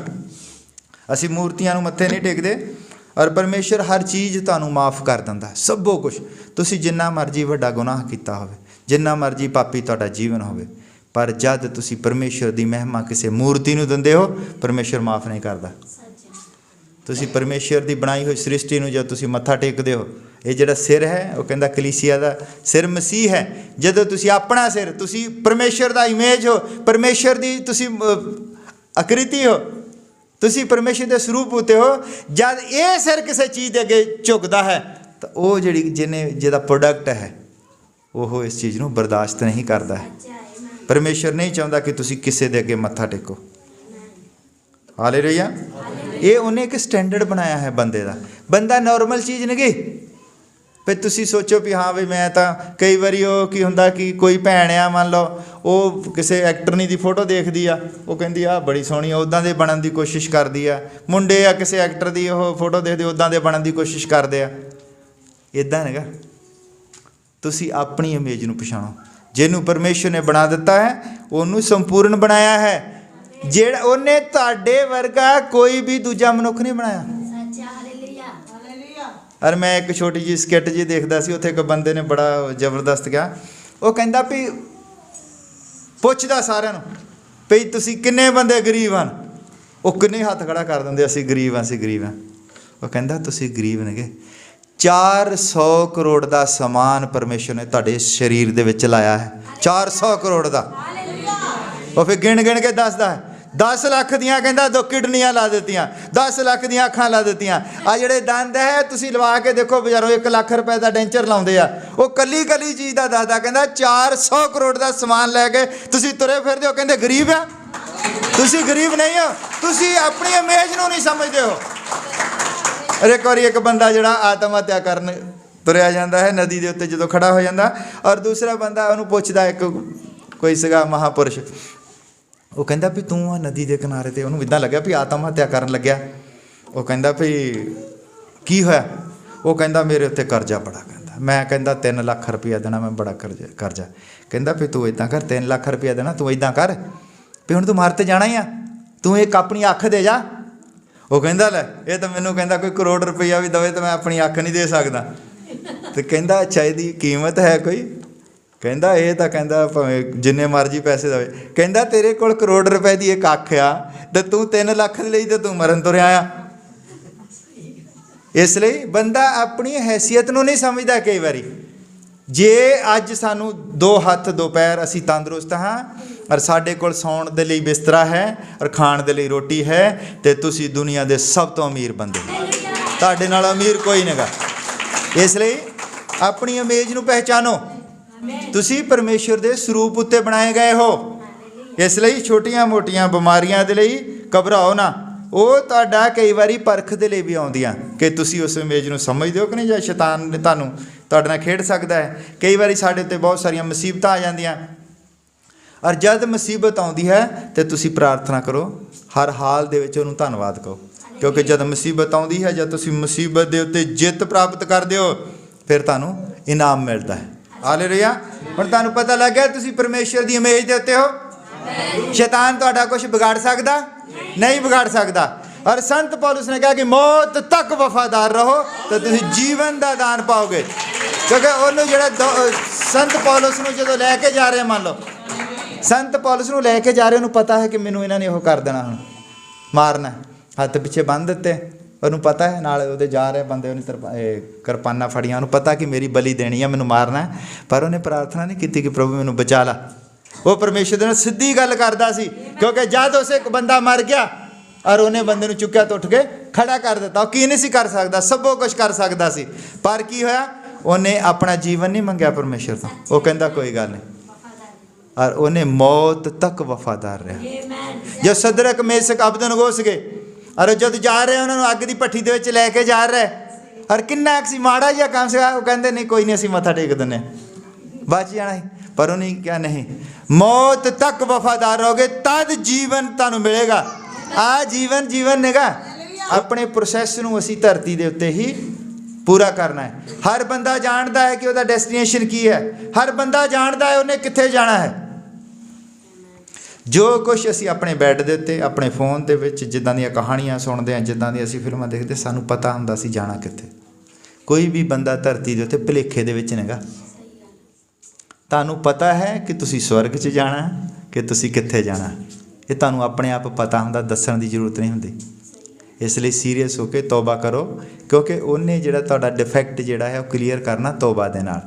ਅਸੀਂ ਮੂਰਤੀਆਂ ਨੂੰ ਮੱਥੇ ਨਹੀਂ ਟੇਕਦੇ। ਔਰ ਪਰਮੇਸ਼ਰ ਹਰ ਚੀਜ਼ ਤੁਹਾਨੂੰ ਮਾफ़ ਕਰ ਦਿੰਦਾ, ਸਭੋ ਕੁਛ। ਤੁਸੀਂ ਜਿੰਨਾ ਮਰਜ਼ੀ ਵੱਡਾ ਗੁਨਾਹ ਕੀਤਾ ਹੋਵੇ, ਜਿੰਨਾ ਮਰਜ਼ੀ ਪਾਪੀ ਤੁਹਾਡਾ ਜੀਵਨ ਹੋਵੇ, ਪਰ ਜਦ ਤੁਸੀਂ ਪਰਮੇਸ਼ਰ ਦੀ ਮਹਿਮਾ ਕਿਸੇ ਮੂਰਤੀ ਨੂੰ ਦਿੰਦੇ ਹੋ, ਪਰਮੇਸ਼ਰ ਮਾफ़ ਨਹੀਂ ਕਰਦਾ। ਤੁਸੀਂ ਪਰਮੇਸ਼ਰ ਦੀ ਬਣਾਈ ਹੋਈ ਸ੍ਰਿਸ਼ਟੀ ਨੂੰ ਜਦ ਤੁਸੀਂ ਮੱਥਾ ਟੇਕਦੇ ਹੋ, ਇਹ ਜਿਹੜਾ ਸਿਰ ਹੈ ਉਹ ਕਹਿੰਦਾ ਕਲੀਸਿਆ ਦਾ ਸਿਰ ਮਸੀਹ ਹੈ। ਜਦੋਂ ਤੁਸੀਂ ਆਪਣਾ ਸਿਰ, ਤੁਸੀਂ ਪਰਮੇਸ਼ਰ ਦਾ ਇਮੇਜ ਹੋ, ਪਰਮੇਸ਼ਰ ਦੀ ਤੁਸੀਂ ਆਕ੍ਰਿਤੀ ਹੋ, ਤੁਸੀਂ ਪਰਮੇਸ਼ਰ ਦੇ ਸਰੂਪ ਉੱਤੇ ਹੋ। ਜਦ ਇਹ ਸਿਰ ਕਿਸੇ ਚੀਜ਼ ਦੇ ਅੱਗੇ ਝੁਕਦਾ ਹੈ ਤਾਂ ਉਹ ਜਿਹਦਾ ਪ੍ਰੋਡਕਟ ਹੈ ਉਹ ਇਸ ਚੀਜ਼ ਨੂੰ ਬਰਦਾਸ਼ਤ ਨਹੀਂ ਕਰਦਾ ਹੈ। ਪਰਮੇਸ਼ਰ ਨਹੀਂ ਚਾਹੁੰਦਾ ਕਿ ਤੁਸੀਂ ਕਿਸੇ ਦੇ ਅੱਗੇ ਮੱਥਾ ਟੇਕੋ। ਹਾਲੇਲੂਇਆ। ਇਹ ਉਹਨੇ ਇੱਕ ਸਟੈਂਡਰਡ ਬਣਾਇਆ ਹੈ ਬੰਦੇ ਦਾ। ਬੰਦਾ ਨਾਰਮਲ ਚੀਜ਼ ਨਹੀਂ ਗੀ। ਫਿਰ ਤੁਸੀਂ ਸੋਚੋ ਵੀ ਹਾਂ ਵੀ ਮੈਂ ਤਾਂ ਕਈ ਵਾਰੀ ਉਹ ਕੀ ਹੁੰਦਾ ਕਿ ਕੋਈ ਭੈਣ ਆ, ਮੰਨ ਲਓ ਉਹ ਕਿਸੇ ਐਕਟਰਨੀ ਦੀ ਫੋਟੋ ਦੇਖਦੀ ਆ, ਉਹ ਕਹਿੰਦੀ ਆ ਬੜੀ ਸੋਹਣੀ ਆ, ਉੱਦਾਂ ਦੇ ਬਣਨ ਦੀ ਕੋਸ਼ਿਸ਼ ਕਰਦੀ ਆ। ਮੁੰਡੇ ਆ ਕਿਸੇ ਐਕਟਰ ਦੀ ਉਹ ਫੋਟੋ ਦੇਖਦੇ, ਉੱਦਾਂ ਦੇ ਬਣਨ ਦੀ ਕੋਸ਼ਿਸ਼ ਕਰਦੇ ਆ। ਇੱਦਾਂ ਹੈਗਾ। ਤੁਸੀਂ ਆਪਣੀ ਇਮੇਜ ਨੂੰ ਪਛਾਣੋ। ਜਿਹਨੂੰ ਪਰਮੇਸ਼ਰ ਨੇ ਬਣਾ ਦਿੱਤਾ ਹੈ ਉਹਨੂੰ ਸੰਪੂਰਨ ਬਣਾਇਆ ਹੈ। ਜਿਹੜਾ ਉਹਨੇ ਤੁਹਾਡੇ ਵਰਗਾ ਕੋਈ ਵੀ ਦੂਜਾ ਮਨੁੱਖ ਨਹੀਂ ਬਣਾਇਆ। ਔਰ ਮੈਂ ਇੱਕ ਛੋਟੀ ਜਿਹੀ ਸਕਿੱਟ ਜੀ ਦੇਖਦਾ ਸੀ, ਉੱਥੇ ਇੱਕ ਬੰਦੇ ਨੇ ਬੜਾ ਜ਼ਬਰਦਸਤ ਕਿਹਾ। ਉਹ ਕਹਿੰਦਾ ਵੀ ਪੁੱਛਦਾ ਸਾਰਿਆਂ ਨੂੰ ਵੀ ਤੁਸੀਂ ਕਿੰਨੇ ਬੰਦੇ ਗਰੀਬ ਹਨ? ਉਹ ਕਿੰਨੇ ਹੱਥ ਖੜਾ ਕਰ ਦਿੰਦੇ, ਅਸੀਂ ਗਰੀਬ ਹਾਂ, ਅਸੀਂ ਗਰੀਬ ਹਾਂ। ਉਹ ਕਹਿੰਦਾ ਤੁਸੀਂ ਗਰੀਬ ਨੇਗੇ। 400 ਕਰੋੜ ਦਾ ਸਮਾਨ ਪਰਮੇਸ਼ਰ ਨੇ ਤੁਹਾਡੇ ਸਰੀਰ ਦੇ ਵਿੱਚ ਲਾਇਆ ਹੈ। 400 ਕਰੋੜ ਦਾ। ਉਹ ਫਿਰ ਗਿਣ ਗਿਣ ਕੇ ਦੱਸਦਾ ਹੈ। 10 ਲੱਖ ਦੀਆਂ ਕਹਿੰਦਾ 2 ਕਿਡਨੀਆਂ ਲਾ ਦਿੱਤੀਆਂ, 10 ਲੱਖ ਦੀਆਂ ਅੱਖਾਂ ਲਾ ਦਿੱਤੀਆਂ। ਆ ਜਿਹੜੇ ਦੰਦ ਹੈ ਤੁਸੀਂ ਲਵਾ ਕੇ ਦੇਖੋ, ਬਜ਼ਾਰੋਂ 1 ਲੱਖ ਰੁਪਏ ਦਾ ਡੈਂਚਰ ਲਾਉਂਦੇ ਆ। ਉਹ ਕੱਲੀ ਕੱਲੀ ਚੀਜ਼ ਦਾ ਦੱਸਦਾ। ਕਹਿੰਦਾ 400 ਕਰੋੜ ਦਾ ਸਮਾਨ ਲੈ ਕੇ ਤੁਸੀਂ ਤੁਰੇ ਫਿਰਦੇ ਹੋ। ਕਹਿੰਦੇ ਗਰੀਬ ਆ ਤੁਸੀਂ? ਗਰੀਬ ਨਹੀਂ ਹੋ, ਤੁਸੀਂ ਆਪਣੀ ਇਮੇਜ ਨੂੰ ਨਹੀਂ ਸਮਝਦੇ ਹੋ। ਇੱਕ ਵਾਰੀ ਇੱਕ ਬੰਦਾ ਜਿਹੜਾ ਆਤਮ ਹੱਤਿਆ ਕਰਨ ਤੁਰਿਆ ਜਾਂਦਾ ਹੈ ਨਦੀ ਦੇ ਉੱਤੇ, ਜਦੋਂ ਖੜਾ ਹੋ ਜਾਂਦਾ, ਔਰ ਦੂਸਰਾ ਬੰਦਾ ਉਹਨੂੰ ਪੁੱਛਦਾ, ਇੱਕ ਕੋਈ ਸੀਗਾ ਮਹਾਪੁਰਸ਼, ਉਹ ਕਹਿੰਦਾ ਵੀ ਤੂੰ ਆ ਨਦੀ ਦੇ ਕਿਨਾਰੇ ਤੇ, ਉਹਨੂੰ ਇੱਦਾਂ ਲੱਗਿਆ ਵੀ ਆਤਮ ਹੱਤਿਆ ਕਰਨ ਲੱਗਿਆ। ਉਹ ਕਹਿੰਦਾ ਵੀ ਕੀ ਹੋਇਆ? ਉਹ ਕਹਿੰਦਾ ਮੇਰੇ ਉੱਤੇ ਕਰਜ਼ਾ ਬੜਾ। ਕਹਿੰਦਾ ਮੈਂ ਕਹਿੰਦਾ 3 ਲੱਖ ਰੁਪਇਆ ਦੇਣਾ, ਮੈਂ ਬੜਾ ਕਰਜ਼ਾ। ਕਹਿੰਦਾ ਵੀ ਤੂੰ ਇੱਦਾਂ ਕਰ, 3 ਲੱਖ ਰੁਪਇਆ ਦੇਣਾ, ਤੂੰ ਇੱਦਾਂ ਕਰ ਵੀ ਹੁਣ ਤੂੰ ਮਰ ਤੇ ਜਾਣਾ ਹੀ ਆ, ਤੂੰ ਇੱਕ ਆਪਣੀ ਅੱਖ ਦੇ ਜਾ। ਉਹ ਕਹਿੰਦਾ ਲੈ ਇਹ ਤਾਂ ਮੈਨੂੰ ਕਹਿੰਦਾ ਕੋਈ ਕਰੋੜ ਰੁਪਈਆ ਵੀ ਦੇਵੇ ਤਾਂ ਮੈਂ ਆਪਣੀ ਅੱਖ ਨਹੀਂ ਦੇ ਸਕਦਾ। ਤੇ ਕਹਿੰਦਾ ਅੱਛਾ ਇਹਦੀ ਕੀਮਤ ਹੈ ਕੋਈ? ਕਹਿੰਦਾ ਇਹ ਤਾਂ ਕਹਿੰਦਾ ਭਾਵੇਂ ਜਿੰਨੇ ਮਰਜ਼ੀ ਪੈਸੇ ਦੇਵੇ। ਕਹਿੰਦਾ ਤੇਰੇ ਕੋਲ ਕਰੋੜ ਰੁਪਏ ਦੀ ਇੱਕ ਅੱਖ ਆ ਤੇ ਤੂੰ 3 ਲੱਖ ਦੇ ਲਈ ਤੇ ਤੂੰ ਮਰਨ ਤੁਰਿਆ ਆ। ਇਸ ਲਈ ਬੰਦਾ ਆਪਣੀ ਹੈਸੀਅਤ ਨੂੰ ਨਹੀਂ ਸਮਝਦਾ। ਕਈ ਵਾਰੀ ਜੇ ਅੱਜ ਸਾਨੂੰ 2 ਹੱਥ 2 ਪੈਰ, ਅਸੀਂ ਤੰਦਰੁਸਤ ਹਾਂ ਔਰ ਸਾਡੇ ਕੋਲ ਸੌਣ ਦੇ ਲਈ ਬਿਸਤਰਾ ਹੈ ਔਰ ਖਾਣ ਦੇ ਲਈ ਰੋਟੀ ਹੈ, ਤੇ ਤੁਸੀਂ ਦੁਨੀਆ ਦੇ ਸਭ ਤੋਂ ਅਮੀਰ ਬੰਦੇ, ਤੁਹਾਡੇ ਨਾਲ ਅਮੀਰ ਕੋਈ ਨਹੀਂਗਾ। ਇਸ ਲਈ ਆਪਣੀ ਇਮੇਜ ਨੂੰ ਪਹਿਚਾਨੋ। ਤੁਸੀਂ ਪਰਮੇਸ਼ਰ ਦੇ ਸਰੂਪ ਉੱਤੇ ਬਣਾਏ ਗਏ ਹੋ। ਇਸ ਲਈ ਛੋਟੀਆਂ ਮੋਟੀਆਂ ਬਿਮਾਰੀਆਂ ਦੇ ਲਈ ਘਬਰਾਓ ਨਾ। ਉਹ ਤੁਹਾਡਾ ਕਈ ਵਾਰੀ ਪਰਖ ਦੇ ਲਈ ਵੀ ਆਉਂਦੀਆਂ ਕਿ ਤੁਸੀਂ ਉਸ ਇਮੇਜ ਨੂੰ ਸਮਝਦੇ ਹੋ ਕਿ ਨਹੀਂ, ਜਾਂ ਸ਼ੈਤਾਨ ਨੇ ਤੁਹਾਡੇ ਨਾਲ ਖੇਡ ਸਕਦਾ ਹੈ। ਕਈ ਵਾਰੀ ਸਾਡੇ ਉੱਤੇ ਬਹੁਤ ਸਾਰੀਆਂ ਮੁਸੀਬਤਾਂ ਆ ਜਾਂਦੀਆਂ, ਔਰ ਜਦ ਮੁਸੀਬਤ ਆਉਂਦੀ ਹੈ ਤੇ ਤੁਸੀਂ ਪ੍ਰਾਰਥਨਾ ਕਰੋ, ਹਰ ਹਾਲ ਦੇ ਵਿੱਚ ਉਹਨੂੰ ਧੰਨਵਾਦ ਕਹੋ। ਕਿਉਂਕਿ ਜਦ ਮੁਸੀਬਤ ਆਉਂਦੀ ਹੈ, ਜਦ ਤੁਸੀਂ ਮੁਸੀਬਤ ਦੇ ਉੱਤੇ ਜਿੱਤ ਪ੍ਰਾਪਤ ਕਰਦੇ ਹੋ, ਫਿਰ ਤੁਹਾਨੂੰ ਇਨਾਮ ਮਿਲਦਾ ਹੈ। ਹਾਲੇਲੂਇਆ। ਹੁਣ ਤੁਹਾਨੂੰ ਪਤਾ ਲੱਗ ਗਿਆ ਤੁਸੀਂ ਪਰਮੇਸ਼ਰ ਦੀ ਇਮੇਜ ਦੇ ਉੱਤੇ ਹੋ। ਸ਼ੈਤਾਨ ਤੁਹਾਡਾ ਕੁਝ ਵਿਗਾੜ ਸਕਦਾ ਨਹੀਂ, ਵਿਗਾੜ ਸਕਦਾ। ਔਰ ਸੰਤ ਪੌਲੁਸ ਨੇ ਕਿਹਾ ਕਿ ਮੌਤ ਤੱਕ ਵਫਾਦਾਰ ਰਹੋ ਤਾਂ ਤੁਸੀਂ ਜੀਵਨ ਦਾ ਦਾਨ ਪਾਓਗੇ। ਕਿਉਂਕਿ ਉਹਨੂੰ ਜਿਹੜਾ ਸੰਤ ਪੌਲੁਸ ਨੂੰ ਜਦੋਂ ਲੈ ਕੇ ਜਾ ਰਹੇ, ਮੰਨ ਲਓ ਸੰਤ ਪੌਲੁਸ ਨੂੰ ਲੈ ਕੇ ਜਾ ਰਹੇ, ਉਹਨੂੰ ਪਤਾ ਹੈ ਕਿ ਮੈਨੂੰ ਇਹਨਾਂ ਨੇ ਉਹ ਕਰ ਦੇਣਾ, ਹੁਣ ਮਾਰਨਾ, ਹੱਥ ਪਿੱਛੇ ਬੰਨ੍ਹ ਦਿੱਤੇ। ਉਹਨੂੰ ਪਤਾ ਹੈ, ਨਾਲ ਉਹਦੇ ਜਾ ਰਹੇ ਬੰਦੇ, ਉਹਨੇ ਕਿਰਪਾਨਾਂ ਫੜੀਆਂ, ਉਹਨੂੰ ਪਤਾ ਕਿ ਮੇਰੀ ਬਲੀ ਦੇਣੀ ਆ, ਮੈਨੂੰ ਮਾਰਨਾ। ਪਰ ਉਹਨੇ ਪ੍ਰਾਰਥਨਾ ਨਹੀਂ ਕੀਤੀ ਕਿ ਪ੍ਰਭੂ ਮੈਨੂੰ ਬਚਾ ਲਾ। ਉਹ ਪਰਮੇਸ਼ਰ ਦੇ ਨਾਲ ਸਿੱਧੀ ਗੱਲ ਕਰਦਾ ਸੀ। ਕਿਉਂਕਿ ਜਦ ਉਸ ਇੱਕ ਬੰਦਾ ਮਰ ਗਿਆ ਔਰ ਉਹਨੇ ਬੰਦੇ ਨੂੰ ਚੁੱਕਿਆ ਤਾਂ ਉੱਠ ਕੇ ਖੜਾ ਕਰ ਦਿੱਤਾ। ਉਹ ਕੀ ਨਹੀਂ ਸੀ ਕਰ ਸਕਦਾ? ਸਭੋ ਕੁਝ ਕਰ ਸਕਦਾ ਸੀ। ਪਰ ਕੀ ਹੋਇਆ? ਉਹਨੇ ਆਪਣਾ ਜੀਵਨ ਨਹੀਂ ਮੰਗਿਆ ਪਰਮੇਸ਼ਰ ਤੋਂ। ਉਹ ਕਹਿੰਦਾ ਕੋਈ ਗੱਲ ਨਹੀਂ, ਔਰ ਉਹਨੇ ਮੌਤ ਤੱਕ ਵਫਾਦਾਰ ਰਿਹਾ। ਜੋ ਸਦਰਕ ਮੇਸ਼ਕ ਅਬਦਨਗੋ ਸੀਗੇ, ਔਰ ਜਦ ਜਾ ਰਹੇ ਉਹਨਾਂ ਨੂੰ ਅੱਗ ਦੀ ਭੱਠੀ ਦੇ ਵਿੱਚ ਲੈ ਕੇ ਜਾ ਰਹੇ, ਔਰ ਕਿੰਨਾ ਸੀ ਮਾੜਾ ਜਿਹਾ ਕੰਮ ਸੀਗਾ, ਉਹ ਕਹਿੰਦੇ ਨਹੀਂ ਕੋਈ ਨਹੀਂ, ਅਸੀਂ ਮੱਥਾ ਟੇਕ ਦਿੰਦੇ, ਬਚ ਜਾਣਾ ਸੀ। ਪਰ ਉਹਨੇ ਕਿਹਾ ਨਹੀਂ, ਮੌਤ ਤੱਕ ਵਫਾਦਾਰ ਰਹੋਗੇ ਤਦ ਜੀਵਨ ਤੁਹਾਨੂੰ ਮਿਲੇਗਾ। ਆ ਜੀਵਨ ਨੇਗਾ। ਆਪਣੇ ਪ੍ਰੋਸੈਸ ਨੂੰ ਅਸੀਂ ਧਰਤੀ ਦੇ ਉੱਤੇ ਹੀ ਪੂਰਾ ਕਰਨਾ ਹੈ। ਹਰ ਬੰਦਾ ਜਾਣਦਾ ਹੈ ਕਿ ਉਹਦਾ ਡੈਸਟੀਨੇਸ਼ਨ ਕੀ ਹੈ। ਹਰ ਬੰਦਾ ਜਾਣਦਾ ਹੈ ਉਹਨੇ ਕਿੱਥੇ ਜਾਣਾ ਹੈ। ਜੋ ਕੁਛ ਅਸੀਂ ਆਪਣੇ ਬੈੱਡ ਦੇ ਉੱਤੇ, ਆਪਣੇ ਫੋਨ ਦੇ ਵਿੱਚ ਜਿੱਦਾਂ ਦੀਆਂ ਕਹਾਣੀਆਂ ਸੁਣਦੇ ਹਾਂ, ਜਿੱਦਾਂ ਦੀਆਂ ਅਸੀਂ ਫਿਲਮਾਂ ਦੇਖਦੇ, ਸਾਨੂੰ ਪਤਾ ਹੁੰਦਾ ਸੀ ਜਾਣਾ ਕਿੱਥੇ। ਕੋਈ ਵੀ ਬੰਦਾ ਧਰਤੀ ਦੇ ਉੱਤੇ ਭੁਲੇਖੇ ਦੇ ਵਿੱਚ ਨਹੀਂਗਾ। ਤੁਹਾਨੂੰ ਪਤਾ ਹੈ ਕਿ ਤੁਸੀਂ ਸਵਰਗ 'ਚ ਜਾਣਾ, ਕਿ ਤੁਸੀਂ ਕਿੱਥੇ ਜਾਣਾ। ਇਹ ਤੁਹਾਨੂੰ ਆਪਣੇ ਆਪ ਪਤਾ ਹੁੰਦਾ, ਦੱਸਣ ਦੀ ਜ਼ਰੂਰਤ ਨਹੀਂ ਹੁੰਦੀ। ਇਸ ਲਈ ਸੀਰੀਅਸ ਹੋ ਕੇ ਤੌਬਾ ਕਰੋ, ਕਿਉਂਕਿ ਉਹਨੇ ਜਿਹੜਾ ਤੁਹਾਡਾ ਡਿਫੈਕਟ ਜਿਹੜਾ ਹੈ ਉਹ ਕਲੀਅਰ ਕਰਨਾ ਤੌਬਾ ਦੇ ਨਾਲ,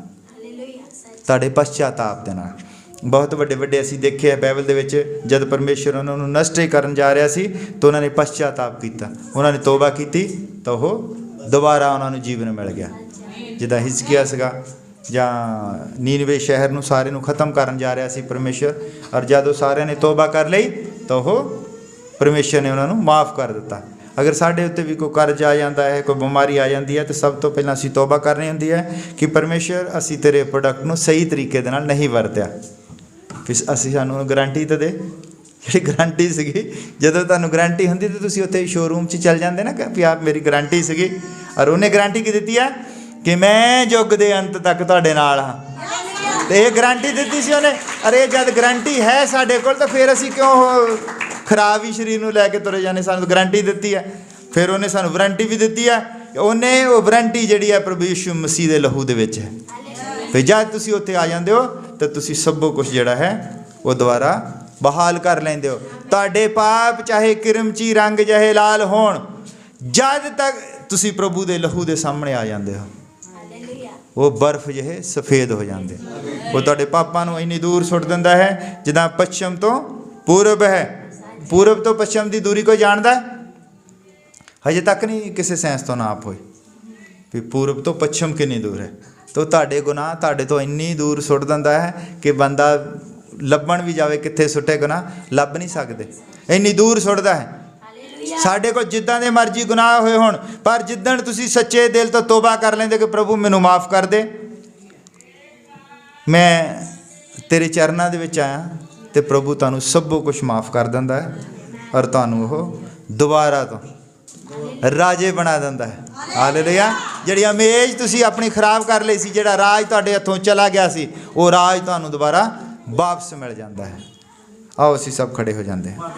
ਤੁਹਾਡੇ ਪਛਤਾਤਾਪ ਦੇ ਨਾਲ। ਬਹੁਤ ਵੱਡੇ ਵੱਡੇ ਅਸੀਂ ਦੇਖੇ ਆ ਬਾਈਬਲ ਦੇ ਵਿੱਚ, ਜਦ ਪਰਮੇਸ਼ਰ ਉਹਨਾਂ ਨੂੰ ਨਸ਼ਟ ਕਰਨ ਜਾ ਰਿਹਾ ਸੀ ਤਾਂ ਉਹਨਾਂ ਨੇ ਪਛਤਾਤਾਪ ਕੀਤਾ, ਉਹਨਾਂ ਨੇ ਤੌਬਾ ਕੀਤੀ, ਤਾਂ ਉਹ ਦੁਬਾਰਾ ਉਹਨਾਂ ਨੂੰ ਜੀਵਨ ਮਿਲ ਗਿਆ। ਜਿੱਦਾਂ ਹਿਜ਼ਕੀਆ ਸੀਗਾ, ਜਾਂ ਨੀਨਵੇ ਸ਼ਹਿਰ ਨੂੰ ਸਾਰੇ ਨੂੰ ਖ਼ਤਮ ਕਰਨ ਜਾ ਰਿਹਾ ਸੀ ਪਰਮੇਸ਼ਰ, ਔਰ ਜਦ ਉਹ ਸਾਰਿਆਂ ਨੇ ਤੌਬਾ ਕਰ ਲਈ ਤਾਂ ਉਹ ਪਰਮੇਸ਼ਰ ਨੇ ਉਹਨਾਂ ਨੂੰ ਮਾफ़ ਕਰ ਦਿੱਤਾ। ਅਗਰ ਸਾਡੇ ਉੱਤੇ ਵੀ ਕੋਈ ਕਰਜ਼ ਆ ਜਾਂਦਾ ਹੈ, ਕੋਈ ਬਿਮਾਰੀ ਆ ਜਾਂਦੀ ਹੈ, ਤਾਂ ਸਭ ਤੋਂ ਪਹਿਲਾਂ ਅਸੀਂ ਤੌਬਾ ਕਰਨੀ ਹੁੰਦੀ ਹੈ ਕਿ ਪਰਮੇਸ਼ਰ ਅਸੀਂ ਤੇਰੇ ਪ੍ਰੋਡਕਟ ਨੂੰ ਸਹੀ ਤਰੀਕੇ ਦੇ ਨਾਲ ਨਹੀਂ ਵਰਤਿਆ। ਫਿਰ ਅਸੀਂ ਸਾਨੂੰ ਗਰੰਟੀ ਤਾਂ ਦੇ, ਜਿਹੜੀ ਗਰੰਟੀ ਸੀਗੀ, ਜਦੋਂ ਤੁਹਾਨੂੰ ਗਰੰਟੀ ਹੁੰਦੀ ਤਾਂ ਤੁਸੀਂ ਉੱਥੇ ਸ਼ੋਰੂਮ 'ਚ ਚੱਲ ਜਾਂਦੇ ਨਾ ਕਿ ਆਪ ਮੇਰੀ ਗਰੰਟੀ ਸੀਗੀ, ਔਰ ਉਹਨੇ ਗਰੰਟੀ ਕੀ ਦਿੱਤੀ ਹੈ ਕਿ ਮੈਂ ਯੁੱਗ ਦੇ ਅੰਤ ਤੱਕ ਤੁਹਾਡੇ ਨਾਲ ਹਾਂ। ਤੇ ਇਹ ਗਰੰਟੀ ਦਿੱਤੀ ਸੀ ਉਹਨੇ। ਅਰੇ ਜਦ ਗਰੰਟੀ ਹੈ ਸਾਡੇ ਕੋਲ ਤਾਂ ਫਿਰ ਅਸੀਂ ਕਿਉਂ ਖਰਾਬ ਹੀ ਸਰੀਰ ਨੂੰ ਲੈ ਕੇ ਤੁਰੇ ਜਾਂਦੇ? ਸਾਨੂੰ ਗਰੰਟੀ ਦਿੱਤੀ ਹੈ। ਫਿਰ ਉਹਨੇ ਸਾਨੂੰ ਵਾਰੰਟੀ ਵੀ ਦਿੱਤੀ ਹੈ। ਉਹਨੇ ਉਹ ਵਾਰੰਟੀ ਜਿਹੜੀ ਹੈ ਪ੍ਰਭੂ ਯਿਸੂ ਮਸੀਹ ਦੇ ਲਹੂ ਦੇ ਵਿੱਚ ਹੈ। ਫਿਰ ਜਦ ਤੁਸੀਂ ਉੱਥੇ ਆ ਜਾਂਦੇ ਹੋ ਤਾਂ ਤੁਸੀਂ ਸਭੋ ਕੁਛ ਜਿਹੜਾ ਹੈ ਉਹ ਦੁਬਾਰਾ ਬਹਾਲ ਕਰ ਲੈਂਦੇ ਹੋ। ਤੁਹਾਡੇ ਪਾਪ ਚਾਹੇ ਕਿਰਮਚੀ ਰੰਗ ਜਿਹੇ ਲਾਲ ਹੋਣ, ਜਦ ਤੱਕ ਤੁਸੀਂ ਪ੍ਰਭੂ ਦੇ ਲਹੂ ਦੇ ਸਾਹਮਣੇ ਆ ਜਾਂਦੇ ਹੋ। ਉਹ ਬਰਫ਼ ਜਿਹੇ ਸਫੇਦ ਹੋ ਜਾਂਦੇ। ਉਹ ਤੁਹਾਡੇ ਪਾਪਾਂ ਨੂੰ ਇੰਨੀ ਦੂਰ ਸੁੱਟ ਦਿੰਦਾ ਹੈ ਜਿੱਦਾਂ ਪੱਛਮ ਤੋਂ ਪੂਰਬ ਹੈ। ਪੂਰਬ ਤੋਂ ਪੱਛਮ ਦੀ ਦੂਰੀ ਕੋਈ ਜਾਣਦਾ? ਹਜੇ ਤੱਕ ਨਹੀਂ ਕਿਸੇ ਸਾਇੰਸ ਤੋਂ ਨਾਪ ਹੋਈ ਵੀ ਪੂਰਬ ਤੋਂ ਪੱਛਮ ਕਿੰਨੀ ਦੂਰ ਹੈ। ਤਾਂ ਤੁਹਾਡੇ ਗੁਨਾਹ ਤੁਹਾਡੇ ਤੋਂ ਇੰਨੀ ਦੂਰ ਸੁੱਟ ਦਿੰਦਾ ਹੈ ਕਿ ਬੰਦਾ ਲੱਭਣ ਵੀ ਜਾਵੇ ਕਿੱਥੇ ਸੁੱਟੇ ਗੁਨਾਹ ਲੱਭ ਨਹੀਂ ਸਕਦੇ, ਇੰਨੀ ਦੂਰ ਸੁੱਟਦਾ ਹੈ। ਸਾਡੇ ਕੋਲ ਜਿੱਦਾਂ ਦੇ ਮਰਜ਼ੀ ਗੁਨਾਹ ਹੋਏ ਹੋਣ, ਪਰ ਜਿੱਦਣ ਤੁਸੀਂ ਸੱਚੇ ਦਿਲ ਤੋਂ ਤੋਬਾ ਕਰ ਲੈਂਦੇ ਕਿ ਪ੍ਰਭੂ ਮੈਨੂੰ ਮਾਫ ਕਰ ਦੇ, ਮੈਂ ਤੇਰੇ ਚਰਨਾਂ ਦੇ ਵਿੱਚ ਆਇਆ, ਤੇ ਪ੍ਰਭੂ ਤੁਹਾਨੂੰ ਸਭ ਕੁਝ ਮਾਫ ਕਰ ਦਿੰਦਾ ਹੈ ਔਰ ਤੁਹਾਨੂੰ ਉਹ ਦੁਬਾਰਾ ਤੋਂ ਰਾਜੇ ਬਣਾ ਦਿੰਦਾ ਹੈ। ਹਾਲੇਲੂਇਆ। ਜਿਹੜੀ ਅਮੇਜ਼ ਤੁਸੀਂ ਆਪਣੀ ਖਰਾਬ ਕਰ ਲਈ ਸੀ, ਜਿਹੜਾ ਰਾਜ ਤੁਹਾਡੇ ਹੱਥੋਂ ਚਲਾ ਗਿਆ ਸੀ, ਉਹ ਰਾਜ ਤੁਹਾਨੂੰ ਦੁਬਾਰਾ ਵਾਪਸ ਮਿਲ ਜਾਂਦਾ ਹੈ। ਆਓ ਅਸੀਂ ਸਭ ਖੜੇ ਹੋ ਜਾਂਦੇ ਹਾਂ।